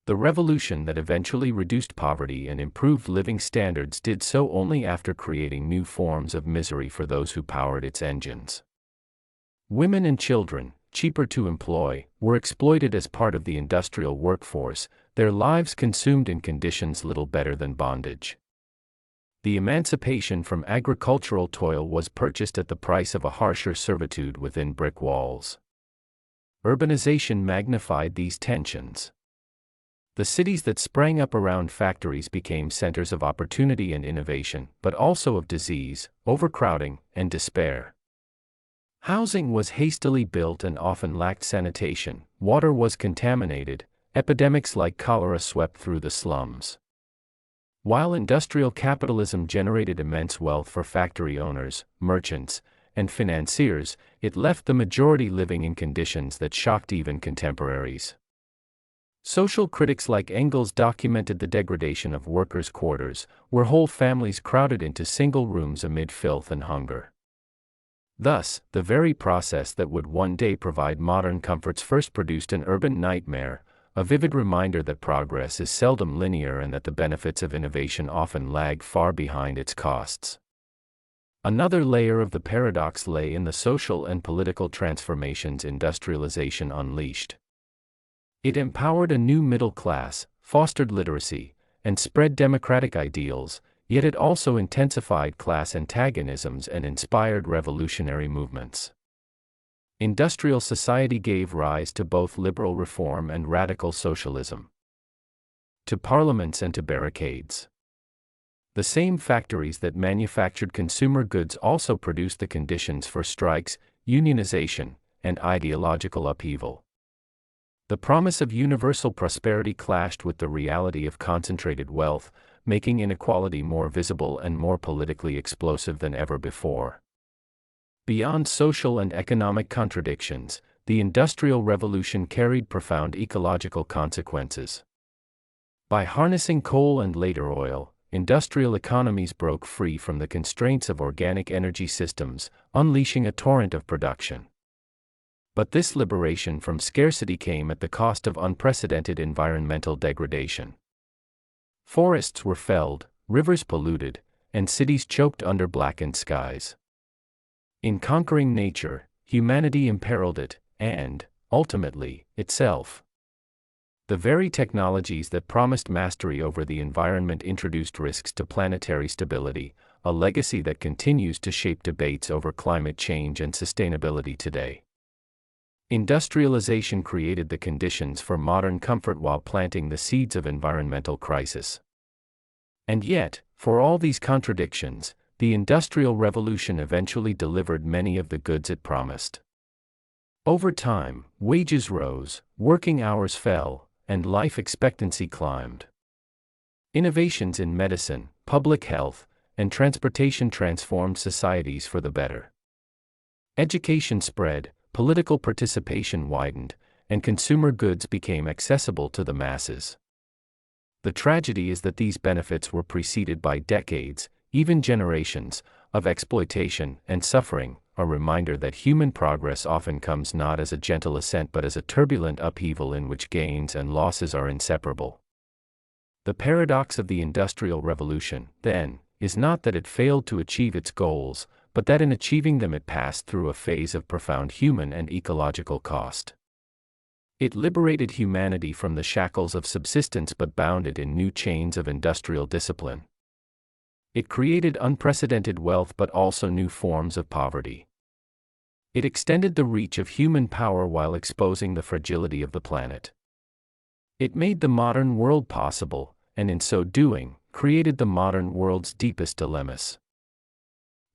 The revolution that eventually reduced poverty and improved living standards did so only after creating new forms of misery for those who powered its engines. Women and children, cheaper to employ, were exploited as part of the industrial workforce, their lives consumed in conditions little better than bondage. The emancipation from agricultural toil was purchased at the price of a harsher servitude within brick walls. Urbanization magnified these tensions. The cities that sprang up around factories became centers of opportunity and innovation, but also of disease, overcrowding, and despair. Housing was hastily built and often lacked sanitation, water was contaminated, epidemics like cholera swept through the slums. While industrial capitalism generated immense wealth for factory owners, merchants, and financiers, it left the majority living in conditions that shocked even contemporaries. Social critics like Engels documented the degradation of workers' quarters, where whole families crowded into single rooms amid filth and hunger. Thus, the very process that would one day provide modern comforts first produced an urban nightmare, a vivid reminder that progress is seldom linear and that the benefits of innovation often lag far behind its costs. Another layer of the paradox lay in the social and political transformations industrialization unleashed. It empowered a new middle class, fostered literacy, and spread democratic ideals, yet it also intensified class antagonisms and inspired revolutionary movements. Industrial society gave rise to both liberal reform and radical socialism. To parliaments and to barricades. The same factories that manufactured consumer goods also produced the conditions for strikes, unionization, and ideological upheaval. The promise of universal prosperity clashed with the reality of concentrated wealth, making inequality more visible and more politically explosive than ever before. Beyond social and economic contradictions, the Industrial Revolution carried profound ecological consequences. By harnessing coal and later oil, industrial economies broke free from the constraints of organic energy systems, unleashing a torrent of production. But this liberation from scarcity came at the cost of unprecedented environmental degradation. Forests were felled, rivers polluted, and cities choked under blackened skies. In conquering nature, humanity imperiled it, and, ultimately, itself. The very technologies that promised mastery over the environment introduced risks to planetary stability, a legacy that continues to shape debates over climate change and sustainability today. Industrialization created the conditions for modern comfort while planting the seeds of environmental crisis. And yet, for all these contradictions, the Industrial Revolution eventually delivered many of the goods it promised. Over time, wages rose, working hours fell, and life expectancy climbed. Innovations in medicine, public health, and transportation transformed societies for the better. Education spread, political participation widened, and consumer goods became accessible to the masses. The tragedy is that these benefits were preceded by decades, even generations, of exploitation and suffering, a reminder that human progress often comes not as a gentle ascent but as a turbulent upheaval in which gains and losses are inseparable. The paradox of the Industrial Revolution, then, is not that it failed to achieve its goals, but that in achieving them it passed through a phase of profound human and ecological cost. It liberated humanity from the shackles of subsistence but bound it in new chains of industrial discipline. It created unprecedented wealth but also new forms of poverty. It extended the reach of human power while exposing the fragility of the planet. It made the modern world possible, and in so doing, created the modern world's deepest dilemmas.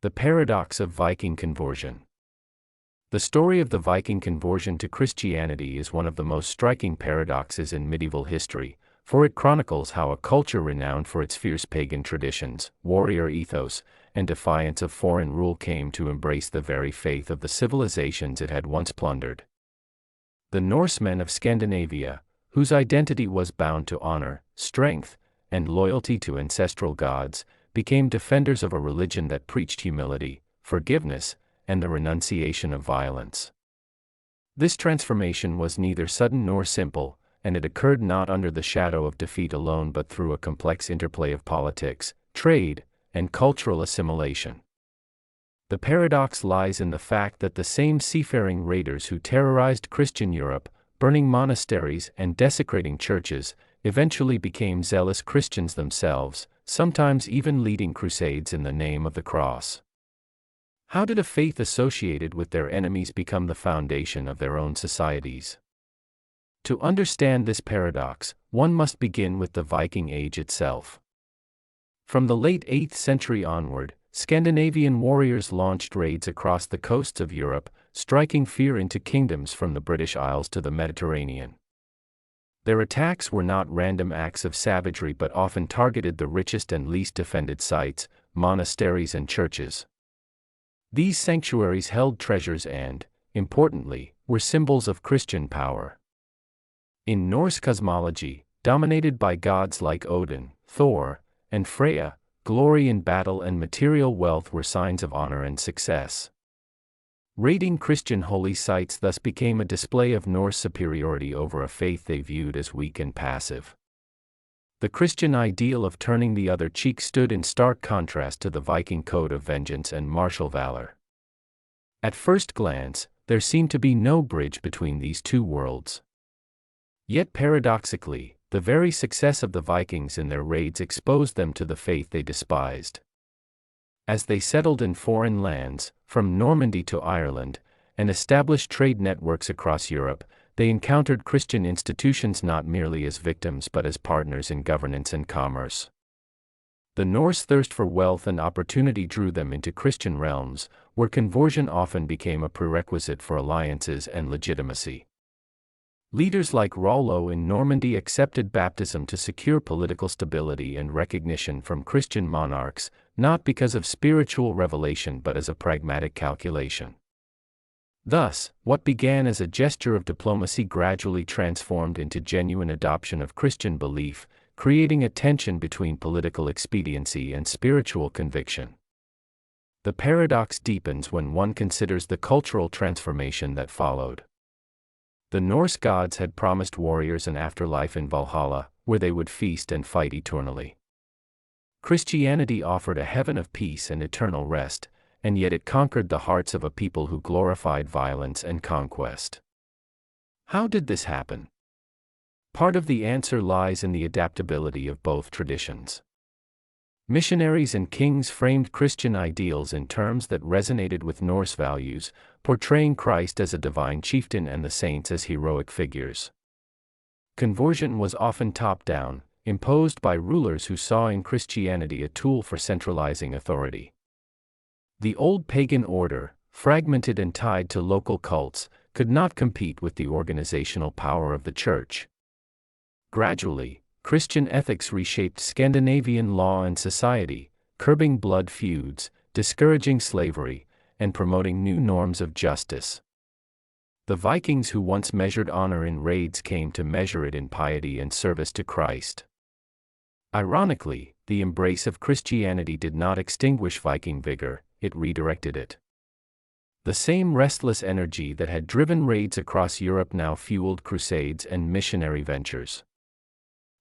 The paradox of Viking conversion. The story of the Viking conversion to Christianity is one of the most striking paradoxes in medieval history, for it chronicles how a culture renowned for its fierce pagan traditions, warrior ethos, and defiance of foreign rule came to embrace the very faith of the civilizations it had once plundered. The Norsemen of Scandinavia, whose identity was bound to honor, strength, and loyalty to ancestral gods, became defenders of a religion that preached humility, forgiveness, and the renunciation of violence. This transformation was neither sudden nor simple, and it occurred not under the shadow of defeat alone but through a complex interplay of politics, trade, and cultural assimilation. The paradox lies in the fact that the same seafaring raiders who terrorized Christian Europe, burning monasteries and desecrating churches, eventually became zealous Christians themselves, sometimes even leading crusades in the name of the cross. How did a faith associated with their enemies become the foundation of their own societies? To understand this paradox, one must begin with the Viking Age itself. From the late 8th century onward, Scandinavian warriors launched raids across the coasts of Europe, striking fear into kingdoms from the British Isles to the Mediterranean. Their attacks were not random acts of savagery but often targeted the richest and least defended sites, monasteries and churches. These sanctuaries held treasures and, importantly, were symbols of Christian power. In Norse cosmology, dominated by gods like Odin, Thor, and Freya, glory in battle and material wealth were signs of honor and success. Raiding Christian holy sites thus became a display of Norse superiority over a faith they viewed as weak and passive. The Christian ideal of turning the other cheek stood in stark contrast to the Viking code of vengeance and martial valor. At first glance, there seemed to be no bridge between these two worlds. Yet paradoxically, the very success of the Vikings in their raids exposed them to the faith they despised. As they settled in foreign lands, from Normandy to Ireland, and established trade networks across Europe, they encountered Christian institutions not merely as victims but as partners in governance and commerce. The Norse thirst for wealth and opportunity drew them into Christian realms, where conversion often became a prerequisite for alliances and legitimacy. Leaders like Rollo in Normandy accepted baptism to secure political stability and recognition from Christian monarchs, not because of spiritual revelation but as a pragmatic calculation. Thus, what began as a gesture of diplomacy gradually transformed into genuine adoption of Christian belief, creating a tension between political expediency and spiritual conviction. The paradox deepens when one considers the cultural transformation that followed. The Norse gods had promised warriors an afterlife in Valhalla, where they would feast and fight eternally. Christianity offered a heaven of peace and eternal rest, and yet it conquered the hearts of a people who glorified violence and conquest. How did this happen? Part of the answer lies in the adaptability of both traditions. Missionaries and kings framed Christian ideals in terms that resonated with Norse values, portraying Christ as a divine chieftain and the saints as heroic figures. Conversion was often top-down, imposed by rulers who saw in Christianity a tool for centralizing authority. The old pagan order, fragmented and tied to local cults, could not compete with the organizational power of the Church. Gradually, Christian ethics reshaped Scandinavian law and society, curbing blood feuds, discouraging slavery, and promoting new norms of justice. The Vikings who once measured honor in raids came to measure it in piety and service to Christ. Ironically, the embrace of Christianity did not extinguish Viking vigor, it redirected it. The same restless energy that had driven raids across Europe now fueled crusades and missionary ventures.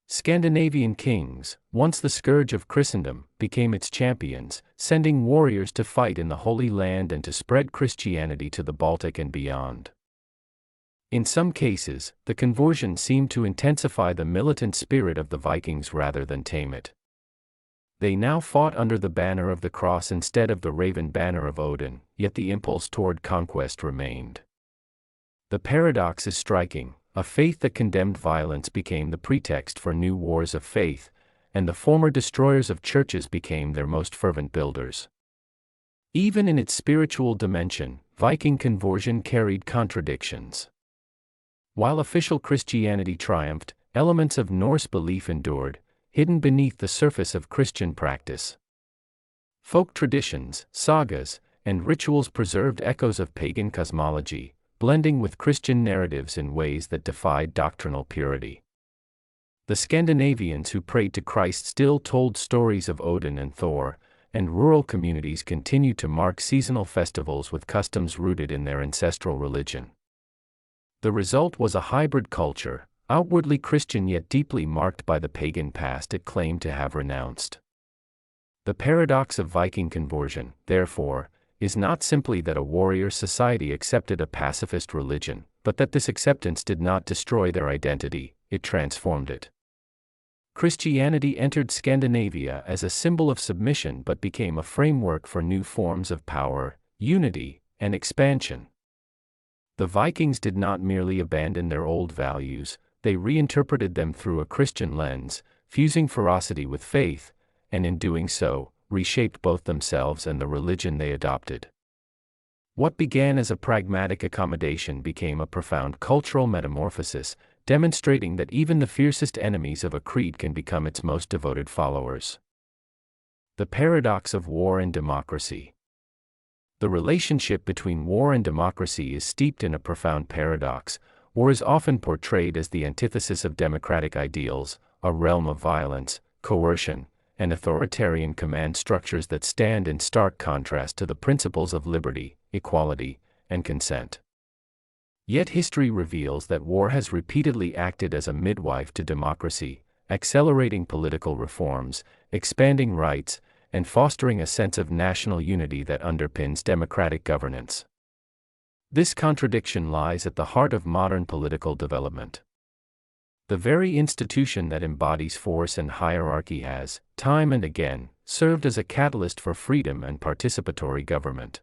Scandinavian kings, once the scourge of Christendom, became its champions, sending warriors to fight in the Holy Land and to spread Christianity to the Baltic and beyond. In some cases, the conversion seemed to intensify the militant spirit of the Vikings rather than tame it. They now fought under the banner of the cross instead of the raven banner of Odin, yet the impulse toward conquest remained. The paradox is striking. A faith that condemned violence became the pretext for new wars of faith, and the former destroyers of churches became their most fervent builders. Even in its spiritual dimension, Viking conversion carried contradictions. While official Christianity triumphed, elements of Norse belief endured, hidden beneath the surface of Christian practice. Folk traditions, sagas, and rituals preserved echoes of pagan cosmology, blending with Christian narratives in ways that defied doctrinal purity. The Scandinavians who prayed to Christ still told stories of Odin and Thor, and rural communities continued to mark seasonal festivals with customs rooted in their ancestral religion. The result was a hybrid culture, outwardly Christian yet deeply marked by the pagan past it claimed to have renounced. The paradox of Viking conversion, therefore, is not simply that a warrior society accepted a pacifist religion, but that this acceptance did not destroy their identity, it transformed it. Christianity entered Scandinavia as a symbol of submission but became a framework for new forms of power, unity, and expansion. The Vikings did not merely abandon their old values, they reinterpreted them through a Christian lens, fusing ferocity with faith, and in doing so, reshaped both themselves and the religion they adopted. What began as a pragmatic accommodation became a profound cultural metamorphosis, demonstrating that even the fiercest enemies of a creed can become its most devoted followers. The paradox of war and democracy. The relationship between war and democracy is steeped in a profound paradox. War is often portrayed as the antithesis of democratic ideals, a realm of violence, coercion, and authoritarian command structures that stand in stark contrast to the principles of liberty, equality, and consent. Yet history reveals that war has repeatedly acted as a midwife to democracy, accelerating political reforms, expanding rights, and fostering a sense of national unity that underpins democratic governance. This contradiction lies at the heart of modern political development. The very institution that embodies force and hierarchy has, time and again, served as a catalyst for freedom and participatory government.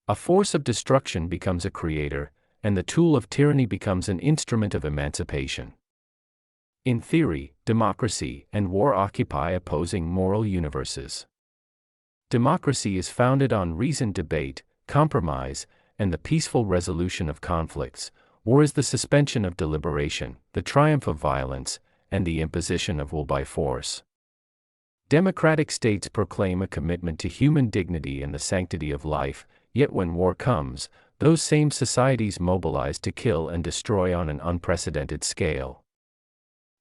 A force of destruction becomes a creator, and the tool of tyranny becomes an instrument of emancipation. In theory, democracy and war occupy opposing moral universes. Democracy is founded on reasoned debate, compromise, and the peaceful resolution of conflicts. War is the suspension of deliberation, the triumph of violence, and the imposition of will by force. Democratic states proclaim a commitment to human dignity and the sanctity of life, yet when war comes, those same societies mobilize to kill and destroy on an unprecedented scale.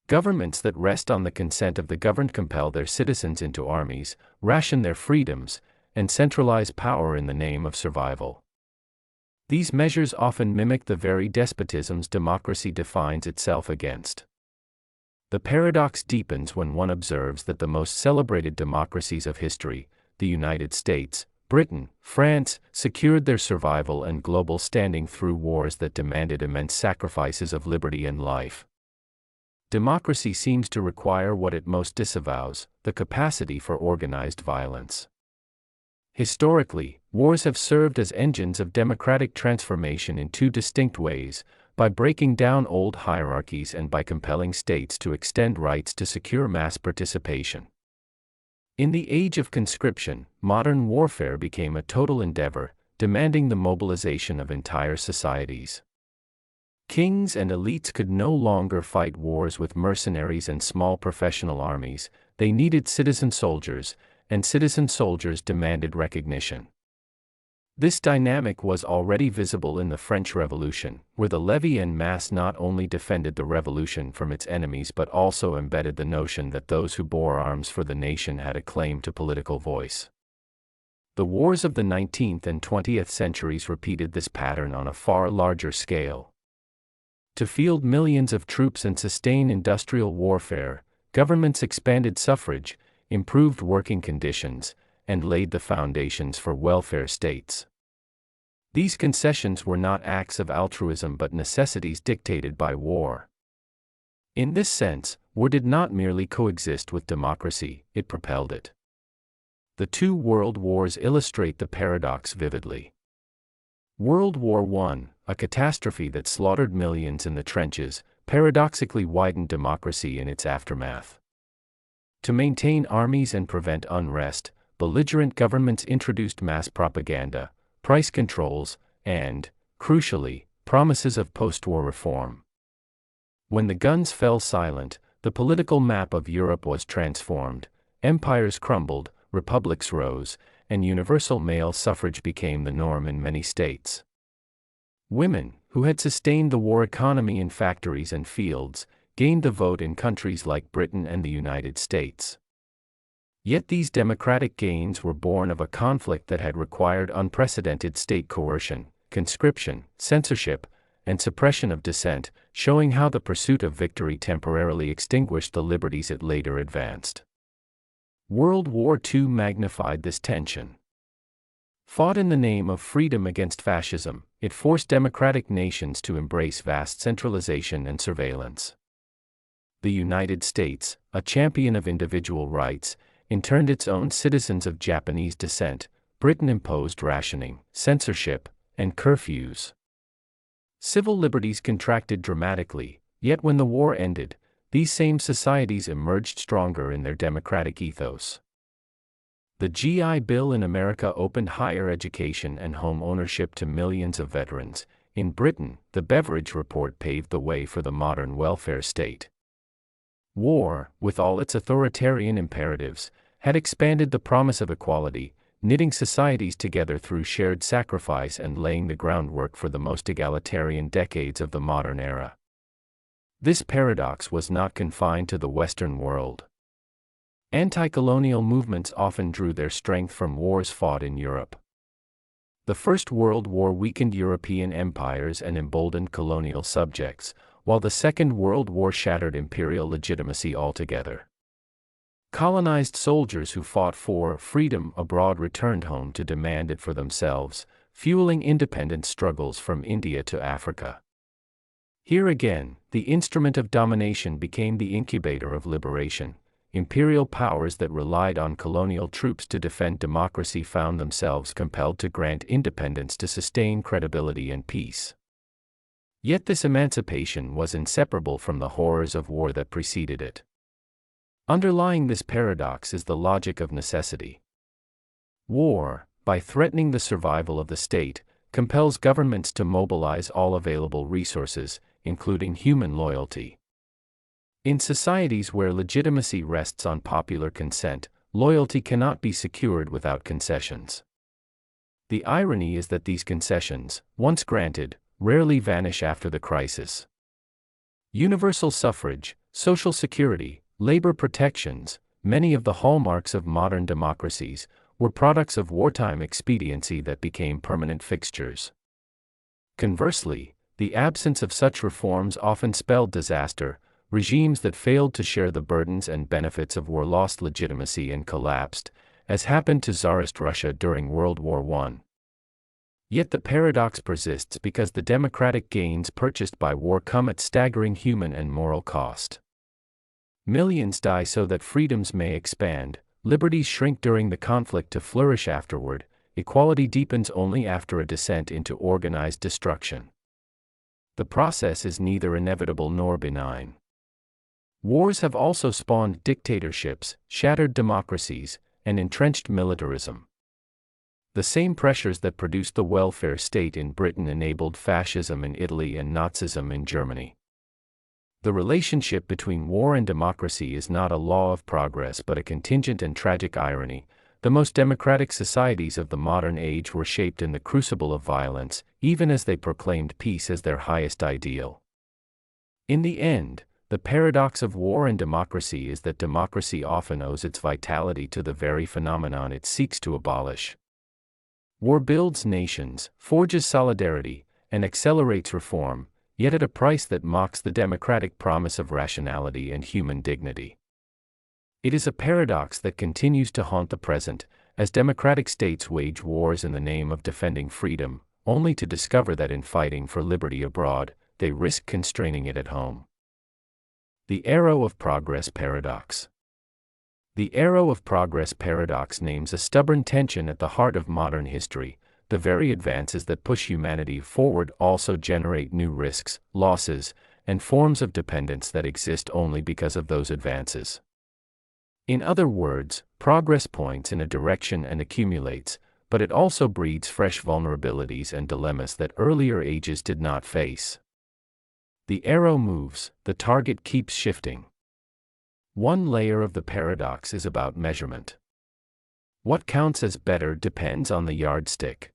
Governments that rest on the consent of the governed compel their citizens into armies, ration their freedoms, and centralize power in the name of survival. These measures often mimic the very despotisms democracy defines itself against. The paradox deepens when one observes that the most celebrated democracies of history, the United States, Britain, France, secured their survival and global standing through wars that demanded immense sacrifices of liberty and life. Democracy seems to require what it most disavows, the capacity for organized violence. Historically, wars have served as engines of democratic transformation in two distinct ways, by breaking down old hierarchies and by compelling states to extend rights to secure mass participation. In the age of conscription, modern warfare became a total endeavor, demanding the mobilization of entire societies. Kings and elites could no longer fight wars with mercenaries and small professional armies, they needed citizen soldiers, and citizen soldiers demanded recognition. This dynamic was already visible in the French Revolution, where the levy en masse not only defended the revolution from its enemies but also embedded the notion that those who bore arms for the nation had a claim to political voice. The wars of the 19th and 20th centuries repeated this pattern on a far larger scale. To field millions of troops and sustain industrial warfare, governments expanded suffrage, improved working conditions, and laid the foundations for welfare states. These concessions were not acts of altruism but necessities dictated by war. In this sense, war did not merely coexist with democracy, it propelled it. The two world wars illustrate the paradox vividly. World War I, a catastrophe that slaughtered millions in the trenches, paradoxically widened democracy in its aftermath. To maintain armies and prevent unrest, belligerent governments introduced mass propaganda, price controls, and, crucially, promises of post-war reform. When the guns fell silent, the political map of Europe was transformed, empires crumbled, republics rose, and universal male suffrage became the norm in many states. Women, who had sustained the war economy in factories and fields, gained the vote in countries like Britain and the United States. Yet these democratic gains were born of a conflict that had required unprecedented state coercion, conscription, censorship, and suppression of dissent, showing how the pursuit of victory temporarily extinguished the liberties it later advanced. World War II magnified this tension. Fought in the name of freedom against fascism, it forced democratic nations to embrace vast centralization and surveillance. The United States, a champion of individual rights, interned its own citizens of Japanese descent. Britain imposed rationing, censorship, and curfews. Civil liberties contracted dramatically, yet when the war ended, these same societies emerged stronger in their democratic ethos. The GI Bill in America opened higher education and home ownership to millions of veterans. In Britain, the Beveridge Report paved the way for the modern welfare state. War, with all its authoritarian imperatives, had expanded the promise of equality, knitting societies together through shared sacrifice and laying the groundwork for the most egalitarian decades of the modern era. This paradox was not confined to the Western world. Anti-colonial movements often drew their strength from wars fought in Europe. The First World War weakened European empires and emboldened colonial subjects, while the Second World War shattered imperial legitimacy altogether. Colonized soldiers who fought for freedom abroad returned home to demand it for themselves, fueling independence struggles from India to Africa. Here again, the instrument of domination became the incubator of liberation. Imperial powers that relied on colonial troops to defend democracy found themselves compelled to grant independence to sustain credibility and peace. Yet this emancipation was inseparable from the horrors of war that preceded it. Underlying this paradox is the logic of necessity. War, by threatening the survival of the state, compels governments to mobilize all available resources, including human loyalty. In societies where legitimacy rests on popular consent, loyalty cannot be secured without concessions. The irony is that these concessions, once granted, rarely vanish after the crisis. Universal suffrage, social security, labor protections, many of the hallmarks of modern democracies, were products of wartime expediency that became permanent fixtures. Conversely, the absence of such reforms often spelled disaster. Regimes that failed to share the burdens and benefits of war lost legitimacy and collapsed, as happened to Tsarist Russia during World War I. Yet the paradox persists because the democratic gains purchased by war come at staggering human and moral cost. Millions die so that freedoms may expand, liberties shrink during the conflict to flourish afterward, equality deepens only after a descent into organized destruction. The process is neither inevitable nor benign. Wars have also spawned dictatorships, shattered democracies, and entrenched militarism. The same pressures that produced the welfare state in Britain enabled fascism in Italy and Nazism in Germany. The relationship between war and democracy is not a law of progress but a contingent and tragic irony. The most democratic societies of the modern age were shaped in the crucible of violence, even as they proclaimed peace as their highest ideal. In the end, the paradox of war and democracy is that democracy often owes its vitality to the very phenomenon it seeks to abolish. War builds nations, forges solidarity, and accelerates reform, yet at a price that mocks the democratic promise of rationality and human dignity. It is a paradox that continues to haunt the present, as democratic states wage wars in the name of defending freedom, only to discover that in fighting for liberty abroad, they risk constraining it at home. The Arrow of Progress Paradox. The Arrow of Progress Paradox names a stubborn tension at the heart of modern history. The very advances that push humanity forward also generate new risks, losses, and forms of dependence that exist only because of those advances. In other words, progress points in a direction and accumulates, but it also breeds fresh vulnerabilities and dilemmas that earlier ages did not face. The arrow moves, the target keeps shifting. One layer of the paradox is about measurement. What counts as better depends on the yardstick.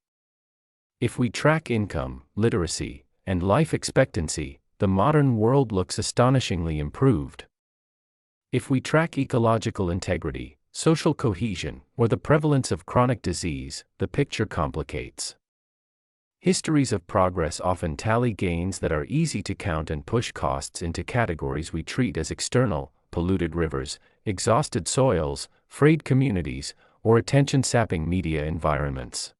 If we track income, literacy, and life expectancy, the modern world looks astonishingly improved. If we track ecological integrity, social cohesion, or the prevalence of chronic disease, the picture complicates. Histories of progress often tally gains that are easy to count and push costs into categories we treat as external: polluted rivers, exhausted soils, frayed communities, or attention-sapping media environments.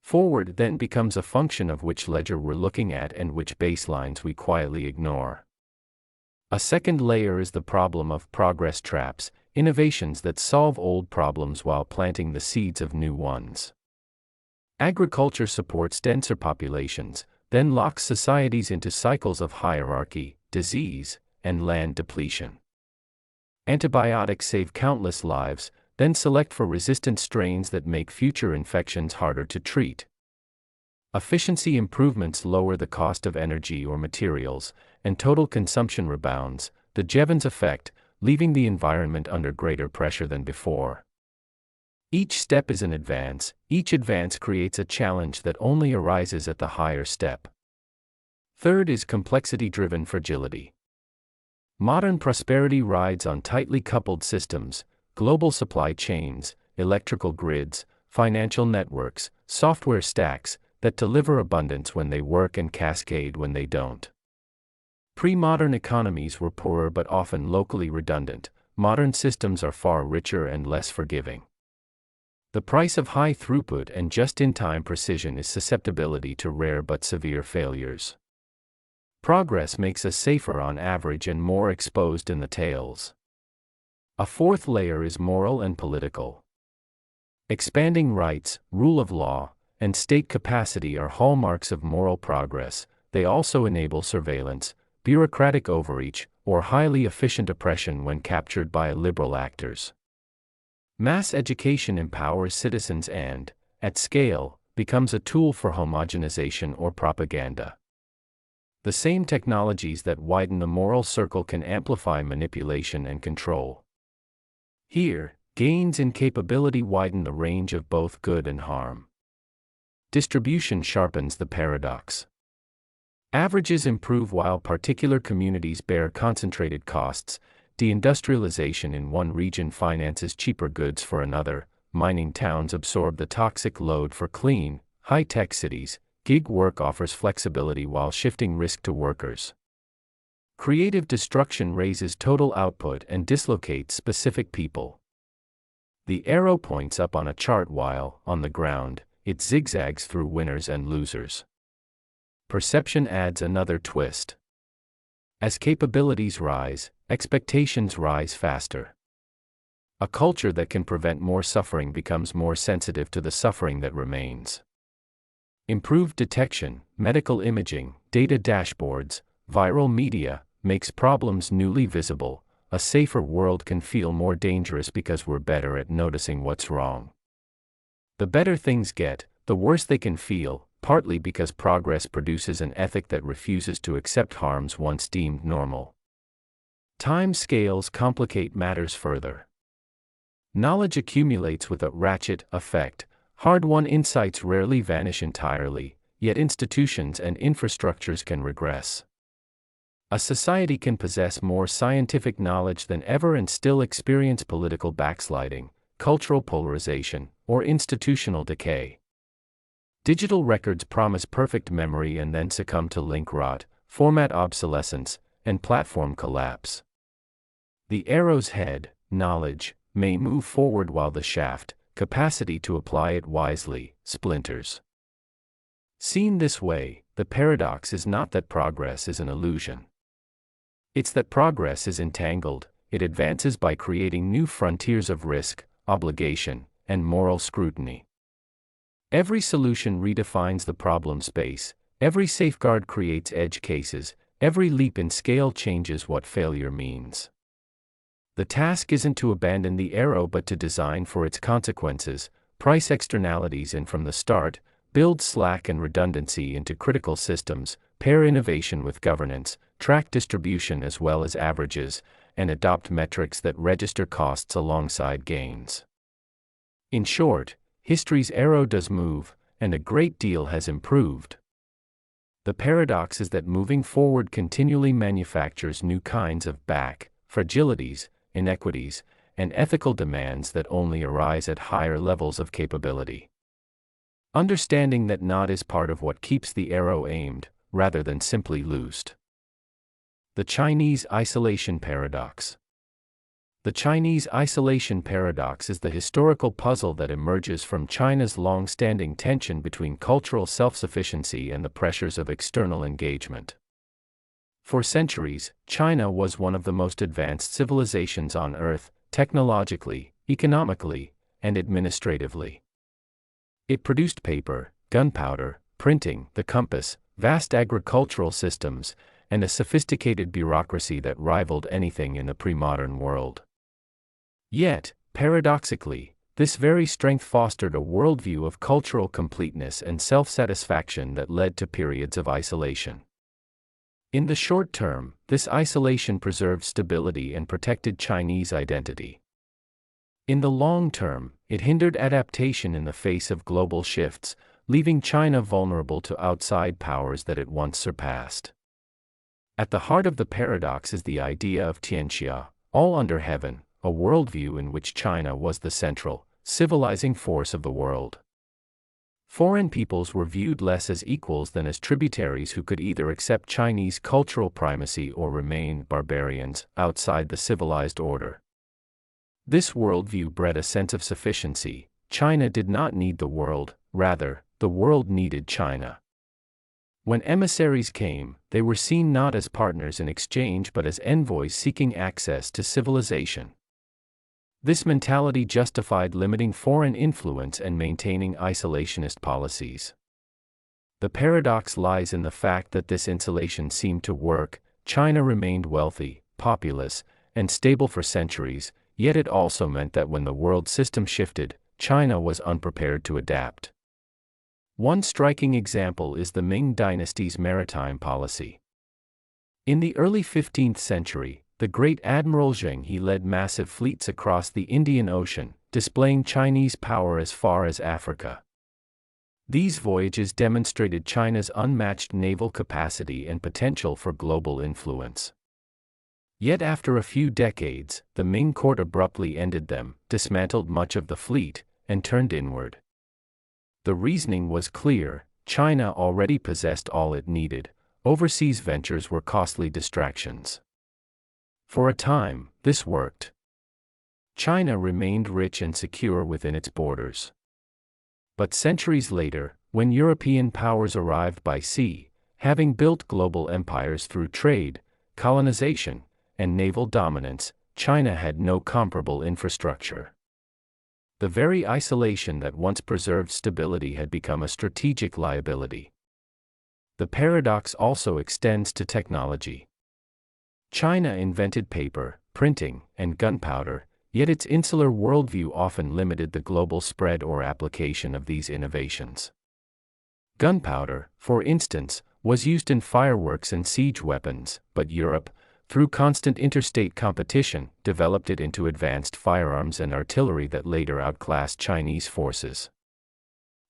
Forward then becomes a function of which ledger we're looking at and which baselines we quietly ignore. A second layer is the problem of progress traps, innovations that solve old problems while planting the seeds of new ones. Agriculture supports denser populations, then locks societies into cycles of hierarchy, disease, and land depletion. Antibiotics save countless lives, then select for resistant strains that make future infections harder to treat. Efficiency improvements lower the cost of energy or materials, and total consumption rebounds, the Jevons effect, leaving the environment under greater pressure than before. Each step is an advance, each advance creates a challenge that only arises at the higher step. Third is complexity-driven fragility. Modern prosperity rides on tightly coupled systems, global supply chains, electrical grids, financial networks, software stacks, that deliver abundance when they work and cascade when they don't. Pre-modern economies were poorer but often locally redundant. Modern systems are far richer and less forgiving. The price of high throughput and just-in-time precision is susceptibility to rare but severe failures. Progress makes us safer on average and more exposed in the tails. A fourth layer is moral and political. Expanding rights, rule of law, and state capacity are hallmarks of moral progress. They also enable surveillance, bureaucratic overreach, or highly efficient oppression when captured by liberal actors. Mass education empowers citizens and, at scale, becomes a tool for homogenization or propaganda. The same technologies that widen the moral circle can amplify manipulation and control. Here, gains in capability widen the range of both good and harm. Distribution sharpens the paradox. Averages improve while particular communities bear concentrated costs. Deindustrialization in one region finances cheaper goods for another. Mining towns absorb the toxic load for clean, high-tech cities. Gig work offers flexibility while shifting risk to workers. Creative destruction raises total output and dislocates specific people. The arrow points up on a chart while, on the ground, it zigzags through winners and losers. Perception adds another twist. As capabilities rise, expectations rise faster. A culture that can prevent more suffering becomes more sensitive to the suffering that remains. Improved detection, medical imaging, data dashboards, viral media, makes problems newly visible. A safer world can feel more dangerous because we're better at noticing what's wrong. The better things get, the worse they can feel, partly because progress produces an ethic that refuses to accept harms once deemed normal. Time scales complicate matters further. Knowledge accumulates with a ratchet effect. Hard-won insights rarely vanish entirely, yet institutions and infrastructures can regress. A society can possess more scientific knowledge than ever and still experience political backsliding, cultural polarization, or institutional decay. Digital records promise perfect memory and then succumb to link rot, format obsolescence, and platform collapse. The arrow's head, knowledge, may move forward while the shaft, capacity to apply it wisely, splinters. Seen this way, the paradox is not that progress is an illusion. It's that progress is entangled. It advances by creating new frontiers of risk, obligation, and moral scrutiny. Every solution redefines the problem space, every safeguard creates edge cases, every leap in scale changes what failure means. The task isn't to abandon the arrow but to design for its consequences, price externalities and from the start, build slack and redundancy into critical systems, pair innovation with governance, track distribution as well as averages, and adopt metrics that register costs alongside gains. In short, history's arrow does move, and a great deal has improved. The paradox is that moving forward continually manufactures new kinds of fragilities, inequities, and ethical demands that only arise at higher levels of capability. Understanding that not is part of what keeps the arrow aimed, rather than simply loosed. The Chinese isolation paradox. The Chinese isolation paradox is the historical puzzle that emerges from China's long-standing tension between cultural self-sufficiency and the pressures of external engagement. For centuries, China was one of the most advanced civilizations on Earth, technologically, economically, and administratively. It produced paper, gunpowder, printing, the compass, vast agricultural systems, and a sophisticated bureaucracy that rivaled anything in the pre-modern world. Yet, paradoxically, this very strength fostered a worldview of cultural completeness and self-satisfaction that led to periods of isolation. In the short term, this isolation preserved stability and protected Chinese identity. In the long term, it hindered adaptation in the face of global shifts, leaving China vulnerable to outside powers that it once surpassed. At the heart of the paradox is the idea of Tianxia, all under heaven, a worldview in which China was the central, civilizing force of the world. Foreign peoples were viewed less as equals than as tributaries who could either accept Chinese cultural primacy or remain barbarians outside the civilized order. This worldview bred a sense of sufficiency. China did not need the world, rather, the world needed China. When emissaries came, they were seen not as partners in exchange but as envoys seeking access to civilization. This mentality justified limiting foreign influence and maintaining isolationist policies. The paradox lies in the fact that this insulation seemed to work. China remained wealthy, populous, and stable for centuries, yet it also meant that when the world system shifted, China was unprepared to adapt. One striking example is the Ming dynasty's maritime policy. In the early 15th century, the great Admiral Zheng He led massive fleets across the Indian Ocean, displaying Chinese power as far as Africa. These voyages demonstrated China's unmatched naval capacity and potential for global influence. Yet after a few decades, the Ming court abruptly ended them, dismantled much of the fleet, and turned inward. The reasoning was clear: China already possessed all it needed. Overseas ventures were costly distractions. For a time, this worked. China remained rich and secure within its borders. But centuries later, when European powers arrived by sea, having built global empires through trade, colonization, and naval dominance, China had no comparable infrastructure. The very isolation that once preserved stability had become a strategic liability. The paradox also extends to technology. China invented paper, printing, and gunpowder, yet its insular worldview often limited the global spread or application of these innovations. Gunpowder, for instance, was used in fireworks and siege weapons, but Europe, through constant interstate competition, developed it into advanced firearms and artillery that later outclassed Chinese forces.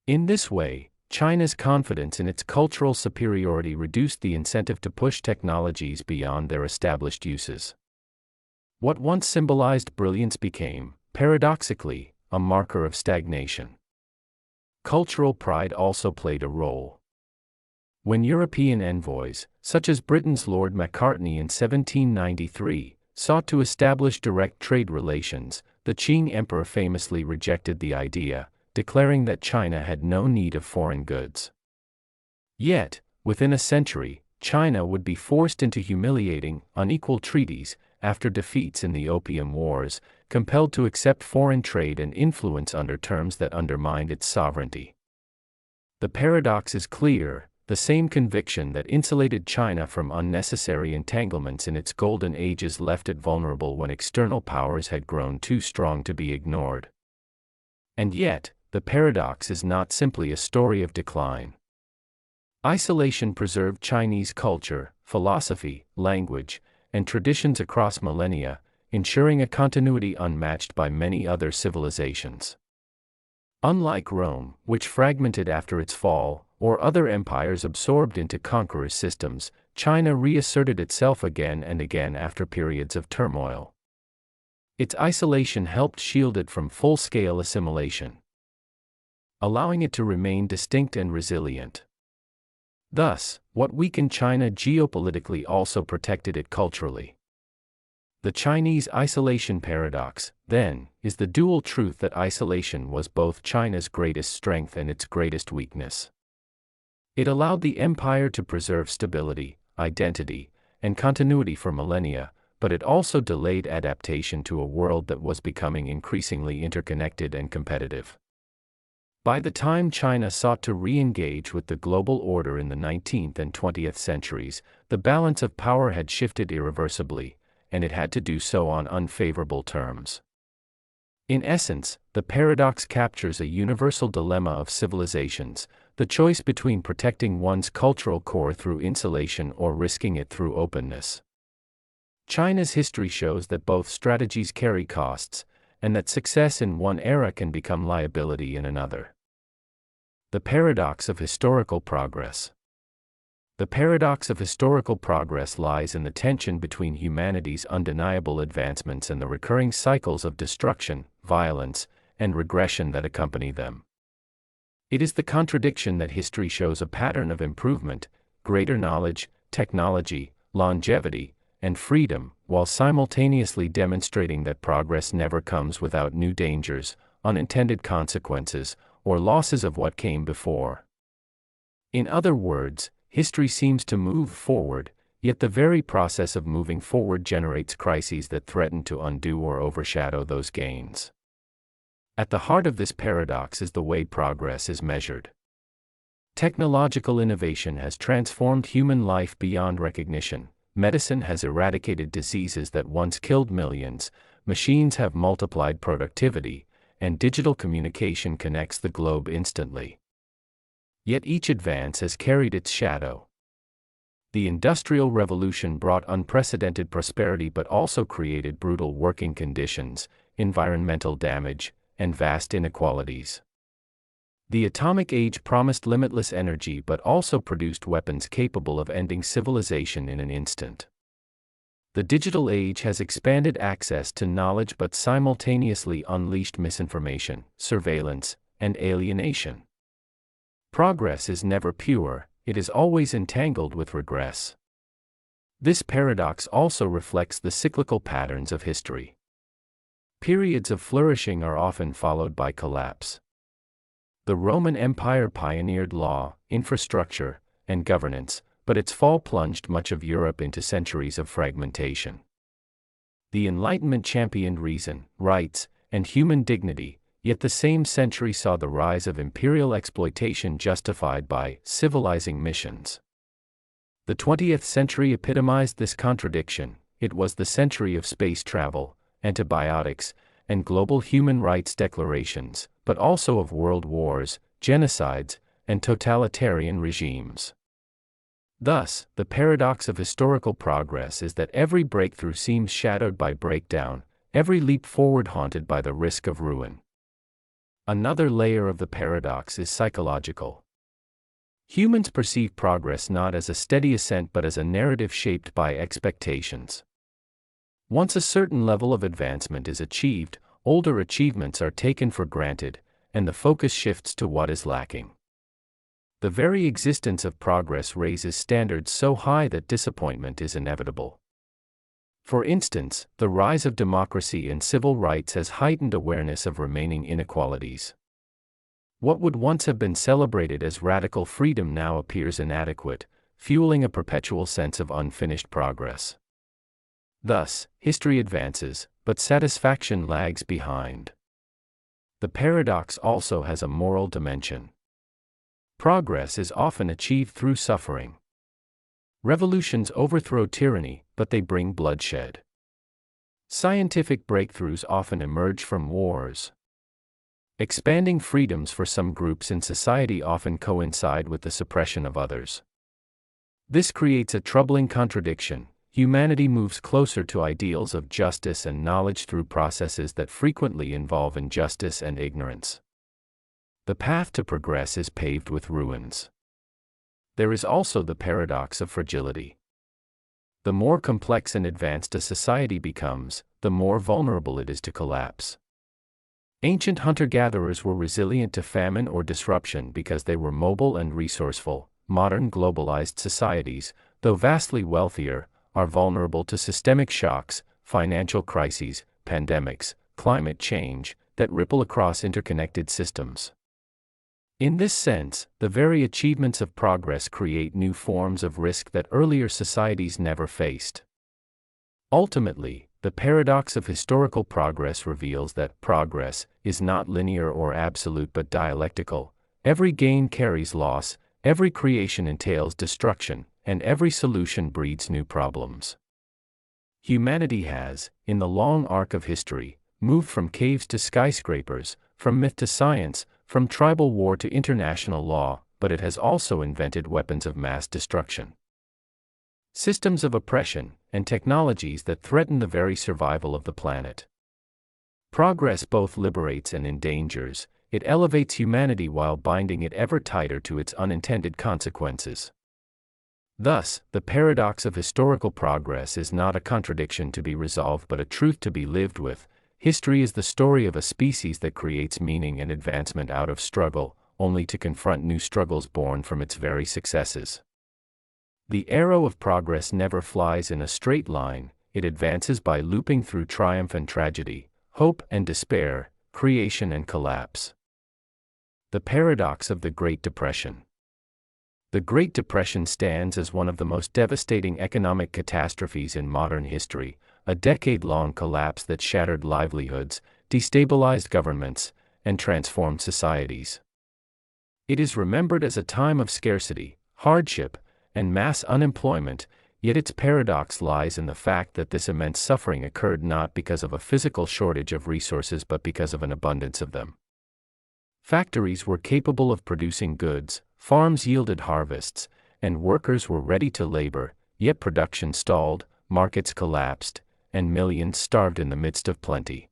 In this way, China's confidence in its cultural superiority reduced the incentive to push technologies beyond their established uses. What once symbolized brilliance became, paradoxically, a marker of stagnation. Cultural pride also played a role. When European envoys, such as Britain's Lord Macartney in 1793, sought to establish direct trade relations, the Qing Emperor famously rejected the idea, declaring that China had no need of foreign goods. Yet, within a century, China would be forced into humiliating, unequal treaties, after defeats in the Opium Wars, compelled to accept foreign trade and influence under terms that undermined its sovereignty. The paradox is clear: the same conviction that insulated China from unnecessary entanglements in its golden ages left it vulnerable when external powers had grown too strong to be ignored. And yet, the paradox is not simply a story of decline. Isolation preserved Chinese culture, philosophy, language, and traditions across millennia, ensuring a continuity unmatched by many other civilizations. Unlike Rome, which fragmented after its fall, or other empires absorbed into conquerors' systems, China reasserted itself again and again after periods of turmoil. Its isolation helped shield it from full-scale assimilation, allowing it to remain distinct and resilient. Thus, what weakened China geopolitically also protected it culturally. The Chinese isolation paradox, then, is the dual truth that isolation was both China's greatest strength and its greatest weakness. It allowed the empire to preserve stability, identity, and continuity for millennia, but it also delayed adaptation to a world that was becoming increasingly interconnected and competitive. By the time China sought to re-engage with the global order in the 19th and 20th centuries, the balance of power had shifted irreversibly, and it had to do so on unfavorable terms. In essence, the paradox captures a universal dilemma of civilizations: the choice between protecting one's cultural core through insulation or risking it through openness. China's history shows that both strategies carry costs, and that success in one era can become liability in another. The paradox of historical progress. The paradox of historical progress lies in the tension between humanity's undeniable advancements and the recurring cycles of destruction, violence, and regression that accompany them. It is the contradiction that history shows a pattern of improvement, greater knowledge, technology, longevity, and freedom, while simultaneously demonstrating that progress never comes without new dangers, unintended consequences, or losses of what came before. In other words, history seems to move forward, yet the very process of moving forward generates crises that threaten to undo or overshadow those gains. At the heart of this paradox is the way progress is measured. Technological innovation has transformed human life beyond recognition. Medicine has eradicated diseases that once killed millions, machines have multiplied productivity, and digital communication connects the globe instantly. Yet each advance has carried its shadow. The Industrial Revolution brought unprecedented prosperity but also created brutal working conditions, environmental damage, and vast inequalities. The atomic age promised limitless energy but also produced weapons capable of ending civilization in an instant. The digital age has expanded access to knowledge but simultaneously unleashed misinformation, surveillance, and alienation. Progress is never pure, it is always entangled with regress. This paradox also reflects the cyclical patterns of history. Periods of flourishing are often followed by collapse. The Roman Empire pioneered law, infrastructure, and governance, but its fall plunged much of Europe into centuries of fragmentation. The Enlightenment championed reason, rights, and human dignity, yet the same century saw the rise of imperial exploitation justified by civilizing missions. The 20th century epitomized this contradiction. It was the century of space travel, antibiotics, and global human rights declarations, but also of world wars, genocides, and totalitarian regimes. Thus, the paradox of historical progress is that every breakthrough seems shadowed by breakdown, every leap forward haunted by the risk of ruin. Another layer of the paradox is psychological. Humans perceive progress not as a steady ascent but as a narrative shaped by expectations. Once a certain level of advancement is achieved, older achievements are taken for granted, and the focus shifts to what is lacking. The very existence of progress raises standards so high that disappointment is inevitable. For instance, the rise of democracy and civil rights has heightened awareness of remaining inequalities. What would once have been celebrated as radical freedom now appears inadequate, fueling a perpetual sense of unfinished progress. Thus, history advances, but satisfaction lags behind. The paradox also has a moral dimension. Progress is often achieved through suffering. Revolutions overthrow tyranny, but they bring bloodshed. Scientific breakthroughs often emerge from wars. Expanding freedoms for some groups in society often coincide with the suppression of others. This creates a troubling contradiction. Humanity moves closer to ideals of justice and knowledge through processes that frequently involve injustice and ignorance. The path to progress is paved with ruins. There is also the paradox of fragility. The more complex and advanced a society becomes, the more vulnerable it is to collapse. Ancient hunter-gatherers were resilient to famine or disruption because they were mobile and resourceful. Modern globalized societies, though vastly wealthier, are vulnerable to systemic shocks, financial crises, pandemics, climate change, that ripple across interconnected systems. In this sense, the very achievements of progress create new forms of risk that earlier societies never faced. Ultimately, the paradox of historical progress reveals that progress is not linear or absolute but dialectical. Every gain carries loss, every creation entails destruction, and every solution breeds new problems. Humanity has, in the long arc of history, moved from caves to skyscrapers, from myth to science, from tribal war to international law, but it has also invented weapons of mass destruction, systems of oppression, and technologies that threaten the very survival of the planet. Progress both liberates and endangers. It elevates humanity while binding it ever tighter to its unintended consequences. Thus, the paradox of historical progress is not a contradiction to be resolved but a truth to be lived with. History is the story of a species that creates meaning and advancement out of struggle, only to confront new struggles born from its very successes. The arrow of progress never flies in a straight line, it advances by looping through triumph and tragedy, hope and despair, creation and collapse. The paradox of the Great Depression. The Great Depression stands as one of the most devastating economic catastrophes in modern history, a decade-long collapse that shattered livelihoods, destabilized governments, and transformed societies. It is remembered as a time of scarcity, hardship, and mass unemployment, yet its paradox lies in the fact that this immense suffering occurred not because of a physical shortage of resources but because of an abundance of them. Factories were capable of producing goods, farms yielded harvests, and workers were ready to labor, yet production stalled, markets collapsed, and millions starved in the midst of plenty.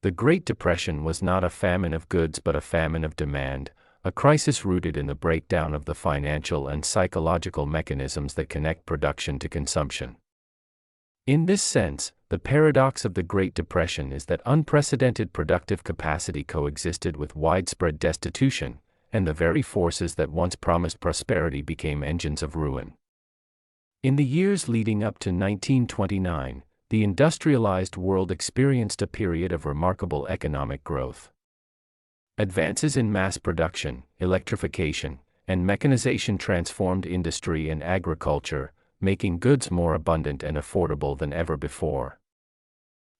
The Great Depression was not a famine of goods but a famine of demand, a crisis rooted in the breakdown of the financial and psychological mechanisms that connect production to consumption. In this sense, the paradox of the Great Depression is that unprecedented productive capacity coexisted with widespread destitution, and the very forces that once promised prosperity became engines of ruin. In the years leading up to 1929, the industrialized world experienced a period of remarkable economic growth. Advances in mass production, electrification, and mechanization transformed industry and agriculture, making goods more abundant and affordable than ever before.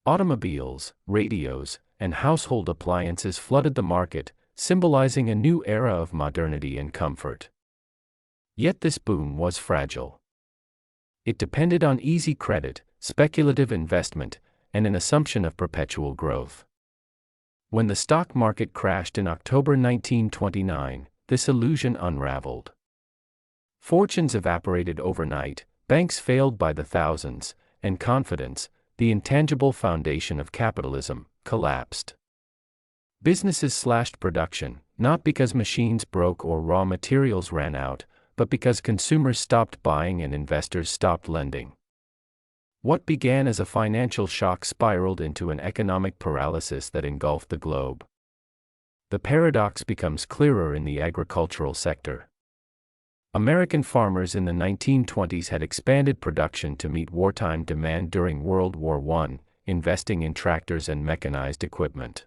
Automobiles, radios, and household appliances flooded the market, symbolizing a new era of modernity and comfort. Yet this boom was fragile. It depended on easy credit, speculative investment, and an assumption of perpetual growth. When the stock market crashed in October 1929, this illusion unraveled. Fortunes evaporated overnight, banks failed by the thousands, and confidence, the intangible foundation of capitalism, collapsed. Businesses slashed production, not because machines broke or raw materials ran out, but because consumers stopped buying and investors stopped lending. What began as a financial shock spiraled into an economic paralysis that engulfed the globe. The paradox becomes clearer in the agricultural sector. American farmers in the 1920s had expanded production to meet wartime demand during World War I, investing in tractors and mechanized equipment.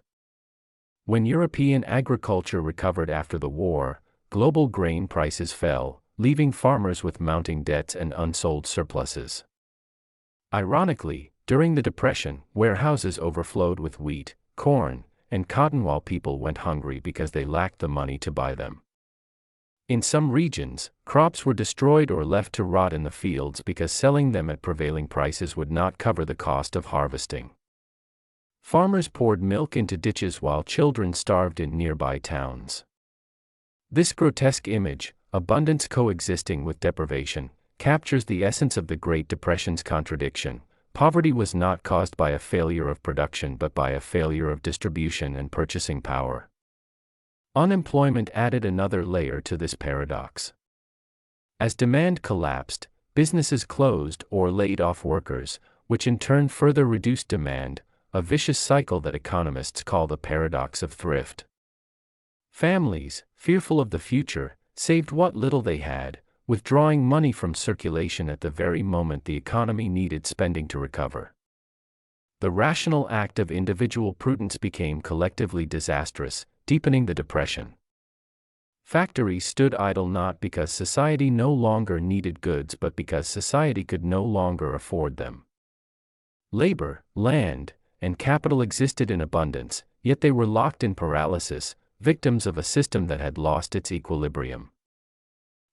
When European agriculture recovered after the war, global grain prices fell, leaving farmers with mounting debts and unsold surpluses. Ironically, during the Depression, warehouses overflowed with wheat, corn, and cotton while people went hungry because they lacked the money to buy them. In some regions, crops were destroyed or left to rot in the fields because selling them at prevailing prices would not cover the cost of harvesting. Farmers poured milk into ditches while children starved in nearby towns. This grotesque image, abundance coexisting with deprivation, captures the essence of the Great Depression's contradiction. Poverty was not caused by a failure of production but by a failure of distribution and purchasing power. Unemployment added another layer to this paradox. As demand collapsed, businesses closed or laid off workers, which in turn further reduced demand, a vicious cycle that economists call the paradox of thrift. Families, fearful of the future, saved what little they had, withdrawing money from circulation at the very moment the economy needed spending to recover. The rational act of individual prudence became collectively disastrous, deepening the depression. Factories stood idle not because society no longer needed goods but because society could no longer afford them. Labor, land, and capital existed in abundance, yet they were locked in paralysis, victims of a system that had lost its equilibrium.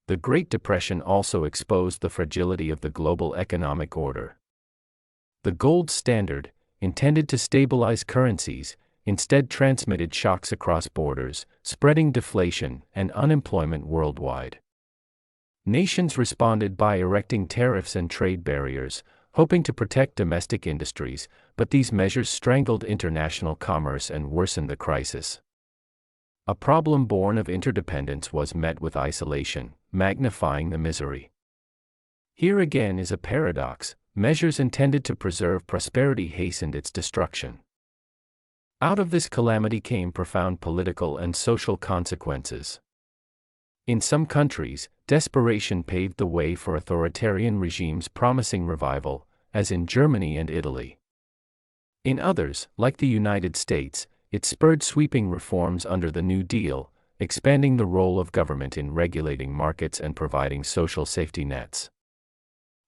The Great Depression also exposed the fragility of the global economic order. The gold standard, intended to stabilize currencies, instead transmitted shocks across borders, spreading deflation and unemployment worldwide. Nations responded by erecting tariffs and trade barriers, hoping to protect domestic industries, but these measures strangled international commerce and worsened the crisis. A problem born of interdependence was met with isolation, magnifying the misery. Here again is a paradox: measures intended to preserve prosperity hastened its destruction. Out of this calamity came profound political and social consequences. In some countries, desperation paved the way for authoritarian regimes promising revival, as in Germany and Italy. In others, like the United States, it spurred sweeping reforms under the New Deal, expanding the role of government in regulating markets and providing social safety nets.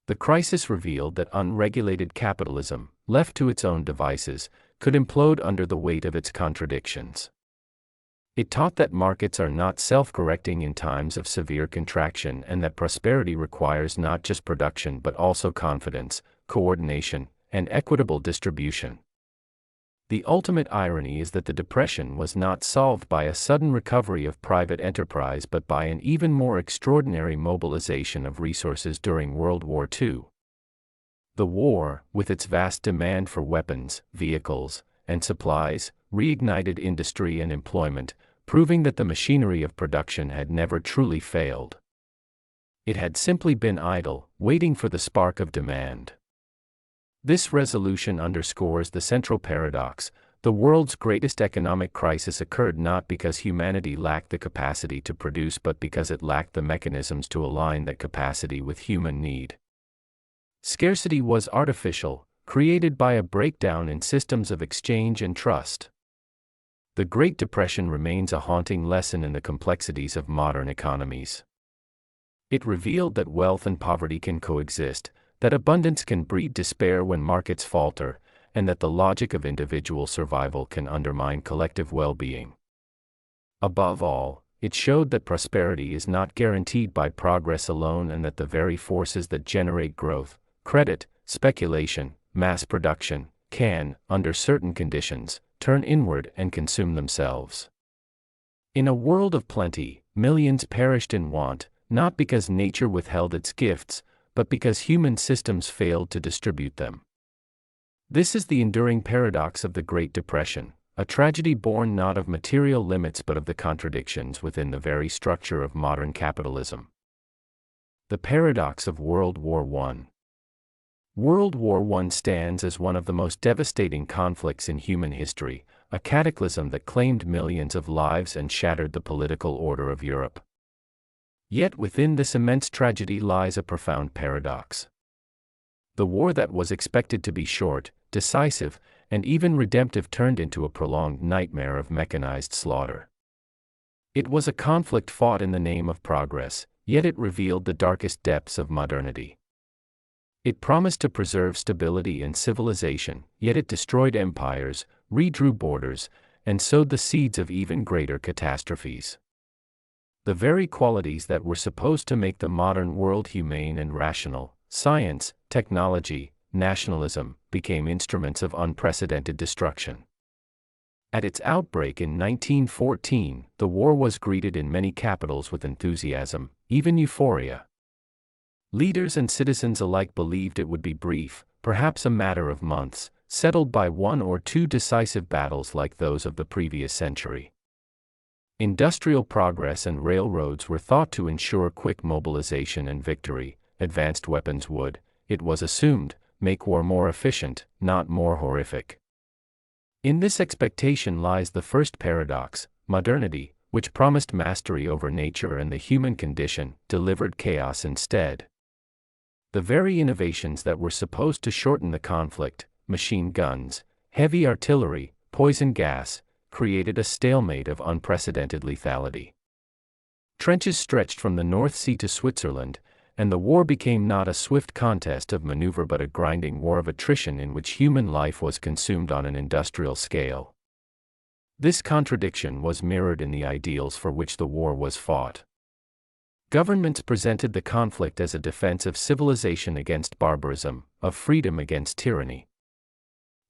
The crisis revealed that unregulated capitalism, left to its own devices, could implode under the weight of its contradictions. It taught that markets are not self-correcting in times of severe contraction and that prosperity requires not just production but also confidence, coordination, and equitable distribution. The ultimate irony is that the Depression was not solved by a sudden recovery of private enterprise but by an even more extraordinary mobilization of resources during World War II. The war, with its vast demand for weapons, vehicles, and supplies, reignited industry and employment, proving that the machinery of production had never truly failed. It had simply been idle, waiting for the spark of demand. This resolution underscores the central paradox: the world's greatest economic crisis occurred not because humanity lacked the capacity to produce but because it lacked the mechanisms to align that capacity with human need. Scarcity was artificial, created by a breakdown in systems of exchange and trust. The Great Depression remains a haunting lesson in the complexities of modern economies. It revealed that wealth and poverty can coexist, that abundance can breed despair when markets falter, and that the logic of individual survival can undermine collective well-being. Above all, it showed that prosperity is not guaranteed by progress alone and that the very forces that generate growth, credit, speculation, mass production, can, under certain conditions, turn inward and consume themselves. In a world of plenty, millions perished in want, not because nature withheld its gifts, but because human systems failed to distribute them. This is the enduring paradox of the Great Depression, a tragedy born not of material limits but of the contradictions within the very structure of modern capitalism. The paradox of World War I. World War I stands as one of the most devastating conflicts in human history, a cataclysm that claimed millions of lives and shattered the political order of Europe. Yet within this immense tragedy lies a profound paradox. The war that was expected to be short, decisive, and even redemptive turned into a prolonged nightmare of mechanized slaughter. It was a conflict fought in the name of progress, yet it revealed the darkest depths of modernity. It promised to preserve stability and civilization, yet it destroyed empires, redrew borders, and sowed the seeds of even greater catastrophes. The very qualities that were supposed to make the modern world humane and rational, science, technology, nationalism, became instruments of unprecedented destruction. At its outbreak in 1914, the war was greeted in many capitals with enthusiasm, even euphoria. Leaders and citizens alike believed it would be brief, perhaps a matter of months, settled by one or two decisive battles like those of the previous century. Industrial progress and railroads were thought to ensure quick mobilization and victory. Advanced weapons would, it was assumed, make war more efficient, not more horrific. In this expectation lies the first paradox: modernity, which promised mastery over nature and the human condition, delivered chaos instead. The very innovations that were supposed to shorten the conflict, machine guns, heavy artillery, poison gas, created a stalemate of unprecedented lethality. Trenches stretched from the North Sea to Switzerland, and the war became not a swift contest of maneuver but a grinding war of attrition in which human life was consumed on an industrial scale. This contradiction was mirrored in the ideals for which the war was fought. Governments presented the conflict as a defense of civilization against barbarism, of freedom against tyranny.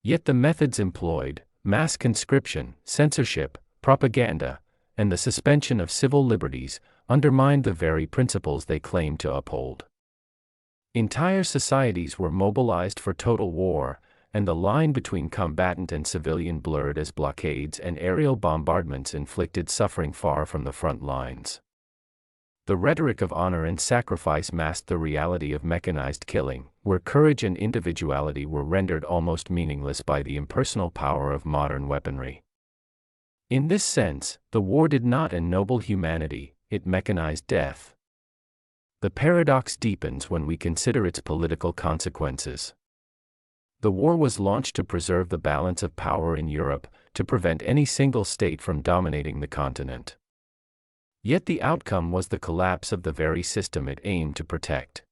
Yet the methods employed, mass conscription, censorship, propaganda, and the suspension of civil liberties, undermined the very principles they claimed to uphold. Entire societies were mobilized for total war, and the line between combatant and civilian blurred as blockades and aerial bombardments inflicted suffering far from the front lines. The rhetoric of honor and sacrifice masked the reality of mechanized killing, where courage and individuality were rendered almost meaningless by the impersonal power of modern weaponry. In this sense, the war did not ennoble humanity, it mechanized death. The paradox deepens when we consider its political consequences. The war was launched to preserve the balance of power in Europe, to prevent any single state from dominating the continent. Yet the outcome was the collapse of the very system it aimed to protect.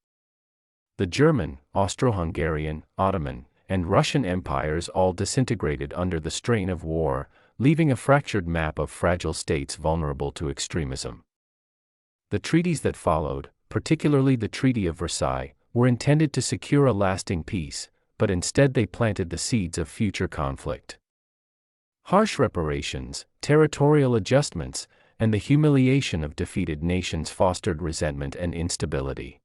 The German, Austro-Hungarian, Ottoman, and Russian empires all disintegrated under the strain of war, leaving a fractured map of fragile states vulnerable to extremism. The treaties that followed, particularly the Treaty of Versailles, were intended to secure a lasting peace, but instead they planted the seeds of future conflict. Harsh reparations, territorial adjustments, and the humiliation of defeated nations fostered resentment and instability.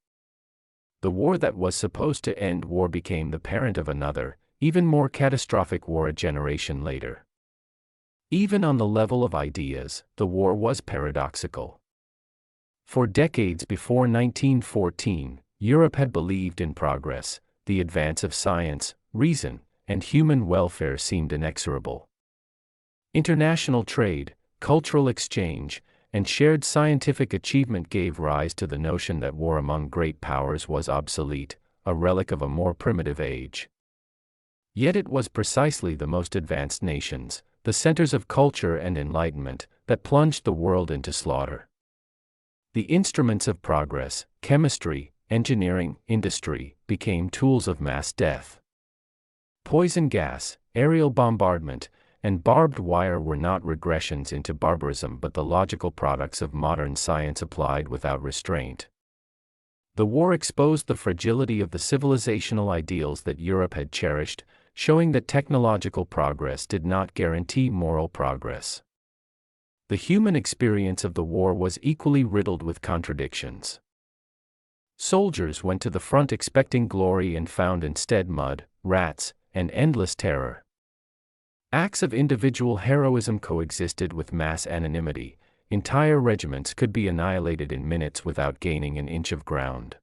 The war that was supposed to end war became the parent of another, even more catastrophic war a generation later. Even on the level of ideas, the war was paradoxical. For decades before 1914, Europe had believed in progress. The advance of science, reason, and human welfare seemed inexorable. International trade, cultural exchange, and shared scientific achievement gave rise to the notion that war among great powers was obsolete, a relic of a more primitive age. Yet it was precisely the most advanced nations, the centers of culture and enlightenment, that plunged the world into slaughter. The instruments of progress, chemistry, engineering, industry, became tools of mass death. Poison gas, aerial bombardment, and barbed wire were not regressions into barbarism but the logical products of modern science applied without restraint. The war exposed the fragility of the civilizational ideals that Europe had cherished, showing that technological progress did not guarantee moral progress. The human experience of the war was equally riddled with contradictions. Soldiers went to the front expecting glory and found instead mud, rats, and endless terror. Acts of individual heroism coexisted with mass anonymity. Entire regiments could be annihilated in minutes without gaining an inch of ground.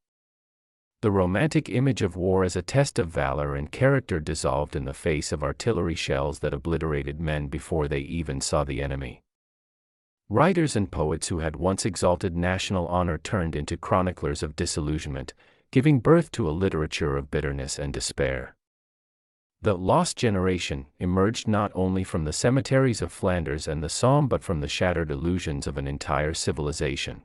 The romantic image of war as a test of valor and character dissolved in the face of artillery shells that obliterated men before they even saw the enemy. Writers and poets who had once exalted national honor turned into chroniclers of disillusionment, giving birth to a literature of bitterness and despair. The lost generation emerged not only from the cemeteries of Flanders and the Somme but from the shattered illusions of an entire civilization.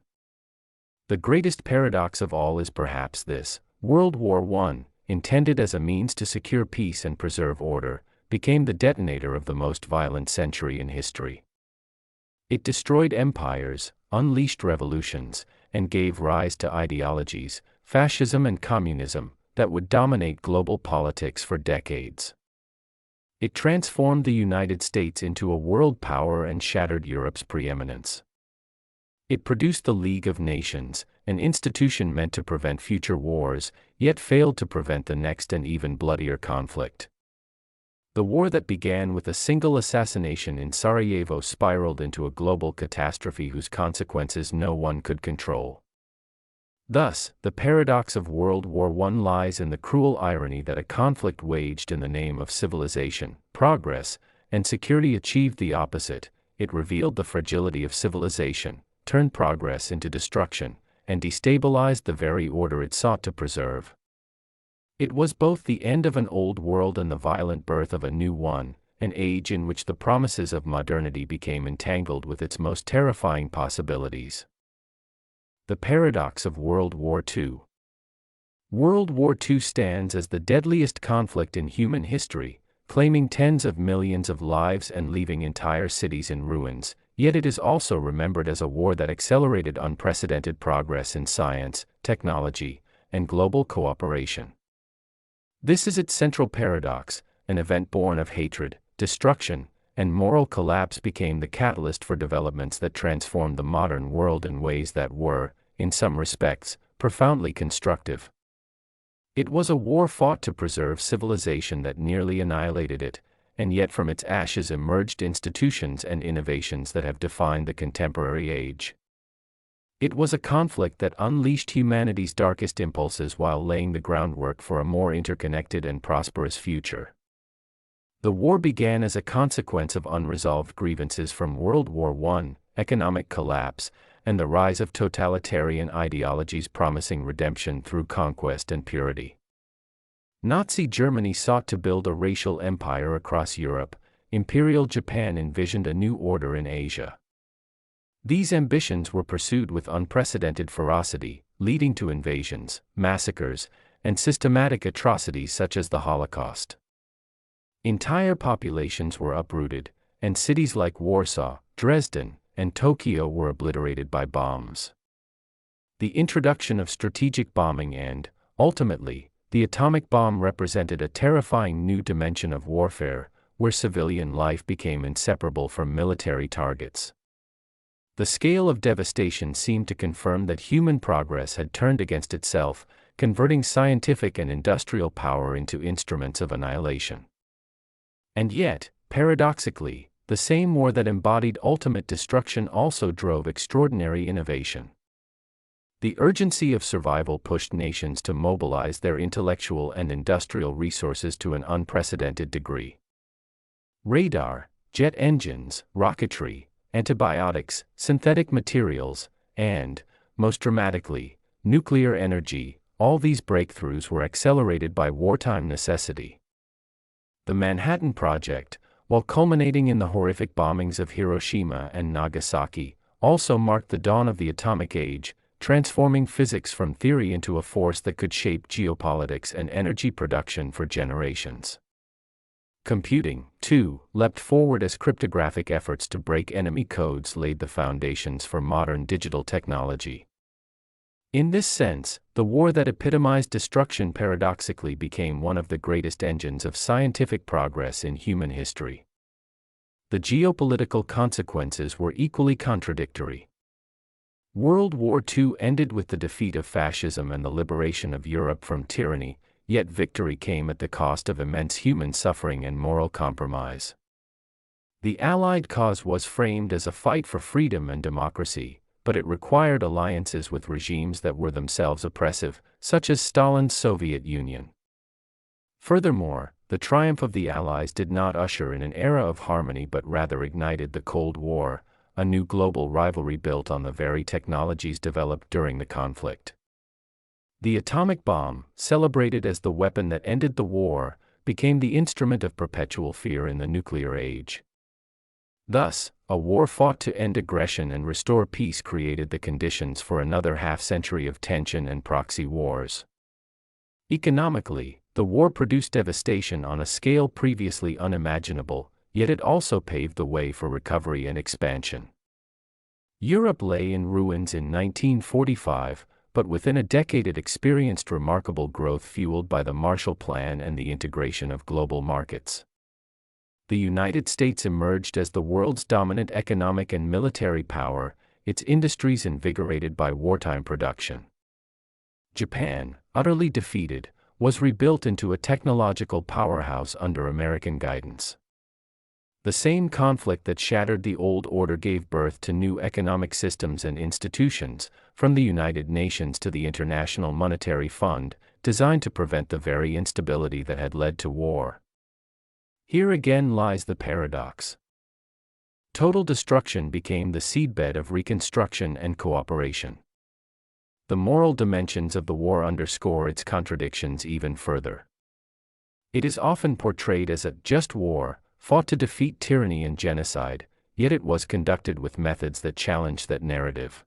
The greatest paradox of all is perhaps this: World War I, intended as a means to secure peace and preserve order, became the detonator of the most violent century in history. It destroyed empires, unleashed revolutions, and gave rise to ideologies, fascism and communism, that would dominate global politics for decades. It transformed the United States into a world power and shattered Europe's preeminence. It produced the League of Nations, an institution meant to prevent future wars, yet failed to prevent the next and even bloodier conflict. The war that began with a single assassination in Sarajevo spiraled into a global catastrophe whose consequences no one could control. Thus, the paradox of World War I lies in the cruel irony that a conflict waged in the name of civilization, progress, and security achieved the opposite. It revealed the fragility of civilization, turned progress into destruction, and destabilized the very order it sought to preserve. It was both the end of an old world and the violent birth of a new one, an age in which the promises of modernity became entangled with its most terrifying possibilities. The paradox of World War II. World War II stands as the deadliest conflict in human history, claiming tens of millions of lives and leaving entire cities in ruins, yet it is also remembered as a war that accelerated unprecedented progress in science, technology, and global cooperation. This is its central paradox: an event born of hatred, destruction, and moral collapse became the catalyst for developments that transformed the modern world in ways that were, in some respects, profoundly constructive. It was a war fought to preserve civilization that nearly annihilated it, and yet from its ashes emerged institutions and innovations that have defined the contemporary age. It was a conflict that unleashed humanity's darkest impulses while laying the groundwork for a more interconnected and prosperous future. The war began as a consequence of unresolved grievances from World War I, economic collapse, and the rise of totalitarian ideologies promising redemption through conquest and purity. Nazi Germany sought to build a racial empire across Europe. Imperial Japan envisioned a new order in Asia. These ambitions were pursued with unprecedented ferocity, leading to invasions, massacres, and systematic atrocities such as the Holocaust. Entire populations were uprooted, and cities like Warsaw, Dresden, and Tokyo were obliterated by bombs. The introduction of strategic bombing and, ultimately, the atomic bomb represented a terrifying new dimension of warfare, where civilian life became inseparable from military targets. The scale of devastation seemed to confirm that human progress had turned against itself, converting scientific and industrial power into instruments of annihilation. And yet, paradoxically, the same war that embodied ultimate destruction also drove extraordinary innovation. The urgency of survival pushed nations to mobilize their intellectual and industrial resources to an unprecedented degree. Radar, jet engines, rocketry, antibiotics, synthetic materials, and, most dramatically, nuclear energy, all these breakthroughs were accelerated by wartime necessity. The Manhattan Project, while culminating in the horrific bombings of Hiroshima and Nagasaki, also marked the dawn of the atomic age, transforming physics from theory into a force that could shape geopolitics and energy production for generations. Computing, too, leapt forward as cryptographic efforts to break enemy codes laid the foundations for modern digital technology. In this sense, the war that epitomized destruction paradoxically became one of the greatest engines of scientific progress in human history. The geopolitical consequences were equally contradictory. World War II ended with the defeat of fascism and the liberation of Europe from tyranny, yet victory came at the cost of immense human suffering and moral compromise. The Allied cause was framed as a fight for freedom and democracy, but it required alliances with regimes that were themselves oppressive, such as Stalin's Soviet Union. Furthermore, the triumph of the Allies did not usher in an era of harmony but rather ignited the Cold War, a new global rivalry built on the very technologies developed during the conflict. The atomic bomb, celebrated as the weapon that ended the war, became the instrument of perpetual fear in the nuclear age. Thus, a war fought to end aggression and restore peace created the conditions for another half-century of tension and proxy wars. Economically, the war produced devastation on a scale previously unimaginable, yet it also paved the way for recovery and expansion. Europe lay in ruins in 1945, but within a decade it experienced remarkable growth fueled by the Marshall Plan and the integration of global markets. The United States emerged as the world's dominant economic and military power, its industries invigorated by wartime production. Japan, utterly defeated, was rebuilt into a technological powerhouse under American guidance. The same conflict that shattered the old order gave birth to new economic systems and institutions, from the United Nations to the International Monetary Fund, designed to prevent the very instability that had led to war. Here again lies the paradox. Total destruction became the seedbed of reconstruction and cooperation. The moral dimensions of the war underscore its contradictions even further. It is often portrayed as a just war, fought to defeat tyranny and genocide, yet it was conducted with methods that challenged that narrative.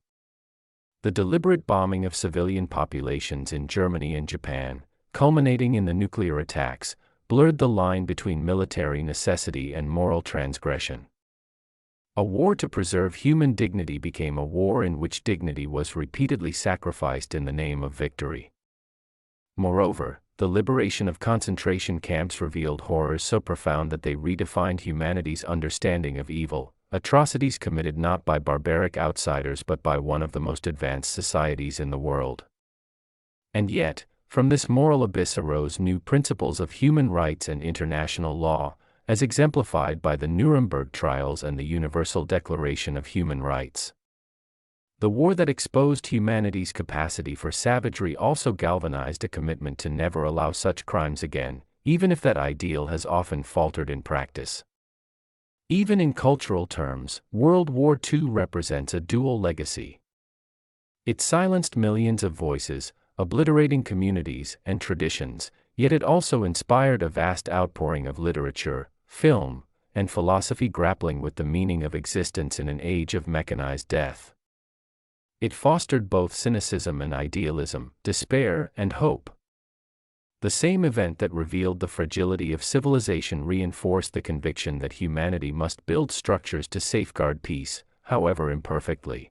The deliberate bombing of civilian populations in Germany and Japan, culminating in the nuclear attacks, blurred the line between military necessity and moral transgression. A war to preserve human dignity became a war in which dignity was repeatedly sacrificed in the name of victory. Moreover, the liberation of concentration camps revealed horrors so profound that they redefined humanity's understanding of evil, atrocities committed not by barbaric outsiders but by one of the most advanced societies in the world. And yet, from this moral abyss arose new principles of human rights and international law, as exemplified by the Nuremberg trials and the Universal Declaration of Human Rights. The war that exposed humanity's capacity for savagery also galvanized a commitment to never allow such crimes again, even if that ideal has often faltered in practice. Even in cultural terms, World War II represents a dual legacy. It silenced millions of voices, obliterating communities and traditions, yet it also inspired a vast outpouring of literature, film, and philosophy grappling with the meaning of existence in an age of mechanized death. It fostered both cynicism and idealism, despair and hope. The same event that revealed the fragility of civilization reinforced the conviction that humanity must build structures to safeguard peace, however imperfectly.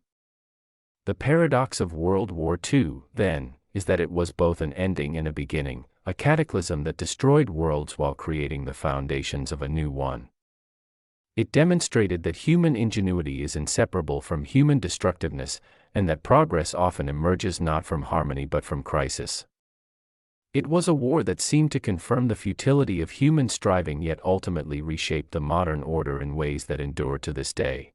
The paradox of World War II, then, is that it was both an ending and a beginning, a cataclysm that destroyed worlds while creating the foundations of a new one. It demonstrated that human ingenuity is inseparable from human destructiveness, and that progress often emerges not from harmony but from crisis. It was a war that seemed to confirm the futility of human striving yet ultimately reshaped the modern order in ways that endure to this day.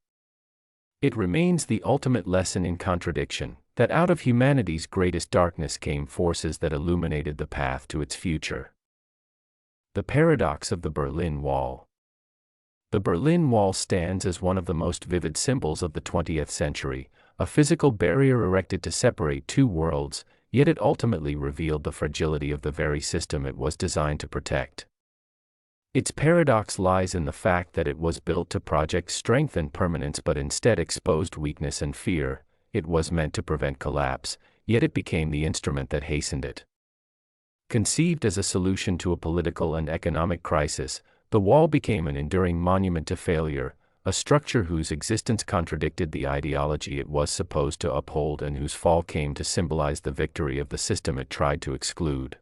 It remains the ultimate lesson in contradiction, that out of humanity's greatest darkness came forces that illuminated the path to its future. The paradox of the Berlin Wall. The Berlin Wall stands as one of the most vivid symbols of the 20th century, a physical barrier erected to separate two worlds, yet it ultimately revealed the fragility of the very system it was designed to protect. Its paradox lies in the fact that it was built to project strength and permanence but instead exposed weakness and fear. It was meant to prevent collapse, yet it became the instrument that hastened it. Conceived as a solution to a political and economic crisis, the wall became an enduring monument to failure, a structure whose existence contradicted the ideology it was supposed to uphold and whose fall came to symbolize the victory of the system it tried to exclude.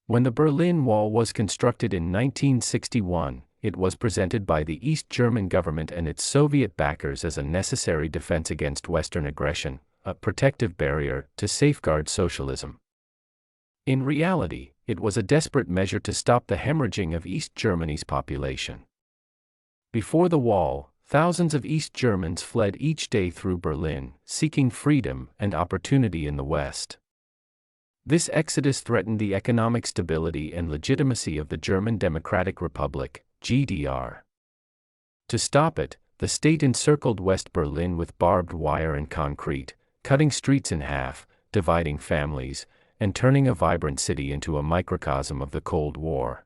When the Berlin Wall was constructed in 1961, it was presented by the East German government and its Soviet backers as a necessary defense against Western aggression, a protective barrier to safeguard socialism. In reality, it was a desperate measure to stop the hemorrhaging of East Germany's population. Before the wall, thousands of East Germans fled each day through Berlin, seeking freedom and opportunity in the West. This exodus threatened the economic stability and legitimacy of the German Democratic Republic, GDR. To stop it, the state encircled West Berlin with barbed wire and concrete, cutting streets in half, dividing families, and turning a vibrant city into a microcosm of the Cold War.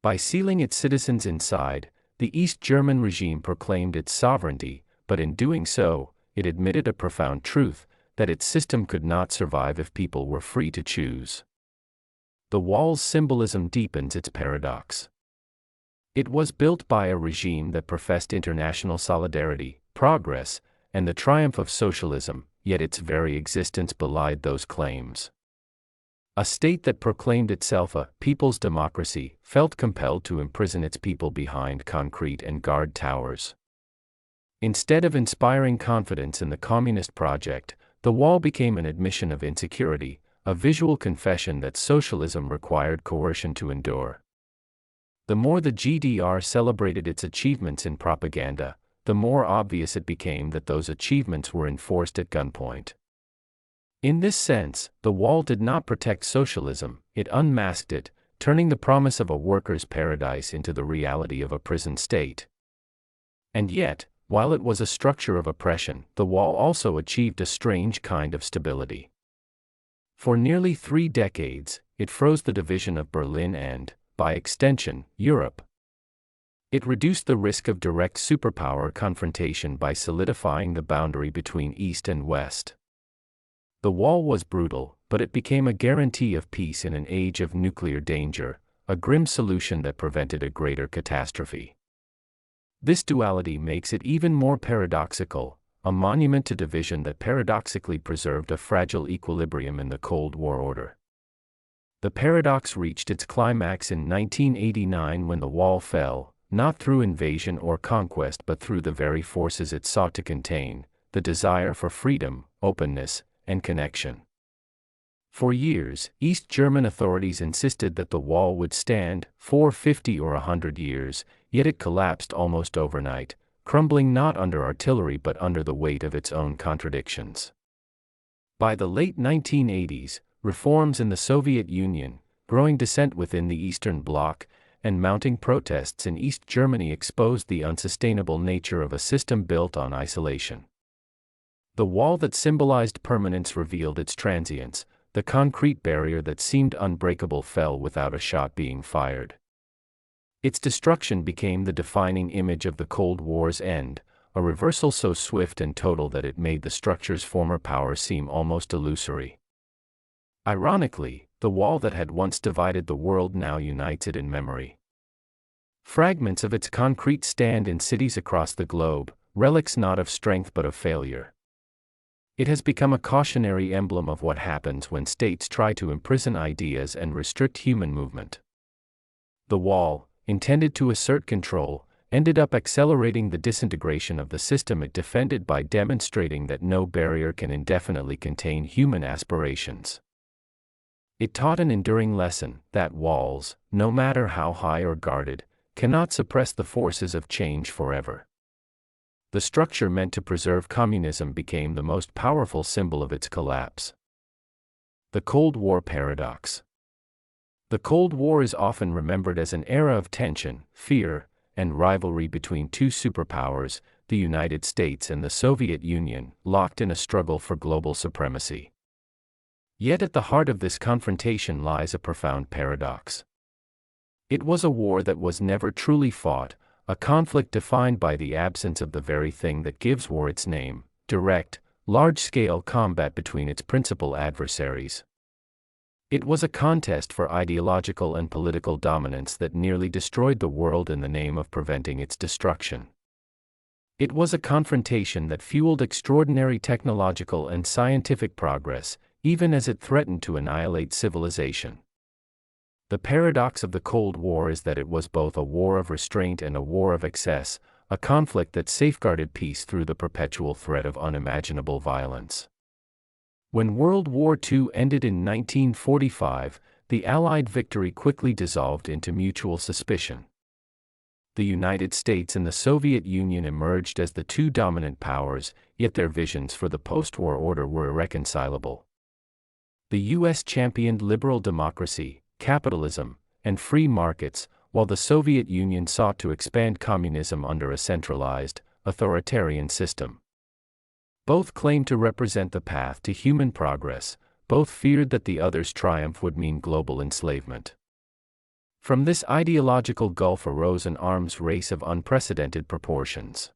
By sealing its citizens inside, the East German regime proclaimed its sovereignty, but in doing so, it admitted a profound truth, that its system could not survive if people were free to choose. The wall's symbolism deepens its paradox. It was built by a regime that professed international solidarity, progress, and the triumph of socialism, yet its very existence belied those claims. A state that proclaimed itself a people's democracy felt compelled to imprison its people behind concrete and guard towers. Instead of inspiring confidence in the communist project, the wall became an admission of insecurity, a visual confession that socialism required coercion to endure. The more the GDR celebrated its achievements in propaganda, the more obvious it became that those achievements were enforced at gunpoint. In this sense, the wall did not protect socialism, it unmasked it, turning the promise of a workers' paradise into the reality of a prison state. And yet, while it was a structure of oppression, the wall also achieved a strange kind of stability. For nearly 3 decades, it froze the division of Berlin and, by extension, Europe. It reduced the risk of direct superpower confrontation by solidifying the boundary between East and West. The wall was brutal, but it became a guarantee of peace in an age of nuclear danger, a grim solution that prevented a greater catastrophe. This duality makes it even more paradoxical, a monument to division that paradoxically preserved a fragile equilibrium in the Cold War order. The paradox reached its climax in 1989 when the wall fell, not through invasion or conquest but through the very forces it sought to contain, the desire for freedom, openness, and connection. For years, East German authorities insisted that the wall would stand for 50 or 100 years, yet it collapsed almost overnight, crumbling not under artillery but under the weight of its own contradictions. By the late 1980s, reforms in the Soviet Union, growing dissent within the Eastern Bloc, and mounting protests in East Germany exposed the unsustainable nature of a system built on isolation. The wall that symbolized permanence revealed its transience, the concrete barrier that seemed unbreakable fell without a shot being fired. Its destruction became the defining image of the Cold War's end, a reversal so swift and total that it made the structure's former power seem almost illusory. Ironically, the wall that had once divided the world now unites it in memory. Fragments of its concrete stand in cities across the globe, relics not of strength but of failure. It has become a cautionary emblem of what happens when states try to imprison ideas and restrict human movement. The wall, intended to assert control, ended up accelerating the disintegration of the system it defended by demonstrating that no barrier can indefinitely contain human aspirations. It taught an enduring lesson that walls, no matter how high or guarded, cannot suppress the forces of change forever. The structure meant to preserve communism became the most powerful symbol of its collapse. The Cold War Paradox. The Cold War is often remembered as an era of tension, fear, and rivalry between two superpowers, the United States and the Soviet Union, locked in a struggle for global supremacy. Yet at the heart of this confrontation lies a profound paradox. It was a war that was never truly fought, a conflict defined by the absence of the very thing that gives war its name, direct, large-scale combat between its principal adversaries. It was a contest for ideological and political dominance that nearly destroyed the world in the name of preventing its destruction. It was a confrontation that fueled extraordinary technological and scientific progress, even as it threatened to annihilate civilization. The paradox of the Cold War is that it was both a war of restraint and a war of excess, a conflict that safeguarded peace through the perpetual threat of unimaginable violence. When World War II ended in 1945, the Allied victory quickly dissolved into mutual suspicion. The United States and the Soviet Union emerged as the two dominant powers, yet their visions for the post-war order were irreconcilable. The U.S. championed liberal democracy, capitalism, and free markets, while the Soviet Union sought to expand communism under a centralized, authoritarian system. Both claimed to represent the path to human progress, both feared that the other's triumph would mean global enslavement. From this ideological gulf arose an arms race of unprecedented proportions.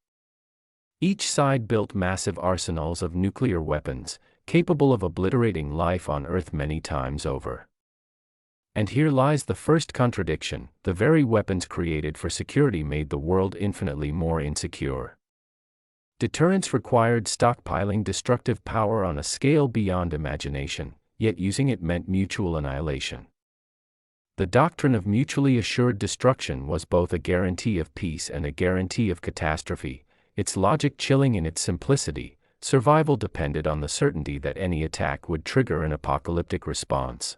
Each side built massive arsenals of nuclear weapons, capable of obliterating life on Earth many times over. And here lies the first contradiction: the very weapons created for security made the world infinitely more insecure. Deterrence required stockpiling destructive power on a scale beyond imagination, yet using it meant mutual annihilation. The doctrine of mutually assured destruction was both a guarantee of peace and a guarantee of catastrophe, its logic chilling in its simplicity. Survival depended on the certainty that any attack would trigger an apocalyptic response.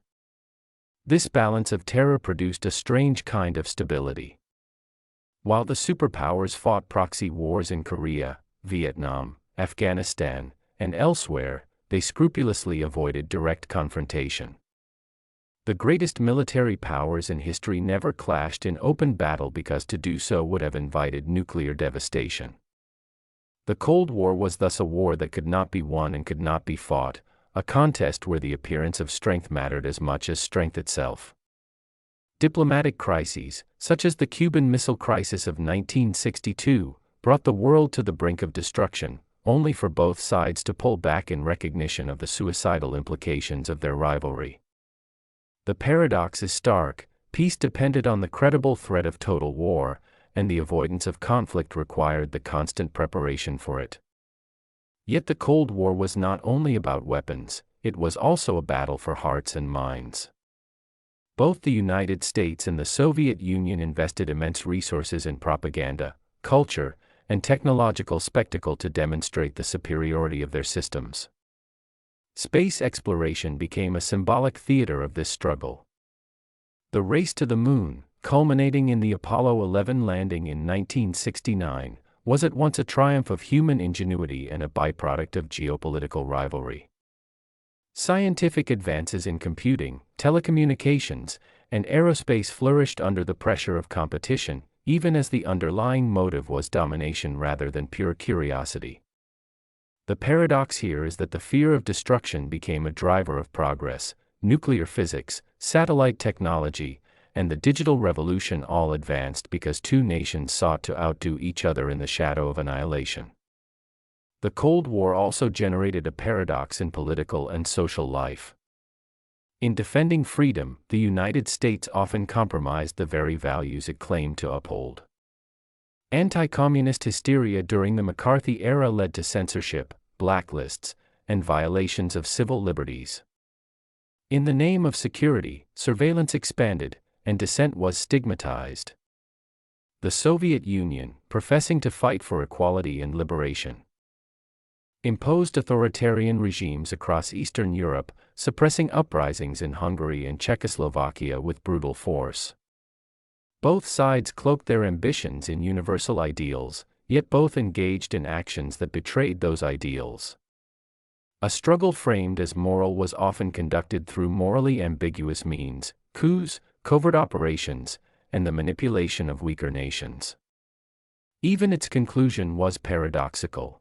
This balance of terror produced a strange kind of stability. While the superpowers fought proxy wars in Korea, Vietnam, Afghanistan, and elsewhere, they scrupulously avoided direct confrontation. The greatest military powers in history never clashed in open battle because to do so would have invited nuclear devastation. The Cold War was thus a war that could not be won and could not be fought, a contest where the appearance of strength mattered as much as strength itself. Diplomatic crises, such as the Cuban Missile Crisis of 1962, brought the world to the brink of destruction, only for both sides to pull back in recognition of the suicidal implications of their rivalry. The paradox is stark: peace depended on the credible threat of total war, and the avoidance of conflict required the constant preparation for it. Yet the Cold War was not only about weapons, it was also a battle for hearts and minds. Both the United States and the Soviet Union invested immense resources in propaganda, culture, and technological spectacle to demonstrate the superiority of their systems. Space exploration became a symbolic theater of this struggle. The race to the moon, culminating in the Apollo 11 landing in 1969, was at once a triumph of human ingenuity and a byproduct of geopolitical rivalry. Scientific advances in computing, telecommunications, and aerospace flourished under the pressure of competition, even as the underlying motive was domination rather than pure curiosity. The paradox here is that the fear of destruction became a driver of progress. Nuclear physics, satellite technology, and the digital revolution all advanced because two nations sought to outdo each other in the shadow of annihilation. The Cold War also generated a paradox in political and social life. In defending freedom, the United States often compromised the very values it claimed to uphold. Anti-communist hysteria during the McCarthy era led to censorship, blacklists, and violations of civil liberties. In the name of security, surveillance expanded, and dissent was stigmatized. The Soviet Union, professing to fight for equality and liberation, imposed authoritarian regimes across Eastern Europe, suppressing uprisings in Hungary and Czechoslovakia with brutal force. Both sides cloaked their ambitions in universal ideals, yet both engaged in actions that betrayed those ideals. A struggle framed as moral was often conducted through morally ambiguous means: coups, covert operations, and the manipulation of weaker nations. Even its conclusion was paradoxical.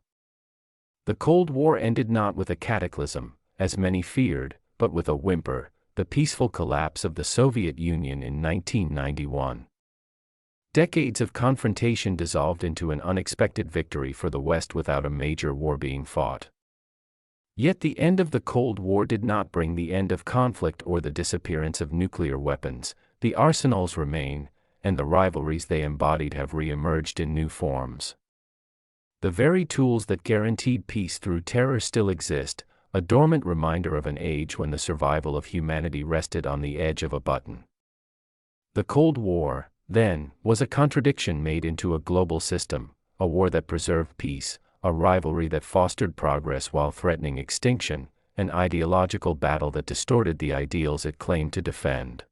The Cold War ended not with a cataclysm, as many feared, but with a whimper: the peaceful collapse of the Soviet Union in 1991. Decades of confrontation dissolved into an unexpected victory for the West without a major war being fought. Yet the end of the Cold War did not bring the end of conflict or the disappearance of nuclear weapons. The arsenals remain, and the rivalries they embodied have re-emerged in new forms. The very tools that guaranteed peace through terror still exist, a dormant reminder of an age when the survival of humanity rested on the edge of a button. The Cold War, then, was a contradiction made into a global system, a war that preserved peace, a rivalry that fostered progress while threatening extinction, an ideological battle that distorted the ideals it claimed to defend.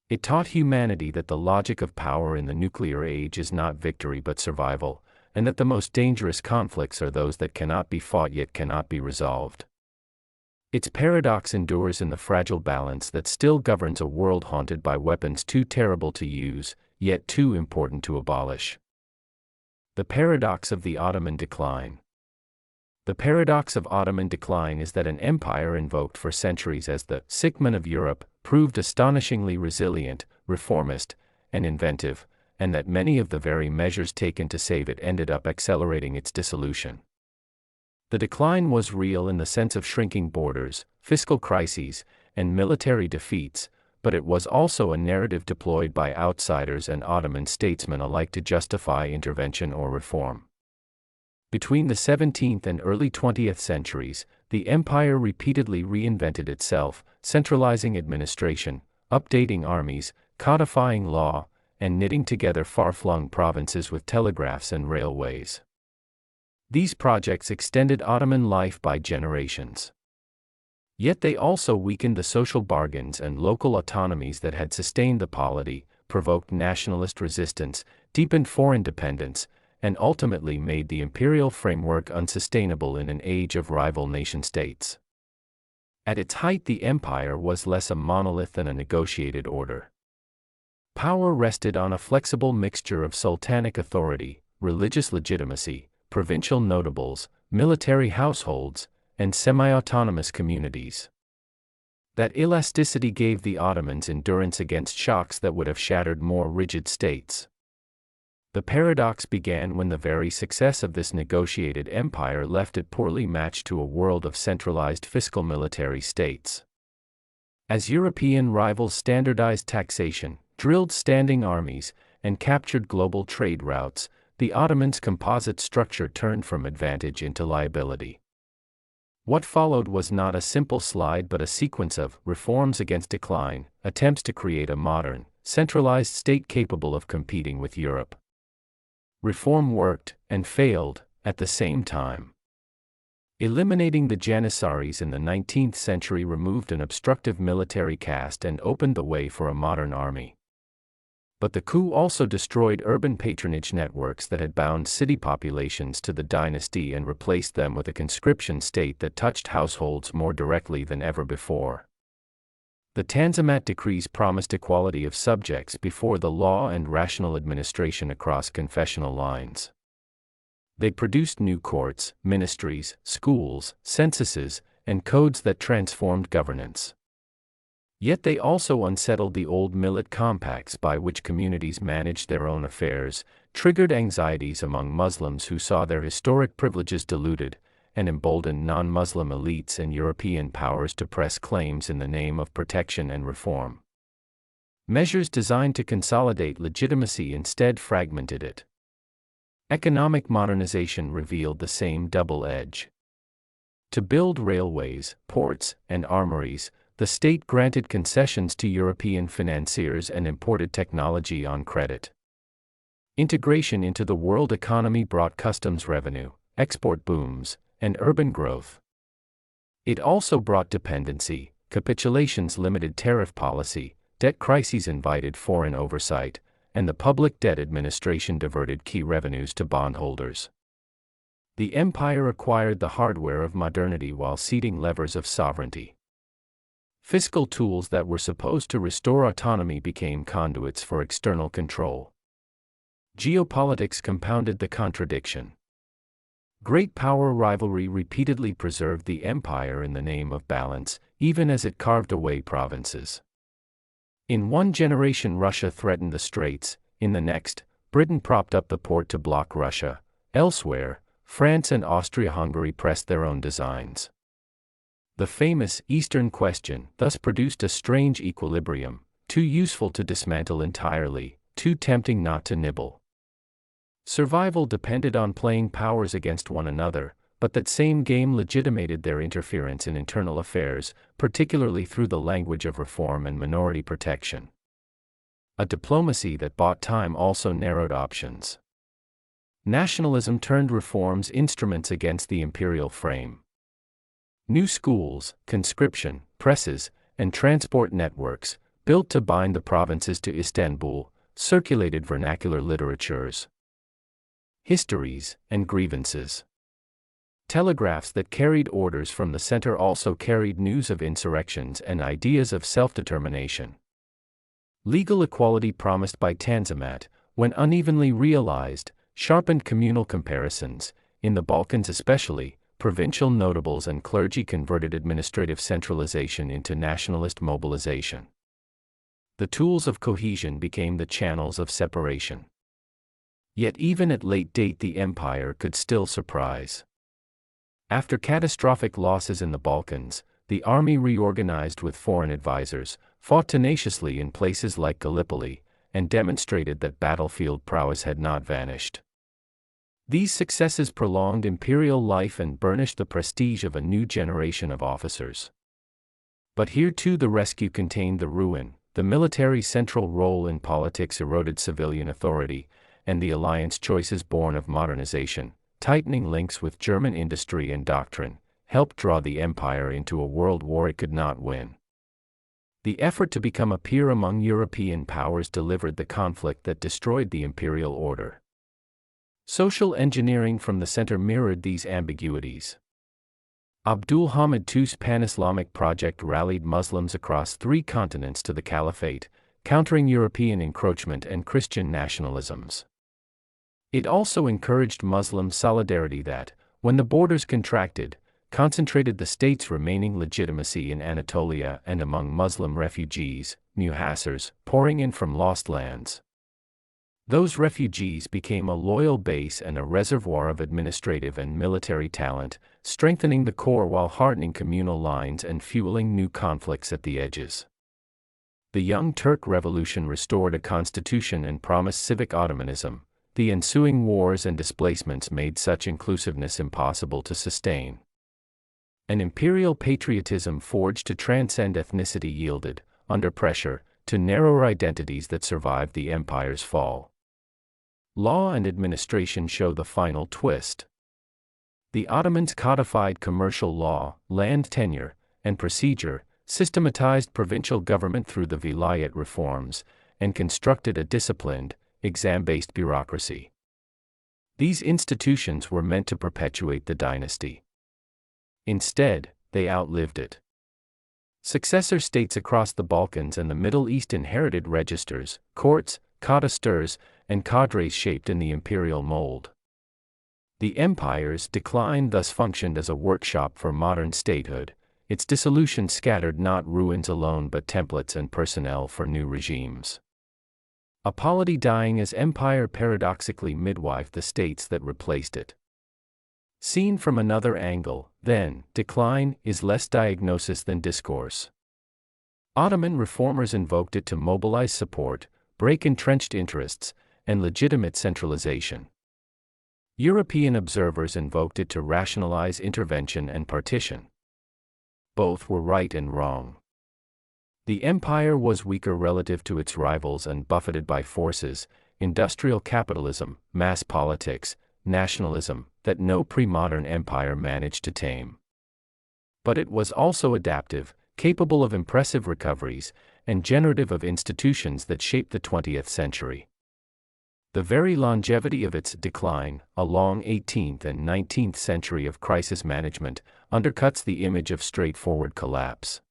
It taught humanity that the logic of power in the nuclear age is not victory but survival, and that the most dangerous conflicts are those that cannot be fought yet cannot be resolved. Its paradox endures in the fragile balance that still governs a world haunted by weapons too terrible to use, yet too important to abolish. The paradox of the Ottoman decline. The paradox of Ottoman decline is that an empire invoked for centuries as the Sigmund of Europe proved astonishingly resilient, reformist, and inventive, and that many of the very measures taken to save it ended up accelerating its dissolution. The decline was real in the sense of shrinking borders, fiscal crises, and military defeats, but it was also a narrative deployed by outsiders and Ottoman statesmen alike to justify intervention or reform. Between the 17th and early 20th centuries, the empire repeatedly reinvented itself, centralizing administration, updating armies, codifying law, and knitting together far-flung provinces with telegraphs and railways. These projects extended Ottoman life by generations. Yet they also weakened the social bargains and local autonomies that had sustained the polity, provoked nationalist resistance, deepened foreign dependence, and ultimately made the imperial framework unsustainable in an age of rival nation-states. At its height, the empire was less a monolith than a negotiated order. Power rested on a flexible mixture of sultanic authority, religious legitimacy, provincial notables, military households, and semi-autonomous communities. That elasticity gave the Ottomans endurance against shocks that would have shattered more rigid states. The paradox began when the very success of this negotiated empire left it poorly matched to a world of centralized fiscal military states. As European rivals standardized taxation, drilled standing armies, and captured global trade routes, the Ottomans' composite structure turned from advantage into liability. What followed was not a simple slide but a sequence of reforms against decline, attempts to create a modern, centralized state capable of competing with Europe. Reform worked, and failed, at the same time. Eliminating the Janissaries in the 19th century removed an obstructive military caste and opened the way for a modern army. But the coup also destroyed urban patronage networks that had bound city populations to the dynasty and replaced them with a conscription state that touched households more directly than ever before. The Tanzimat decrees promised equality of subjects before the law and rational administration across confessional lines. They produced new courts, ministries, schools, censuses, and codes that transformed governance. Yet they also unsettled the old Millet compacts by which communities managed their own affairs, triggered anxieties among Muslims who saw their historic privileges diluted, and emboldened non-Muslim elites and European powers to press claims in the name of protection and reform. Measures designed to consolidate legitimacy instead fragmented it. Economic modernization revealed the same double edge. To build railways, ports, and armories, the state granted concessions to European financiers and imported technology on credit. Integration into the world economy brought customs revenue, export booms, and urban growth. It also brought dependency, capitulations limited tariff policy, debt crises invited foreign oversight, and the public debt administration diverted key revenues to bondholders. The empire acquired the hardware of modernity while ceding levers of sovereignty. Fiscal tools that were supposed to restore autonomy became conduits for external control. Geopolitics compounded the contradiction. Great power rivalry repeatedly preserved the empire in the name of balance, even as it carved away provinces. In one generation Russia threatened the Straits, in the next, Britain propped up the port to block Russia. Elsewhere, France and Austria-Hungary pressed their own designs. The famous Eastern Question thus produced a strange equilibrium, too useful to dismantle entirely, too tempting not to nibble. Survival depended on playing powers against one another, but that same game legitimated their interference in internal affairs, particularly through the language of reform and minority protection. A diplomacy that bought time also narrowed options. Nationalism turned reforms instruments against the imperial frame. New schools, conscription, presses, and transport networks, built to bind the provinces to Istanbul, circulated vernacular literatures, histories, and grievances. Telegraphs that carried orders from the center also carried news of insurrections and ideas of self-determination. Legal equality promised by Tanzimat, when unevenly realized, sharpened communal comparisons. In the Balkans especially, provincial notables and clergy converted administrative centralization into nationalist mobilization. The tools of cohesion became the channels of separation. Yet even at late date the empire could still surprise. After catastrophic losses in the Balkans, the army reorganized with foreign advisors, fought tenaciously in places like Gallipoli, and demonstrated that battlefield prowess had not vanished. These successes prolonged imperial life and burnished the prestige of a new generation of officers. But here too the rescue contained the ruin. The military's central role in politics eroded civilian authority, and the alliance choices born of modernization, tightening links with German industry and doctrine, helped draw the empire into a world war it could not win. The effort to become a peer among European powers delivered the conflict that destroyed the imperial order. Social engineering from the center mirrored these ambiguities. Abdul Hamid II's pan-Islamic project rallied Muslims across 3 continents to the caliphate, countering European encroachment and Christian nationalisms. It also encouraged Muslim solidarity that, when the borders contracted, concentrated the state's remaining legitimacy in Anatolia and among Muslim refugees, muhacirs, pouring in from lost lands. Those refugees became a loyal base and a reservoir of administrative and military talent, strengthening the core while hardening communal lines and fueling new conflicts at the edges. The Young Turk Revolution restored a constitution and promised civic Ottomanism. The ensuing wars and displacements made such inclusiveness impossible to sustain. An imperial patriotism forged to transcend ethnicity yielded, under pressure, to narrower identities that survived the empire's fall. Law and administration show the final twist. The Ottomans codified commercial law, land tenure, and procedure, systematized provincial government through the vilayet reforms, and constructed a disciplined, exam-based bureaucracy. These institutions were meant to perpetuate the dynasty. Instead, they outlived it. Successor states across the Balkans and the Middle East inherited registers, courts, codicils, and cadres shaped in the imperial mold. The empire's decline thus functioned as a workshop for modern statehood. Its dissolution scattered not ruins alone but templates and personnel for new regimes. A polity dying as empire paradoxically midwifed the states that replaced it. Seen from another angle, then, decline is less diagnosis than discourse. Ottoman reformers invoked it to mobilize support, break entrenched interests, and legitimate centralization. European observers invoked it to rationalize intervention and partition. Both were right and wrong. The empire was weaker relative to its rivals and buffeted by forces, industrial capitalism, mass politics, nationalism, that no pre-modern empire managed to tame. But it was also adaptive, capable of impressive recoveries, and generative of institutions that shaped the 20th century. The very longevity of its decline, a long 18th and 19th century of crisis management, undercuts the image of straightforward collapse.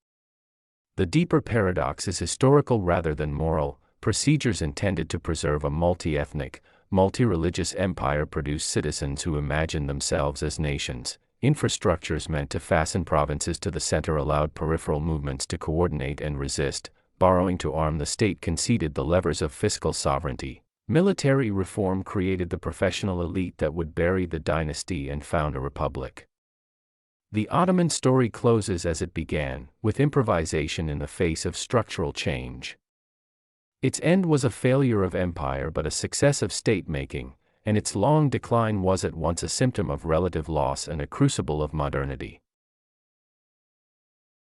The deeper paradox is historical rather than moral. Procedures intended to preserve a multi-ethnic, multi-religious empire produce citizens who imagine themselves as nations. Infrastructures meant to fasten provinces to the center allowed peripheral movements to coordinate and resist. Borrowing to arm the state conceded the levers of fiscal sovereignty. Military reform created the professional elite that would bury the dynasty and found a republic. The Ottoman story closes as it began, with improvisation in the face of structural change. Its end was a failure of empire but a success of state-making, and its long decline was at once a symptom of relative loss and a crucible of modernity.